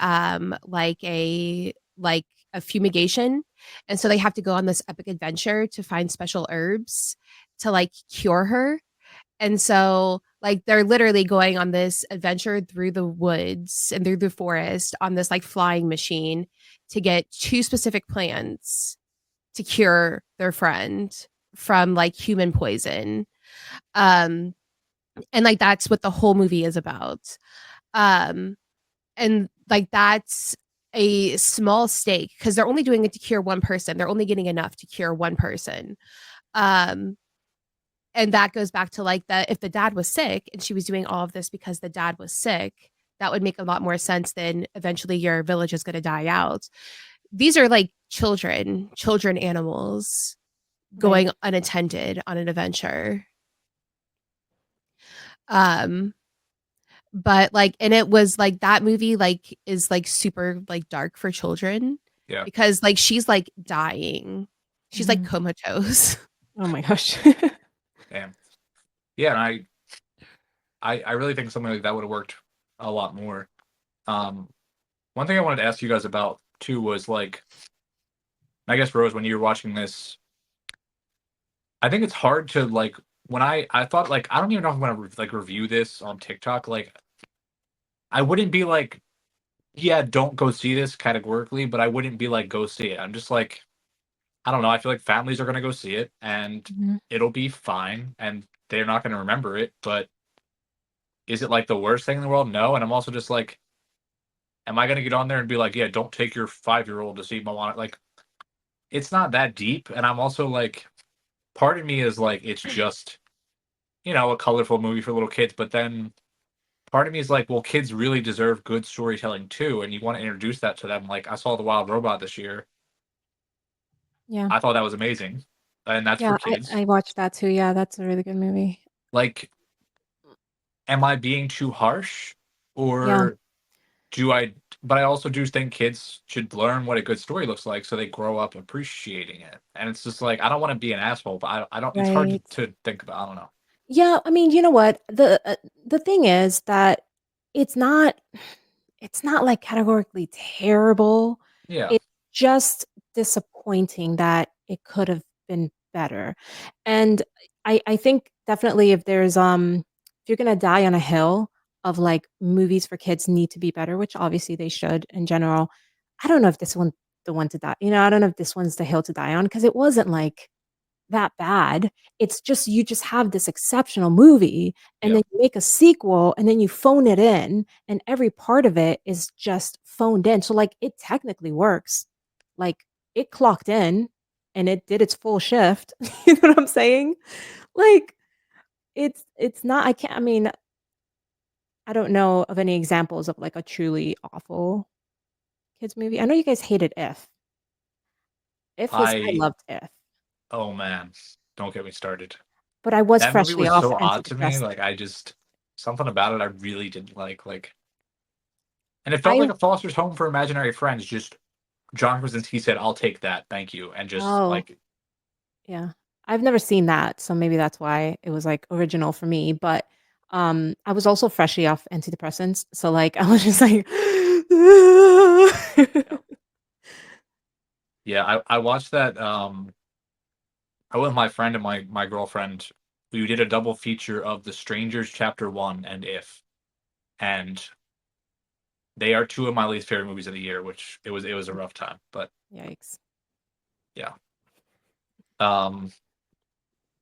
like a fumigation, and so they have to go on this epic adventure to find special herbs to like cure her. And so, like, they're literally going on this adventure through the woods and through the forest on this like flying machine to get two specific plants to cure their friend from like human poison. Um, and like that's what the whole movie is about. Um, and like that's a small stake because they're only doing it to cure one person. They're only getting enough to cure one person. Um, and that goes back to like that if the dad was sick and she was doing all of this because the dad was sick, that would make a lot more sense than eventually your village is going to die out. These are like children animals Right. going unattended on an adventure. Um but like and it was like that movie like is like super like dark for children yeah, because like she's like dying. She's like Mhm. comatose. Oh my gosh. damn. Yeah, and I really think something like that would have worked a lot more. Um, one thing I wanted to ask you guys about too was like, I guess Rose, when you were watching this, I think it's hard to like when I thought like I don't even know if I'm gonna like review this on TikTok. Like I wouldn't be like, yeah, don't go see this categorically, but I wouldn't be like go see it. I'm just like I don't know. I feel like families are gonna go see it and Mhm. it'll be fine and they're not gonna remember it. But is it like the worst thing in the world? No. And I'm also just like, am I gonna get on there and be like, yeah, don't take your 5-year-old to see Moana? Like it's not that deep. And I'm also like, part of me is like, it's just a colorful movie for little kids. But then part of me is like, well, kids really deserve good storytelling too, and you want to introduce that to them. Like I saw The Wild Robot this year. Yeah. I thought that was amazing, and that's Yeah, for I kids. I watched that too. Yeah, that's a really good movie. Like, am I being too harsh, Yeah. or do I? But I also do think kids should learn what a good story looks like, so they grow up appreciating it. And it's just like I don't want to be an asshole, but I don't. It's hard Right. to think about. I don't know. Yeah, I mean, you know what? The thing is that it's not it's not like categorically terrible. Yeah, It's just disappointing that it could have been better. And I think definitely if you're gonna die on a hill of like movies for kids need to be better, which obviously they should in general. I don't know if this one the one to die. I don't know if this one's the hill to die on because it wasn't like that bad. It's just you just have this exceptional movie and yeah, then you make a sequel and then you phone it in and every part of it is just phoned in. So like it technically works. Like it clocked in and it did its full shift. You know what I'm saying? Like it's not I mean, I don't know of any examples of like a truly awful kids movie. I know you guys hated If. I I. loved If, Oh man, don't get me started. but I was That movie freshly was off so odd to me. antidepressants. Like I just something about it I really didn't like. Like, and it felt I like a Foster's Home for Imaginary Friends. Just John Krasinski said, "I'll take that, thank you," and just oh like, Yeah. I've never seen that, so maybe that's why it was, like, original for me, but, I was also freshly off antidepressants, so, like, I was just like yeah, yeah. I watched that. I went with my friend and my girlfriend. We did a double feature of The Strangers Chapter One and If, and they are two of my least favorite movies of the year. Which it was a rough time, but Yikes. yeah. Um,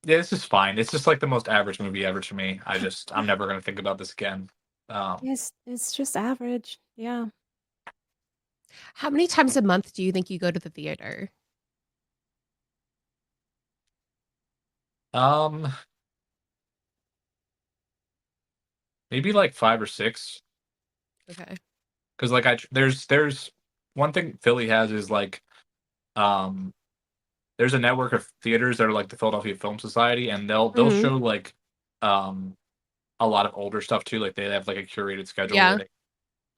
yeah, this is fine. It's just like the most average movie ever to me. I'm never gonna think about this again. Yes, it's just average. Yeah. How many times a month do you think you go to the theater? Maybe like 5 or 6. Okay. Because like there's one thing Philly has is like there's a network of theaters that are like the Philadelphia Film Society, and they'll Mhm. show like um a lot of older stuff too. Like they have like a curated schedule where Yeah. they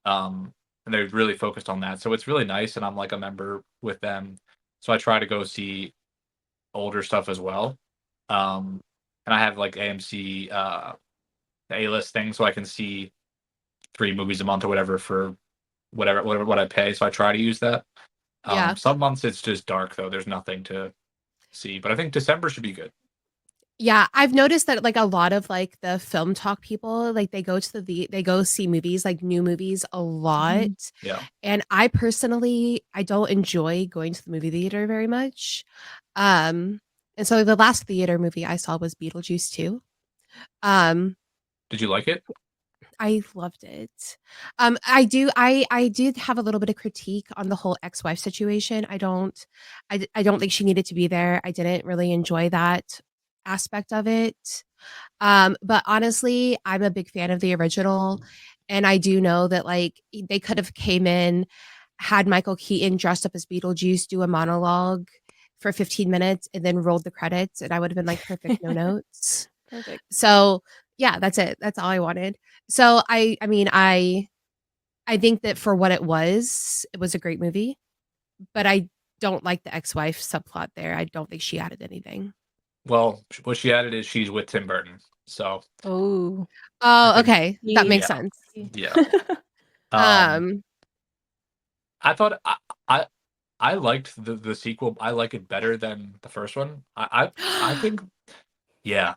and they're really focused on that. So it's really nice, and I'm like a member with them. So I try to go see older stuff as well. Um and I have like AMC the A-list thing, so I can see 3 movies a month or whatever for whatever what I pay. So I try to use that. Yeah. Some months it's just dark though. There's nothing to see. But I think December should be good. Yeah, I've noticed that like a lot of like the film talk people, like they go to they go see movies, like new movies a lot. Yeah. And I personally I don't enjoy going to the movie theater very much. And so the last theater movie I saw was Beetlejuice 2. Um Did you like it? I loved it. I did have a little bit of critique on the whole ex-wife situation. I don't think she needed to be there. I didn't really enjoy that aspect of it. But honestly, I'm a big fan of the original, and I do know that like they could have came in, had Michael Keaton dressed up as Beetlejuice do a monologue for 15 minutes and then rolled the credits, and I would have been like perfect no notes. Perfect. So yeah, that's it. That's all I wanted. So I mean I think that for what it was a great movie, but I don't like the ex-wife subplot there. I don't think she added anything. Well, what she added is she's with Tim Burton. So Oh. I Oh, think okay. That makes yeah. sense. Yeah. Um I thought I liked the sequel. I like it better than the first one. I think yeah.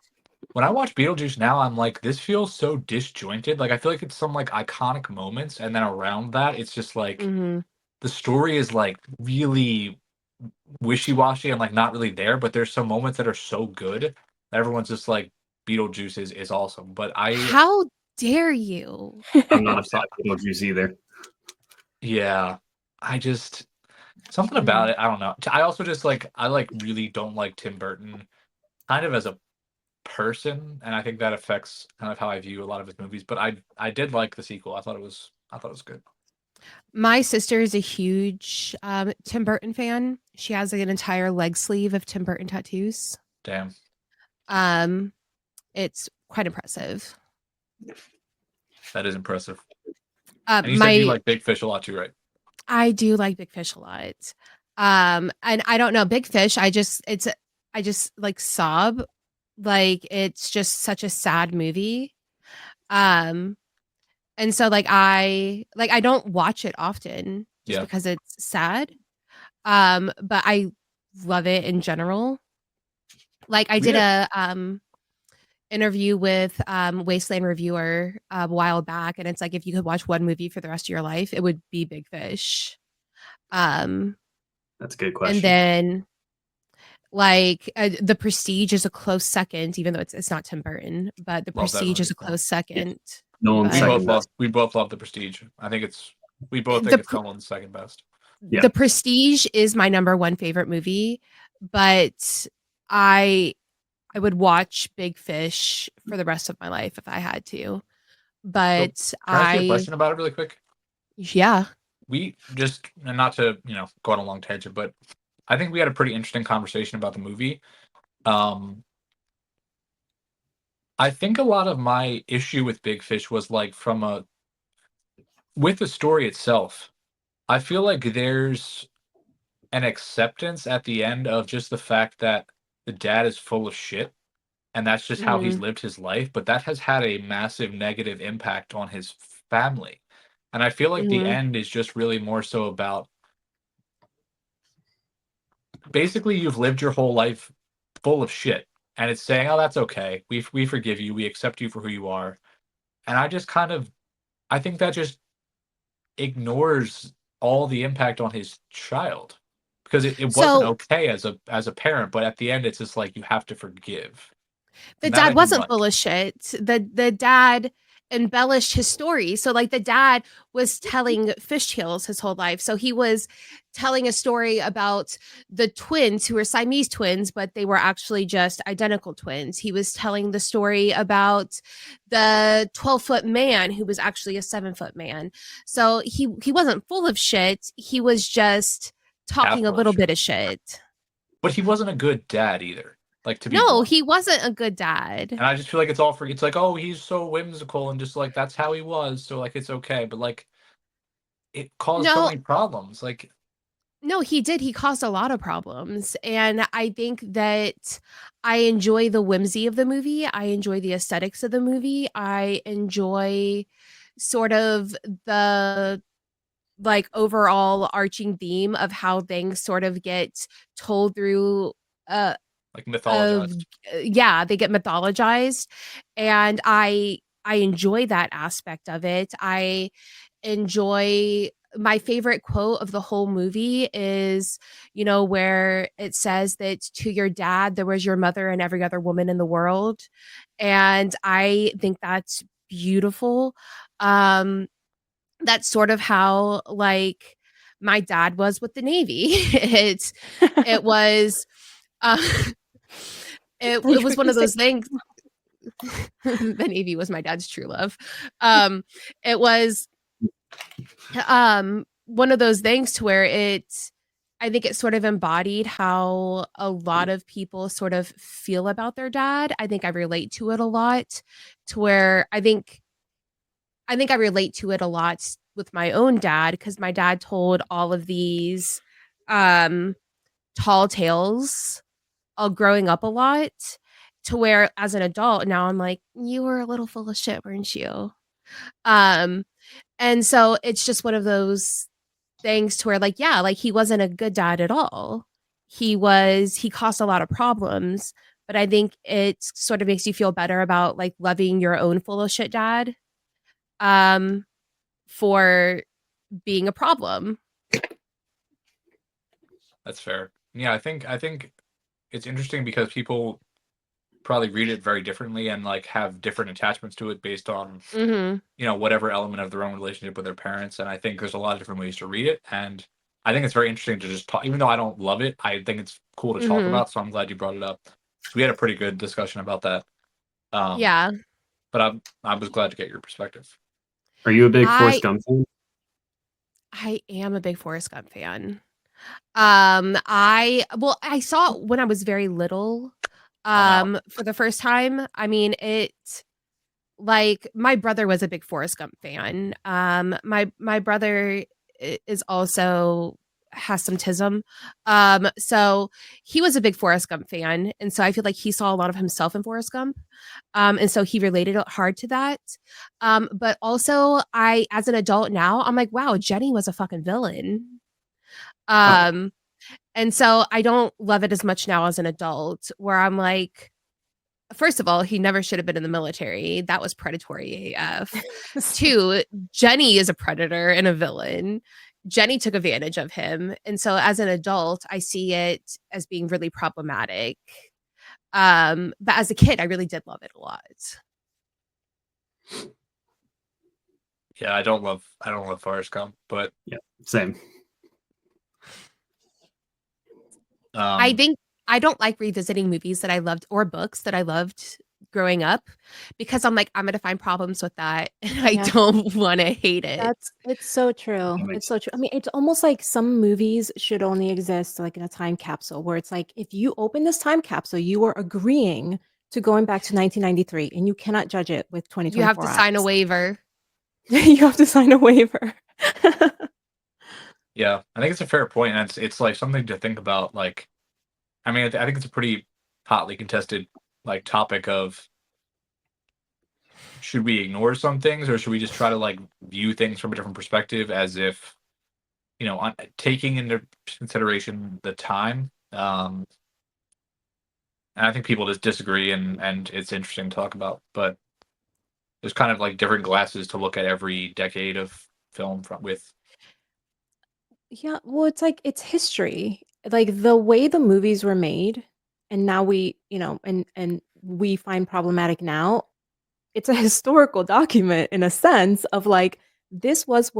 When I watch Beetlejuice now, I'm like, this feels so disjointed. Like I feel like it's some like iconic moments, and then around that, it's just like Mhm. the story is like really wishy-washy and like not really there, but there's some moments that are so good that everyone's just like Beetlejuice is awesome. But How dare you? I'm not I'm a fan sorry. of Beetlejuice either. Yeah. I just something Mm. about it, I don't know. I also just like I like really don't like Tim Burton kind of as a person, and I think that affects kind of how I view a lot of his movies. But I did like the sequel. I thought it was good. My sister is a huge Tim Burton fan. She has like an entire leg sleeve of Tim Burton tattoos. Damn. Um, it's quite impressive. That is impressive. And you said you My like Big Fish a lot too, right? I do like Big Fish a lot. And I don't know, Big Fish, I just like sob. Like it's just such a sad movie. Um, and so like I don't watch it often just Yeah. because it's sad. But I love it in general. Like I did Yeah. a interview with Wasteland Reviewer a while back, and it's like if you could watch one movie for the rest of your life, it would be Big Fish. Um, That's a good and question. then like The Prestige is a close second, even though it's not Tim Burton, but The Love that Prestige is movie. a close second. Nolan's But second best. We both love The Prestige. I think we both think the it's Pr- Nolan's second best. Yeah. The Prestige is my number one favorite movie, but I I would watch Big Fish for the rest of my life if I had to. But Can I ask you a question about it really quick? Yeah. We just, and not to, go on a long tangent, but I think we had a pretty interesting conversation about the movie. I think a lot of my issue with Big Fish was like with the story itself. I feel like there's an acceptance at the end of just the fact that the dad is full of shit, and that's just how he's Mhm. lived his life, but that has had a massive negative impact on his family. And I feel like the Mhm. end is just really more so about basically you've lived your whole life full of shit, and it's saying, "Oh, that's okay. We forgive you. We accept you for who you are." And I think that just ignores all the impact on his child, because it wasn't So okay as a parent, but at the end it's just like you have to forgive. the And that dad I didn't wasn't like. full of shit. The dad embellished his story. So like the dad was telling fishtails his whole life. So he was telling a story about the twins who were Siamese twins, but they were actually just identical twins. He was telling the story about the 12-foot man who was actually a 7-foot man. So he wasn't full of shit. He was just talking a Half full of little shit. bit of shit. But he wasn't a good dad either. Like, to be No, blunt. he wasn't a good dad. And I just feel like it's all for, it's like, oh, he's so whimsical and just like that's how he was, so like it's okay. But like it caused so No, many problems. Like, no, he did. He caused a lot of problems. And I think that I enjoy the whimsy of the movie. I enjoy the aesthetics of the movie. I enjoy sort of the like overall arching theme of how things sort of get told through like of mythologized. yeah, they get mythologized, and I enjoy that aspect of it. I enjoy my favorite quote of the whole movie is, you know, where it says that to your dad there was your mother and every other woman in the world, and I think that's beautiful. That's sort of how like my dad was with the Navy. It was uh, it was one of those things. The Navy was my dad's true love. It was one of those things to where I think it sort of embodied how a lot of people sort of feel about their dad. I think I relate to it a lot, to where I think I relate to it a lot with my own dad, because my dad told all of these um tall tales growing up a lot, to where as an adult now I'm like, you were a little full of shit, weren't you? Um and so it's just one of those things to where like, yeah, like he wasn't a good dad at all. He caused a lot of problems, but I think it sort of makes you feel better about like loving your own full of shit dad um for being a problem. That's fair. Yeah, I think it's interesting because people probably read it very differently and like have different attachments to it based on, Mhm. you know, whatever element of their own relationship with their parents. And I think there's a lot of different ways to read it. And I think it's very interesting to just talk, even though I don't love it, I think it's cool to talk Mhm. about. So I'm glad you brought it up. So we had a pretty good discussion about that. Yeah. But I was glad to get your perspective. Are you a big Forrest I Gump fan? I am a big Forrest Gump fan. I saw it when I was very little I'm out. for the first time. I mean, it like my brother was a big Forrest Gump fan. My brother is also has some tism. So he was a big Forrest Gump fan, and so I feel like he saw a lot of himself in Forrest Gump. And so he related it hard to that. But also I as an adult now, I'm like, wow, Jenny was a fucking villain. Oh, Um and so I don't love it as much now as an adult, where I'm like, first of all, he never should have been in the military. That was predatory AF. Two, Jenny is a predator and a villain. Jenny took advantage of him. And so as an adult, I see it as being really problematic. But as a kid, I really did love it a lot. Yeah, I don't love Forrest Gump, but yeah, same. I um think I don't like revisiting movies that I loved or books that I loved growing up, because I'm like, I'm gonna find problems with that and I Yeah. don't wanna hate it. It's so true. That makes It's so true. I mean, it's almost like some movies should only exist like in a time capsule where it's like if you open this time capsule, you are agreeing to going back to 1993 and you cannot judge it with You have 2024 to sign a eyes. waiver. You have to sign a waiver. yeah, I think it's a fair point, and it's like something to think about. Like, I mean, I think it's a pretty hotly contested like topic of should we ignore some things or should we just try to like view things from a different perspective as if, you know, taking into consideration the time. And I think people just disagree, and it's interesting to talk about. But there's kind of like different glasses to look at every decade of film from with. Yeah, well, it's like it's history. Like the way the movies were made, and now we, and we find problematic now. it's a historical document in a sense of like, this was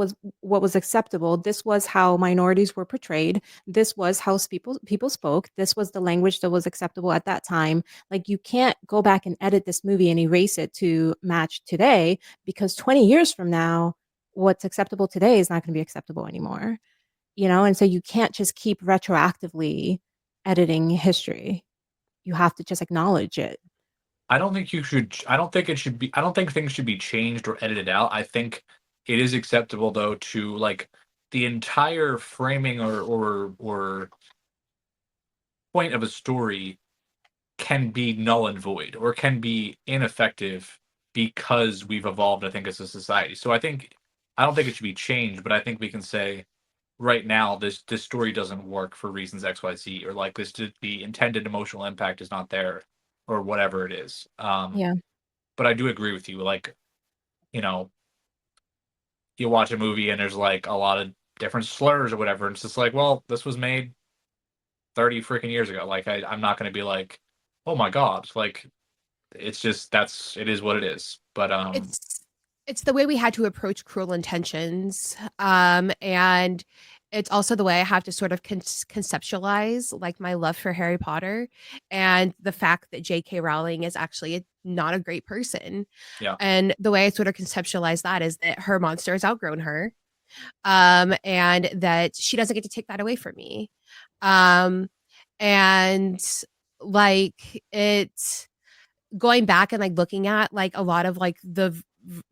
what was acceptable. This was how minorities were portrayed. This was how people spoke. This was the language that was acceptable at that time. Like, you can't go back and edit this movie and erase it to match today, because 20 years from now, what's acceptable today is not going to be acceptable anymore. And so you can't just keep retroactively editing history. You have to just acknowledge it. I don't think you should. I don't think it should be. I don't think things should be changed or edited out. I think it is acceptable though to like the entire framing or point of a story can be null and void or can be ineffective because we've evolved, I think, as a society. So I don't think it should be changed, but I think we can say right now this story doesn't work for reasons XYZ, or like the intended emotional impact is not there, or whatever it is. Yeah. But I do agree with you. Like, you know, you watch a movie and there's like a lot of different slurs or whatever, and it's just like, well, this was made 30 freaking years ago. Like, I'm not going to be like, oh my god, like, it's just it is what it is. But it's the way we had to approach Cruel Intentions, and it's also the way I have to sort of conceptualize like my love for Harry Potter and the fact that J.K. Rowling is actually not a great person. Yeah. And the way I sort of conceptualize that is that her monster has outgrown her, and that she doesn't get to take that away from me. And like, it's going back and like looking at like a lot of like the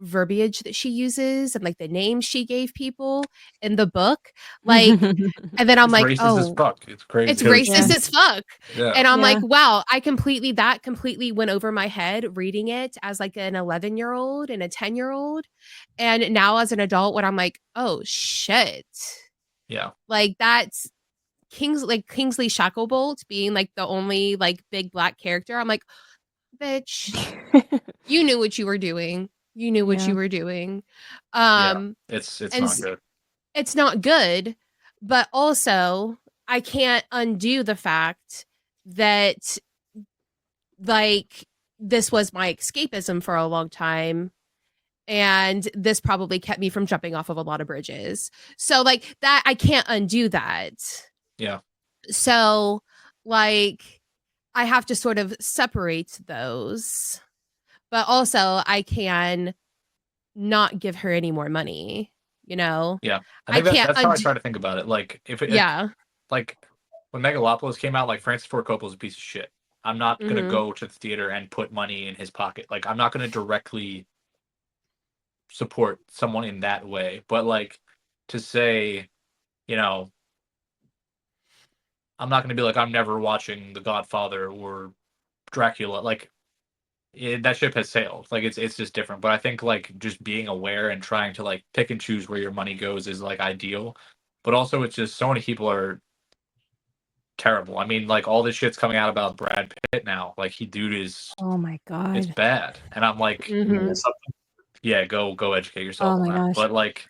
verbiage that she uses and like the names she gave people in the book, like, and then I'm it's like, racist as fuck. It's crazy. it's racist as fuck. Yeah. And I'm Yeah. like, wow, that completely went over my head reading it as like an 11-year-old and a 10-year-old. And now as an adult, when I'm like, oh shit. Yeah. Like, that's Kingsley Shacklebolt being like the only like big black character. I'm like, bitch, you knew what you were doing. You knew what you were doing. It's not good. It's not good, but also I can't undo the fact that like this was my escapism for a long time, and this probably kept me from jumping off of a lot of bridges. So like that, I can't undo that. Yeah. So like I have to sort of separate those, but also I can not give her any more money, Yeah. I think that's how I try to think about it. Like, like when Megalopolis came out, like, Francis Ford Coppola's a piece of shit. I'm not going to go to the theater and put money in his pocket. Like, I'm not going to directly support someone in that way. But like, to say, I'm not going to be like, I'm never watching The Godfather or Dracula. Like, that ship has sailed. Like, it's just different. But I think like just being aware and trying to like pick and choose where your money goes is like ideal. But also, it's just so many people are terrible. I mean, like, all this shit's coming out about Brad Pitt now. Like, dude is, Oh my god, it's bad. And I'm like, yeah, go educate yourself Oh on my that. gosh. But like,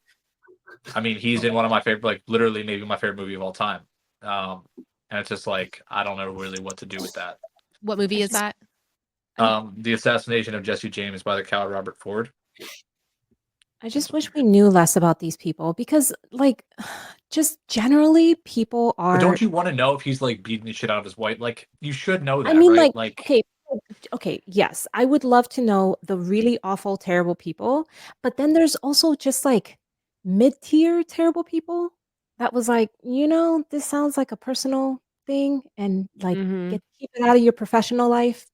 I mean, he's in one of my favorite, like, literally maybe my favorite movie of all time. And it's just like, I don't know really what to do with that. What movie is that? The Assassination of Jesse James by the coward Robert Ford. I just wish we knew less about these people, because like, just generally people are. But don't you want to know if he's like beating the shit out of his wife? Like, you should know that, I mean, right? like, okay, yes, I would love to know the really awful, terrible people, but then there's also just like mid-tier terrible people that was like, this sounds like a personal thing, and like, keep it out of your professional life,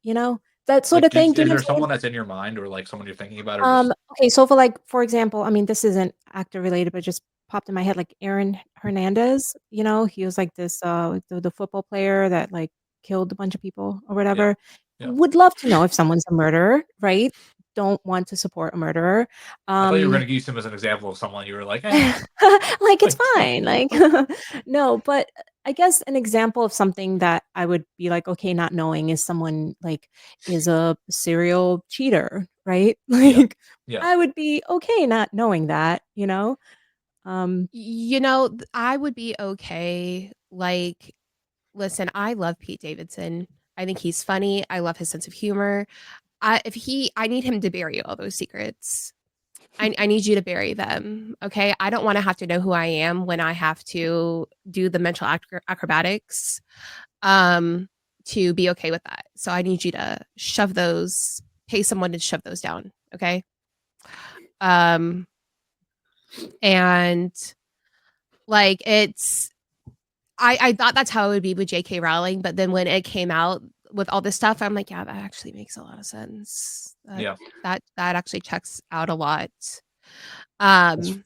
that sort like, of thing. Is there someone that's in your mind, or like someone you're thinking about? Or just... Okay, so for example, I mean, this isn't actor related, but just popped in my head, like Aaron Hernandez. He was like this the football player that like killed a bunch of people or whatever. Yeah. Would love to know if someone's a murderer, right? Don't want to support a murderer. I thought you were going to use him as an example of someone you were like, like, it's fine, like, no, but I guess an example of something that I would be like, okay, not knowing, is someone like is a serial cheater, right? Like, I would be okay not knowing that, I would be okay. Like, listen, I love Pete Davidson. I think he's funny. I love his sense of humor. I need him to bury all those secrets. I need you to bury them. Okay. I don't want to have to know who I am when I have to do the mental acrobatics to be okay with that. So I need you to pay someone to shove those down. Okay. And like I thought that's how it would be with J.K. Rowling, but then when it came out with all this stuff, I'm like, yeah, that actually makes a lot of sense. That actually checks out a lot. But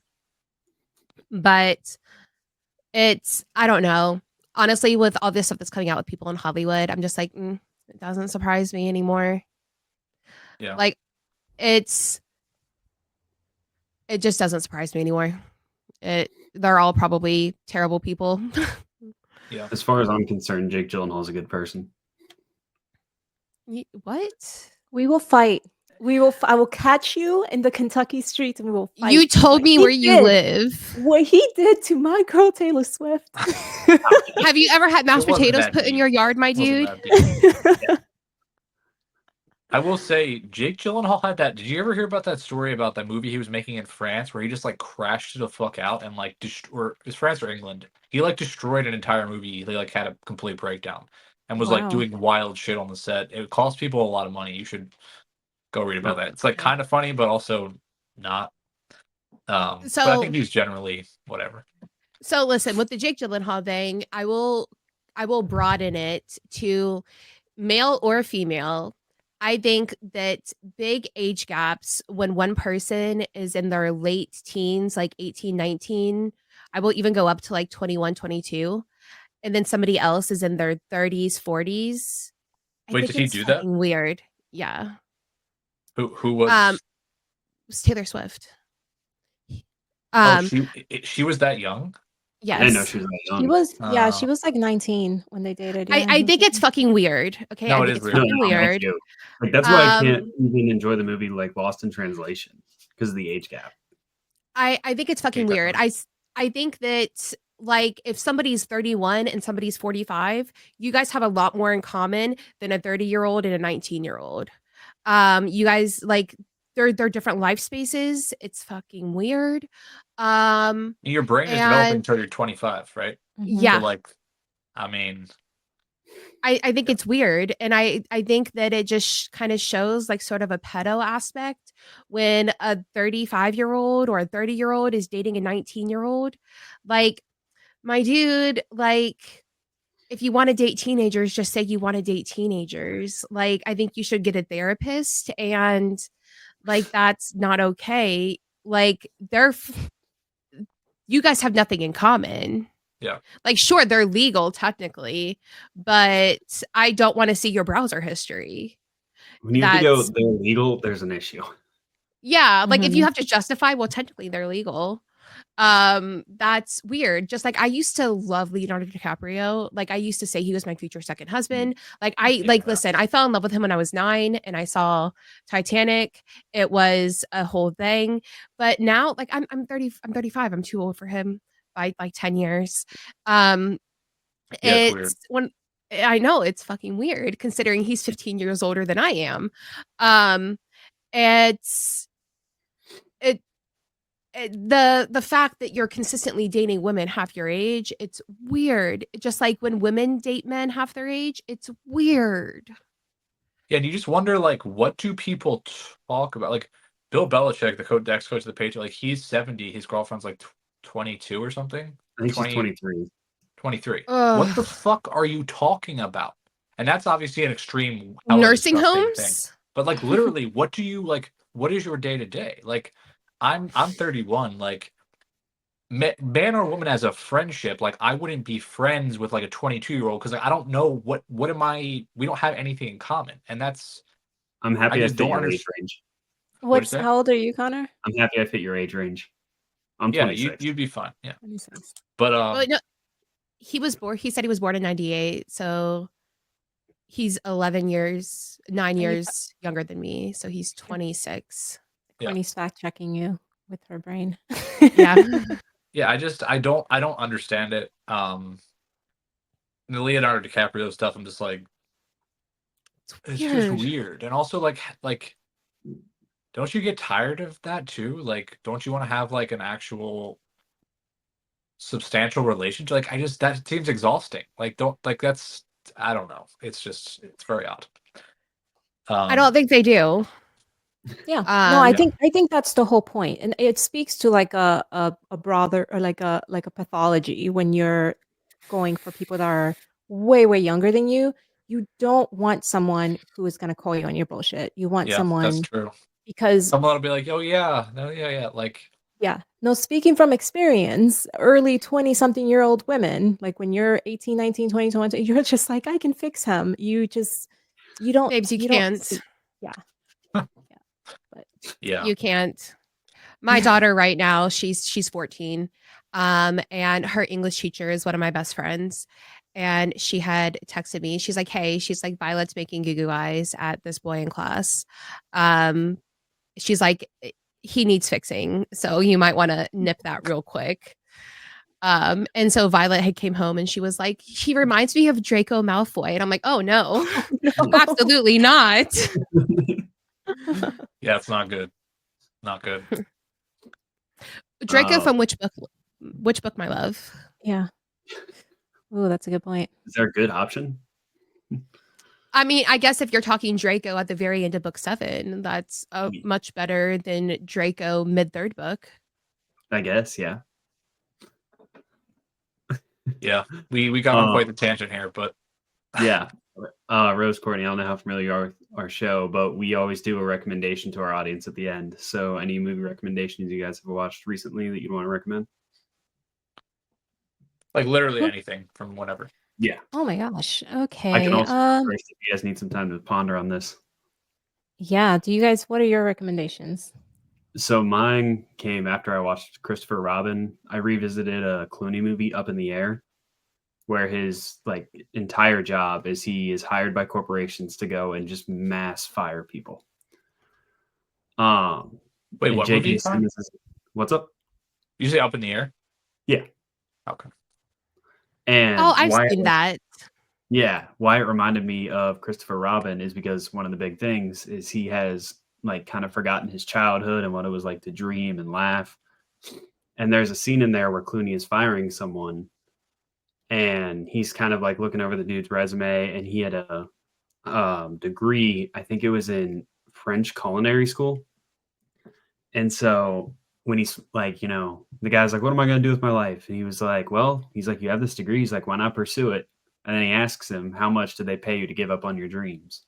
I don't know. Honestly, with all this stuff that's coming out with people in Hollywood, I'm just like, it doesn't surprise me anymore. Yeah. Like it just doesn't surprise me anymore. They're all probably terrible people. Yeah. As far as I'm concerned, Jake Gyllenhaal's a good person. What? We will fight. I will catch you in the Kentucky streets and we will fight. You told me where you live. What he did to my girl Taylor Swift. Have you ever had mashed It wasn't potatoes that put in deep. your yard, my It wasn't dude? that deep. I will say, Jake Gyllenhaal had that. Did you ever hear about that story about that movie he was making in France where he just like crashed the fuck out and like or is France or England? He like destroyed an entire movie. He like had a complete breakdown and was like Wow. doing wild shit on the set. It cost people a lot of money. You should go read about that. It's like kind of funny, but also not. But I think he's generally whatever. So listen, with the Jake Gyllenhaal thing, I will broaden it to male or female. I think that big age gaps when one person is in their late teens, like 18, 19, I will even go up to like 21, 22, and then somebody else is in their 30s, 40s. Wait, did he do that? Weird. Yeah. Who was? It was Taylor Swift. She was that young? Yes. I didn't know she was that young. She was, she was like 19 when they dated. Yeah, I think it's fucking weird. Okay. No, I it think is it's weird. fucking weird. Like that's why I can't even enjoy the movie like Lost in Translation because of the age gap. I think it's fucking weird. I think that like if somebody's 31 and somebody's 45, you guys have a lot more in common than a 30-year-old and a 19-year-old. You guys like they're different life spaces. It's fucking weird. Your brain is developing until you're 25, right? Yeah. So like, I mean, I think it's weird. And I think that it just kind of shows like sort of a pedo aspect when a 35-year-old or a 30-year-old is dating a 19-year-old. Like, my dude, like, if you want to date teenagers, just say you want to date teenagers. Like, I think you should get a therapist, and like, that's not okay. Like, you guys have nothing in common. Yeah. Like, sure, they're legal technically, but I don't want to see your browser history. When you have to go, they're legal, there's an issue. Yeah. Like, if you have to justify, well, technically they're legal. That's weird. Just like I used to love Leonardo DiCaprio. Like I used to say he was my future second husband. Like listen, I fell in love with him when I was 9 and I saw Titanic. It was a whole thing. But now like I'm 35. I'm too old for him by like 10 years. It's when I know it's fucking weird considering he's 15 years older than I am. The fact that you're consistently dating women half your age, it's weird. Just like when women date men half their age, it's weird. Yeah, and you just wonder, like, what do people talk about? Like, Bill Belichick, the ex coach of the Patriots, like, he's 70, his girlfriend's like 22 or something. I think she's 23. 23. What the fuck are you talking about? And that's obviously an extreme nursing homes thing. But like, literally, what do you like? What is your day to day? Like, I'm 31. Like, man or woman as a friendship, like I wouldn't be friends with like a 22-year-old because like I don't know what am I. We don't have anything in common, and that's. I'm happy I fit your age range. How old are you, Connor? I'm happy I fit your age range. I'm 26. Yeah, you'd be fine. Yeah, 26. But well, no, he was born. He said he was born in 98, so he's 9 years younger than me. So he's 26. Courtney's fact checking you with her brain. Yeah. Yeah, I don't understand it. The Leonardo DiCaprio stuff, I'm just like, it's just weird. And also like don't you get tired of that too? Like, don't you want to have like an actual substantial relationship? Like, that seems exhausting. Like, that's, I don't know. It's very odd. I don't think they do. Yeah. No, I Yeah. think that's the whole point. And it speaks to like a broader or like a pathology when you're going for people that are way, way younger than you. You don't want someone who is gonna call you on your bullshit. You want Yeah, that's someone true. because Someone will be like, oh yeah, no, yeah. Like, yeah. No, speaking from experience, early 20-something-year-old women, like when you're 18, 19, 20, 20, you're just like, I can fix him. You don't Babes, you you don't can't. see, yeah. But yeah. You can't. My daughter right now, she's 14. And her English teacher is one of my best friends. And she had texted me. She's like, hey, she's like, Violet's making goo goo eyes at this boy in class. She's like, he needs fixing. So you might want to nip that real quick. And so Violet had came home and she was like, he reminds me of Draco Malfoy. And I'm like, oh no, absolutely not. Yeah, it's not good. Not good. Draco from which book? Which book, my love? Yeah. Oh, that's a good point. Is there a good option? I mean, I guess if you're talking Draco at the very end of book 7, that's much better than Draco mid-3rd book. I guess, yeah. Yeah, we got on quite the tangent here, but yeah. Rose, Courtney, I don't know how familiar you are with our show, but we always do a recommendation to our audience at the end. So any movie recommendations you guys have watched recently that you'd want to recommend? Like literally anything from whatever. Yeah. Oh my gosh. Okay. I can also first if you guys need some time to ponder on this. Yeah. Do you guys, what are your recommendations? So mine came after I watched Christopher Robin. I revisited a Clooney movie, Up in the Air, where his like entire job is he is hired by corporations to go and just mass fire people. Wait, what movie? What's up? You say Up in the Air? Yeah. Okay. And I've seen that. Yeah, why it reminded me of Christopher Robin is because one of the big things is he has like kind of forgotten his childhood and what it was like to dream and laugh. And there's a scene in there where Clooney is firing someone and he's kind of like looking over the dude's resume and he had a degree, I think it was in French culinary school. And so when he's like, you know, the guy's like, what am I going to do with my life? And he was like, well, he's like, you have this degree. He's like, why not pursue it? And then he asks him, how much did they pay you to give up on your dreams?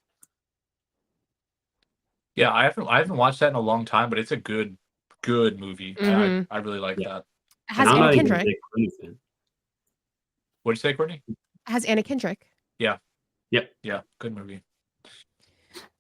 Yeah, I haven't watched that in a long time, but it's a good movie. Mm-hmm. I really like that. It has Anna Kendrick. What'd you say, Courtney? It has Anna Kendrick. Yeah. Yep. Yeah, good movie.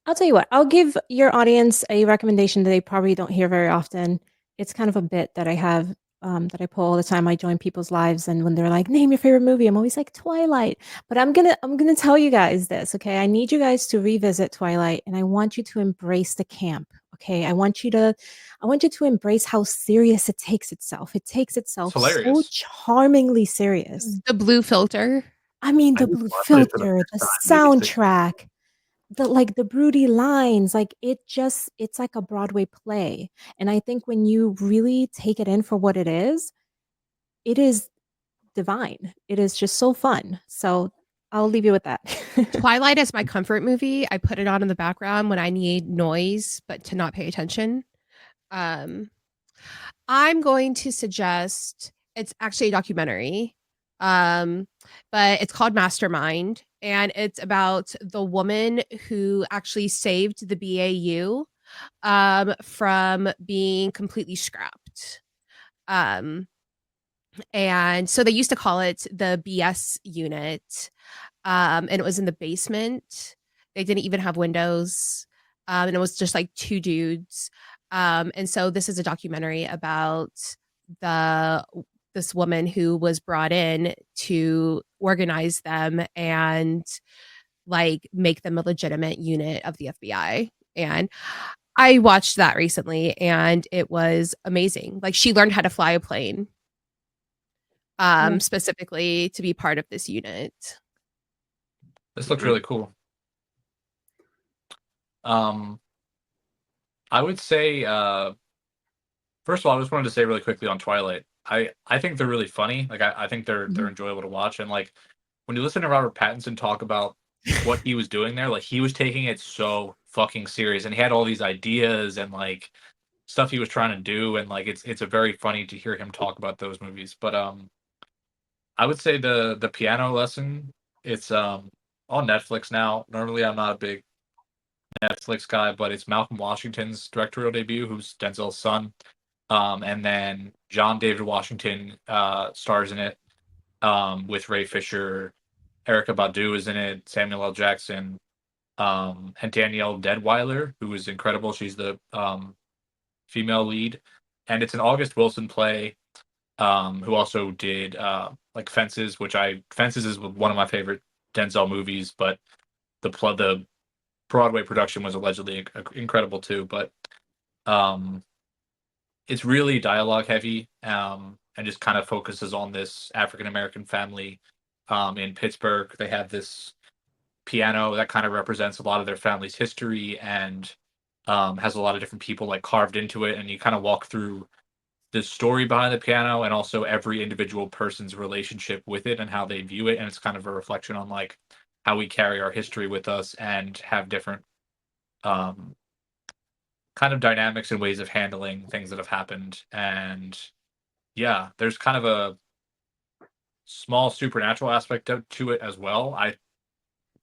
I'll tell you what, I'll give your audience a recommendation that they probably don't hear very often. It's kind of a bit that I have that I pull all the time. I join people's lives, and when they're like, "Name your favorite movie," I'm always like Twilight. But I'm gonna tell you guys this, okay? I need you guys to revisit Twilight, and I want you to embrace the camp. Okay, I want you to embrace how serious it takes itself. It takes itself so charmingly serious. The blue filter. I mean, the blue filter, the soundtrack. The broody lines, like it's like a Broadway play. And I think when you really take it in for what it is divine. It is just so fun. So I'll leave you with that. Twilight is my comfort movie. I put it on in the background when I need noise, but to not pay attention. I'm going to suggest, it's actually a documentary. But it's called Mastermind, and it's about the woman who actually saved the BAU from being completely scrapped. And so they used to call it the BS unit, and it was in the basement. They didn't even have windows, and it was just like 2 dudes. And so this is a documentary about this woman who was brought in to organize them and like make them a legitimate unit of the FBI. And I watched that recently and it was amazing. Like she learned how to fly a plane specifically to be part of this unit. This looks really cool. I would say, first of all, I just wanted to say really quickly on Twilight. I think they're really funny. Like I think they're enjoyable to watch. And like when you listen to Robert Pattinson talk about what he was doing there, like he was taking it so fucking serious, and he had all these ideas and like stuff he was trying to do, and like it's a very funny to hear him talk about those movies. But I would say the piano lesson, it's on Netflix now. Normally I'm not a big Netflix guy, but it's Malcolm Washington's directorial debut, who's Denzel's son. And then John David Washington stars in it, with Ray Fisher. Erica Badu is in it, Samuel L. Jackson, and Danielle Deadwyler, who is incredible. She's the female lead. And it's an August Wilson play, who also did like Fences, Fences is one of my favorite Denzel movies, but the Broadway production was allegedly incredible too. But it's really dialogue heavy, and just kind of focuses on this African American family in Pittsburgh. They have this piano that kind of represents a lot of their family's history, and has a lot of different people like carved into it. And you kind of walk through the story behind the piano and also every individual person's relationship with it and how they view it. And it's kind of a reflection on like how we carry our history with us and have different kind of dynamics and ways of handling things that have happened. And yeah, there's kind of a small supernatural aspect to it as well. I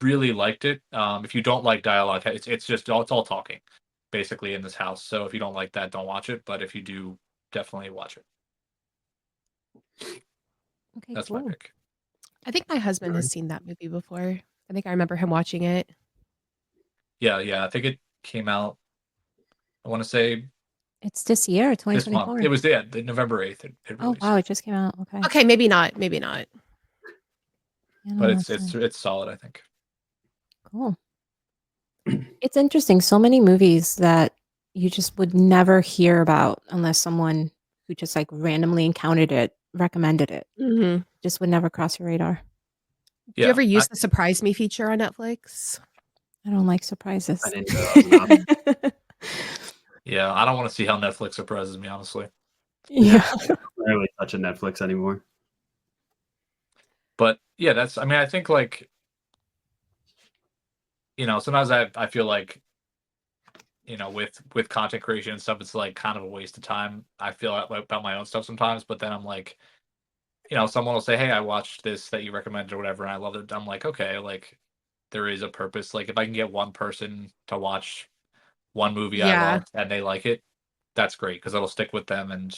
really liked it. If you don't like dialogue, it's just it's all talking basically in this house. So if you don't like that, don't watch it. But if you do, definitely watch it. Okay, That's cool. my pick. I think my husband has seen that movie before. I think I remember him watching it. Yeah. I think it came out, I want to say It's this year, this 2024. month. It was the November 8th. It Oh released. wow, it just came out. Okay. Okay, maybe not. Maybe not. Yeah, But no, it's that's fine. solid, I think. Cool. It's interesting. So many movies that you just would never hear about unless someone who just like randomly encountered it recommended it. Mm-hmm. Just would never cross your radar. Do you ever use the Surprise Me feature on Netflix? I don't like surprises. I didn't know that was an option. Yeah, I don't want to see how Netflix surprises me, honestly. Yeah. I don't really touch a Netflix anymore. But yeah, I think like, sometimes I feel like, with content creation and stuff, it's like kind of a waste of time. I feel about my own stuff sometimes, but then I'm like, someone will say, hey, I watched this that you recommended or whatever, and I loved it. I'm like, okay, like there is a purpose. Like if I can get one person to watch one movie I love and they like it, that's great because it'll stick with them, and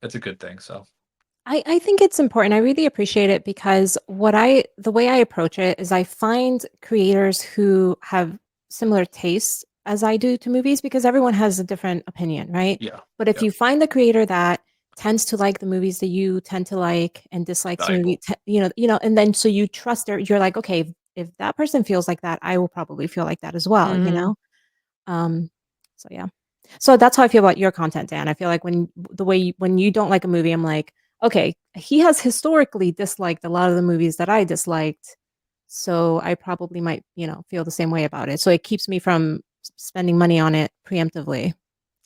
it's a good thing. So I think it's important. I really appreciate it because the way I approach it is I find creators who have similar tastes as I do to movies because everyone has a different opinion, right? yeah. But if you find the creator that tends to like the movies that you tend to like and dislikes the movie, and then so you trust you're like, okay, if that person feels like that, I will probably feel like that as well, So yeah. So that's how I feel about your content, Dan. I feel like when you don't like a movie, I'm like, okay, he has historically disliked a lot of the movies that I disliked, so I probably might, feel the same way about it. So it keeps me from spending money on it preemptively.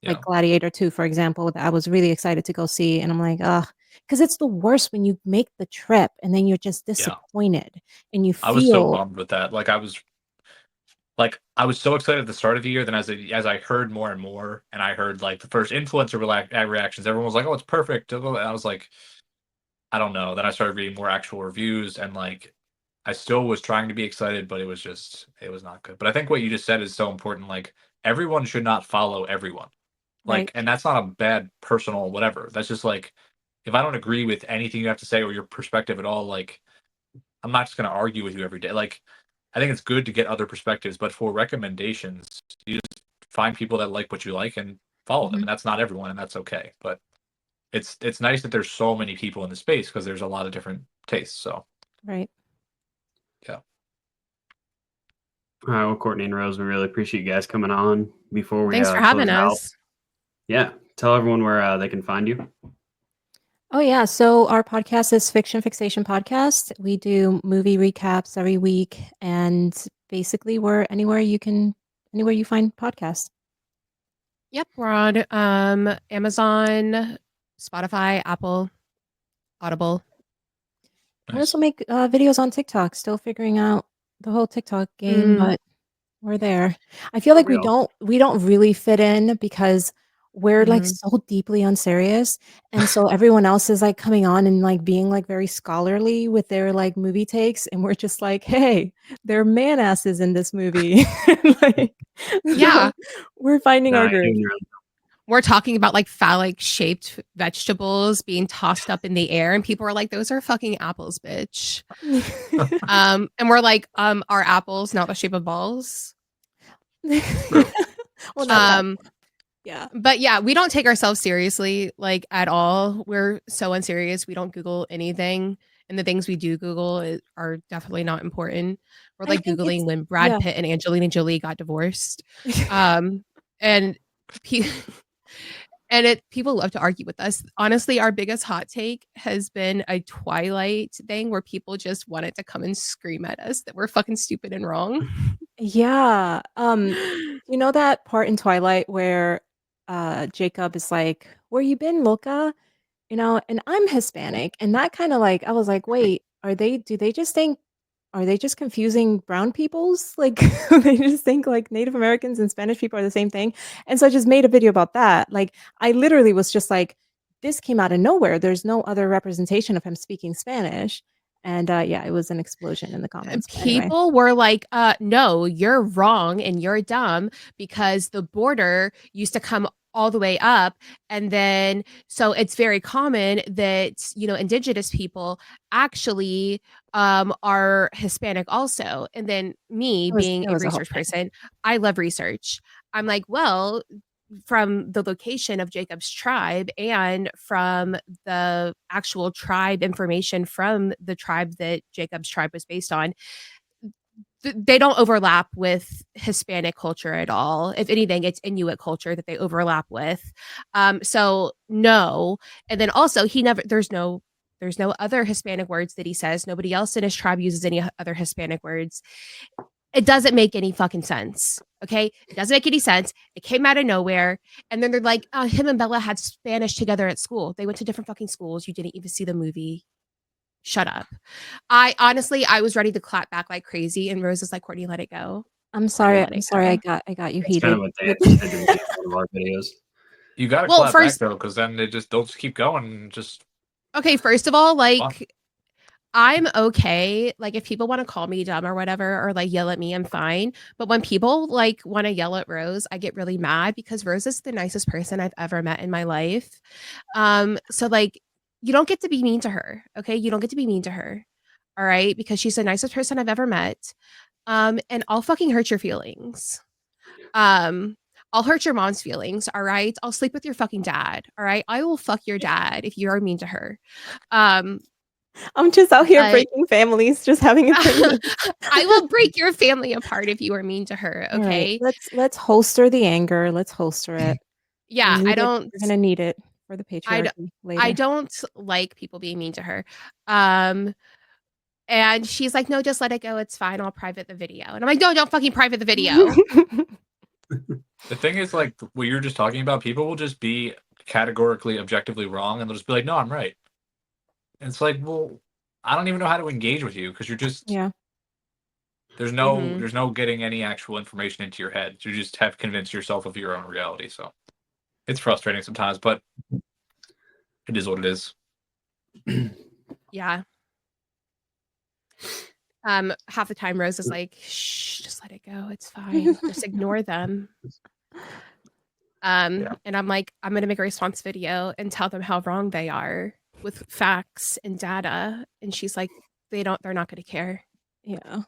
Yeah. Like Gladiator 2, for example, that I was really excited to go see, and I'm like, ugh, because it's the worst when you make the trip and then you're just disappointed and you feel. I was so bummed with that. Like I was so excited at the start of the year. Then as I heard more and more, and I heard like the first influencer reactions, everyone was like, "Oh, it's perfect." And I was like, I don't know. Then I started reading more actual reviews, and like, I still was trying to be excited, but it was not good. But I think what you just said is so important. Like, everyone should not follow everyone. Like, Right. and that's not a bad personal whatever. That's just like, if I don't agree with anything you have to say or your perspective at all, like, I'm not just going to argue with you every day. Like, I think it's good to get other perspectives, but for recommendations, you just find people that like what you like and follow them. And that's not everyone, and that's okay. But it's nice that there's so many people in the space because there's a lot of different tastes. So Right. yeah. All right, well, Courtney and Rose, we really appreciate you guys coming on. Before we Thanks for having close out, us. yeah, tell everyone where they can find you. Oh yeah, so our podcast is Fiction Fixation Podcast. We do movie recaps every week, and basically we're anywhere you can anywhere you find podcasts. Yep, we're on Amazon, Spotify, Apple, Audible. I also make videos on TikTok. Still figuring out the whole TikTok game, but we're there. I feel like we don't really fit in because we're like so deeply unserious, and so everyone else is like coming on and like being like very scholarly with their like movie takes, and we're just like, hey, there are man asses in this movie. Like, Yeah. so we're finding our group. We're talking about like phallic shaped vegetables being tossed up in the air, and people are like, those are fucking apples, bitch. And we're like, are apples not the shape of balls? Well, not yeah. But yeah, we don't take ourselves seriously like at all. We're so unserious. We don't Google anything. And the things we do Google are definitely not important. We're like Googling when Brad Pitt and Angelina Jolie got divorced. And people love to argue with us. Honestly, our biggest hot take has been a Twilight thing where people just wanted to come and scream at us that we're fucking stupid and wrong. Yeah. You know that part in Twilight where Jacob is like, "Where you been, Loca?" You know, and I'm Hispanic, and that kind of like I was like, "Wait, are they just confusing brown peoples? Like they just think like Native Americans and Spanish people are the same thing?" And so I just made a video about that. Like I literally was just like, this came out of nowhere. There's no other representation of him speaking Spanish. And yeah, it was an explosion in the comments. People were like, no, you're wrong and you're dumb because the border used to come all the way up. And then, so it's very common that, indigenous people actually are Hispanic also. And then me being a research person, I love research. I'm like, well, from the location of Jacob's tribe and from the actual tribe information from the tribe that Jacob's tribe was based on, they don't overlap with Hispanic culture at all. If anything, it's Inuit culture that they overlap with. So no. And then also there's no other Hispanic words that he says. Nobody else in his tribe uses any other Hispanic words. It doesn't make any fucking sense. Okay. It doesn't make any sense. It came out of nowhere. And then they're like, him and Bella had Spanish together at school. They went to different fucking schools. You didn't even see the movie. Shut up. I was ready to clap back like crazy. And Rose was like, Courtney, let it go. I'm sorry. I got you heated. Kind of what they did in one of our videos. You got to clap back though, because then they'll just keep going. And just okay. First of all, like, I'm okay. Like if people want to call me dumb or whatever, or like yell at me, I'm fine. But when people like want to yell at Rose, I get really mad because Rose is the nicest person I've ever met in my life. So like, you don't get to be mean to her. Okay. You don't get to be mean to her. All right. Because she's the nicest person I've ever met. And I'll fucking hurt your feelings. I'll hurt your mom's feelings. All right. I'll sleep with your fucking dad. All right. I will fuck your dad if you are mean to her. I'm just out here breaking families, just having opinions. I will break your family apart if you are mean to her. Okay. Right. Let's holster the anger. Let's holster it. Yeah. We're gonna need it for the patriarchy later. I don't like people being mean to her. And she's like, no, just let it go. It's fine. I'll private the video. And I'm like, no, don't fucking private the video. The thing is, like, what you're just talking about, people will just be categorically, objectively wrong, and they'll just be like, no, I'm right. And it's like, well, I don't even know how to engage with you because you're just There's no getting any actual information into your head. You just have convinced yourself of your own reality. So it's frustrating sometimes, but it is what it is. Yeah. Half the time Rose is like, shh, just let it go. It's fine. Just ignore them. And I'm like, I'm gonna make a response video and tell them how wrong they are with facts and data. And she's like, they're not gonna care. Yeah,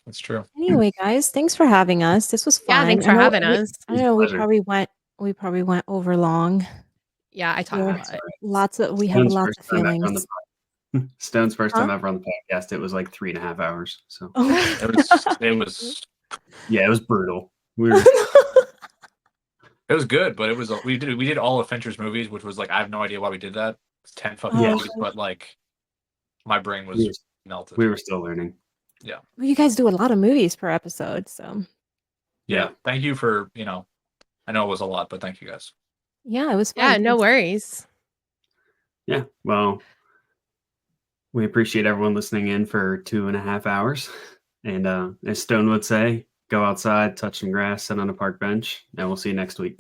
that's true. Anyway, guys, thanks for having us. This was fun. Yeah, thanks for having us. I know we probably went over long. Yeah, I talked about it. We have lots of feelings. Stone's first time ever on the podcast, it was like 3.5 hours. So it was brutal. It was good, but it was we did all of Fincher's movies, which was like I have no idea why we did that. It's 10 fucking movies, but like my brain was melted. We were still learning. Yeah. Well, you guys do a lot of movies per episode, so Yeah. Thank you for, I know it was a lot, but thank you guys. Yeah, it was fun. Yeah, no Thanks. worries. Yeah. Well, we appreciate everyone listening in for 2.5 hours. And as Stone would say, go outside, touch some grass, sit on a park bench, and we'll see you next week.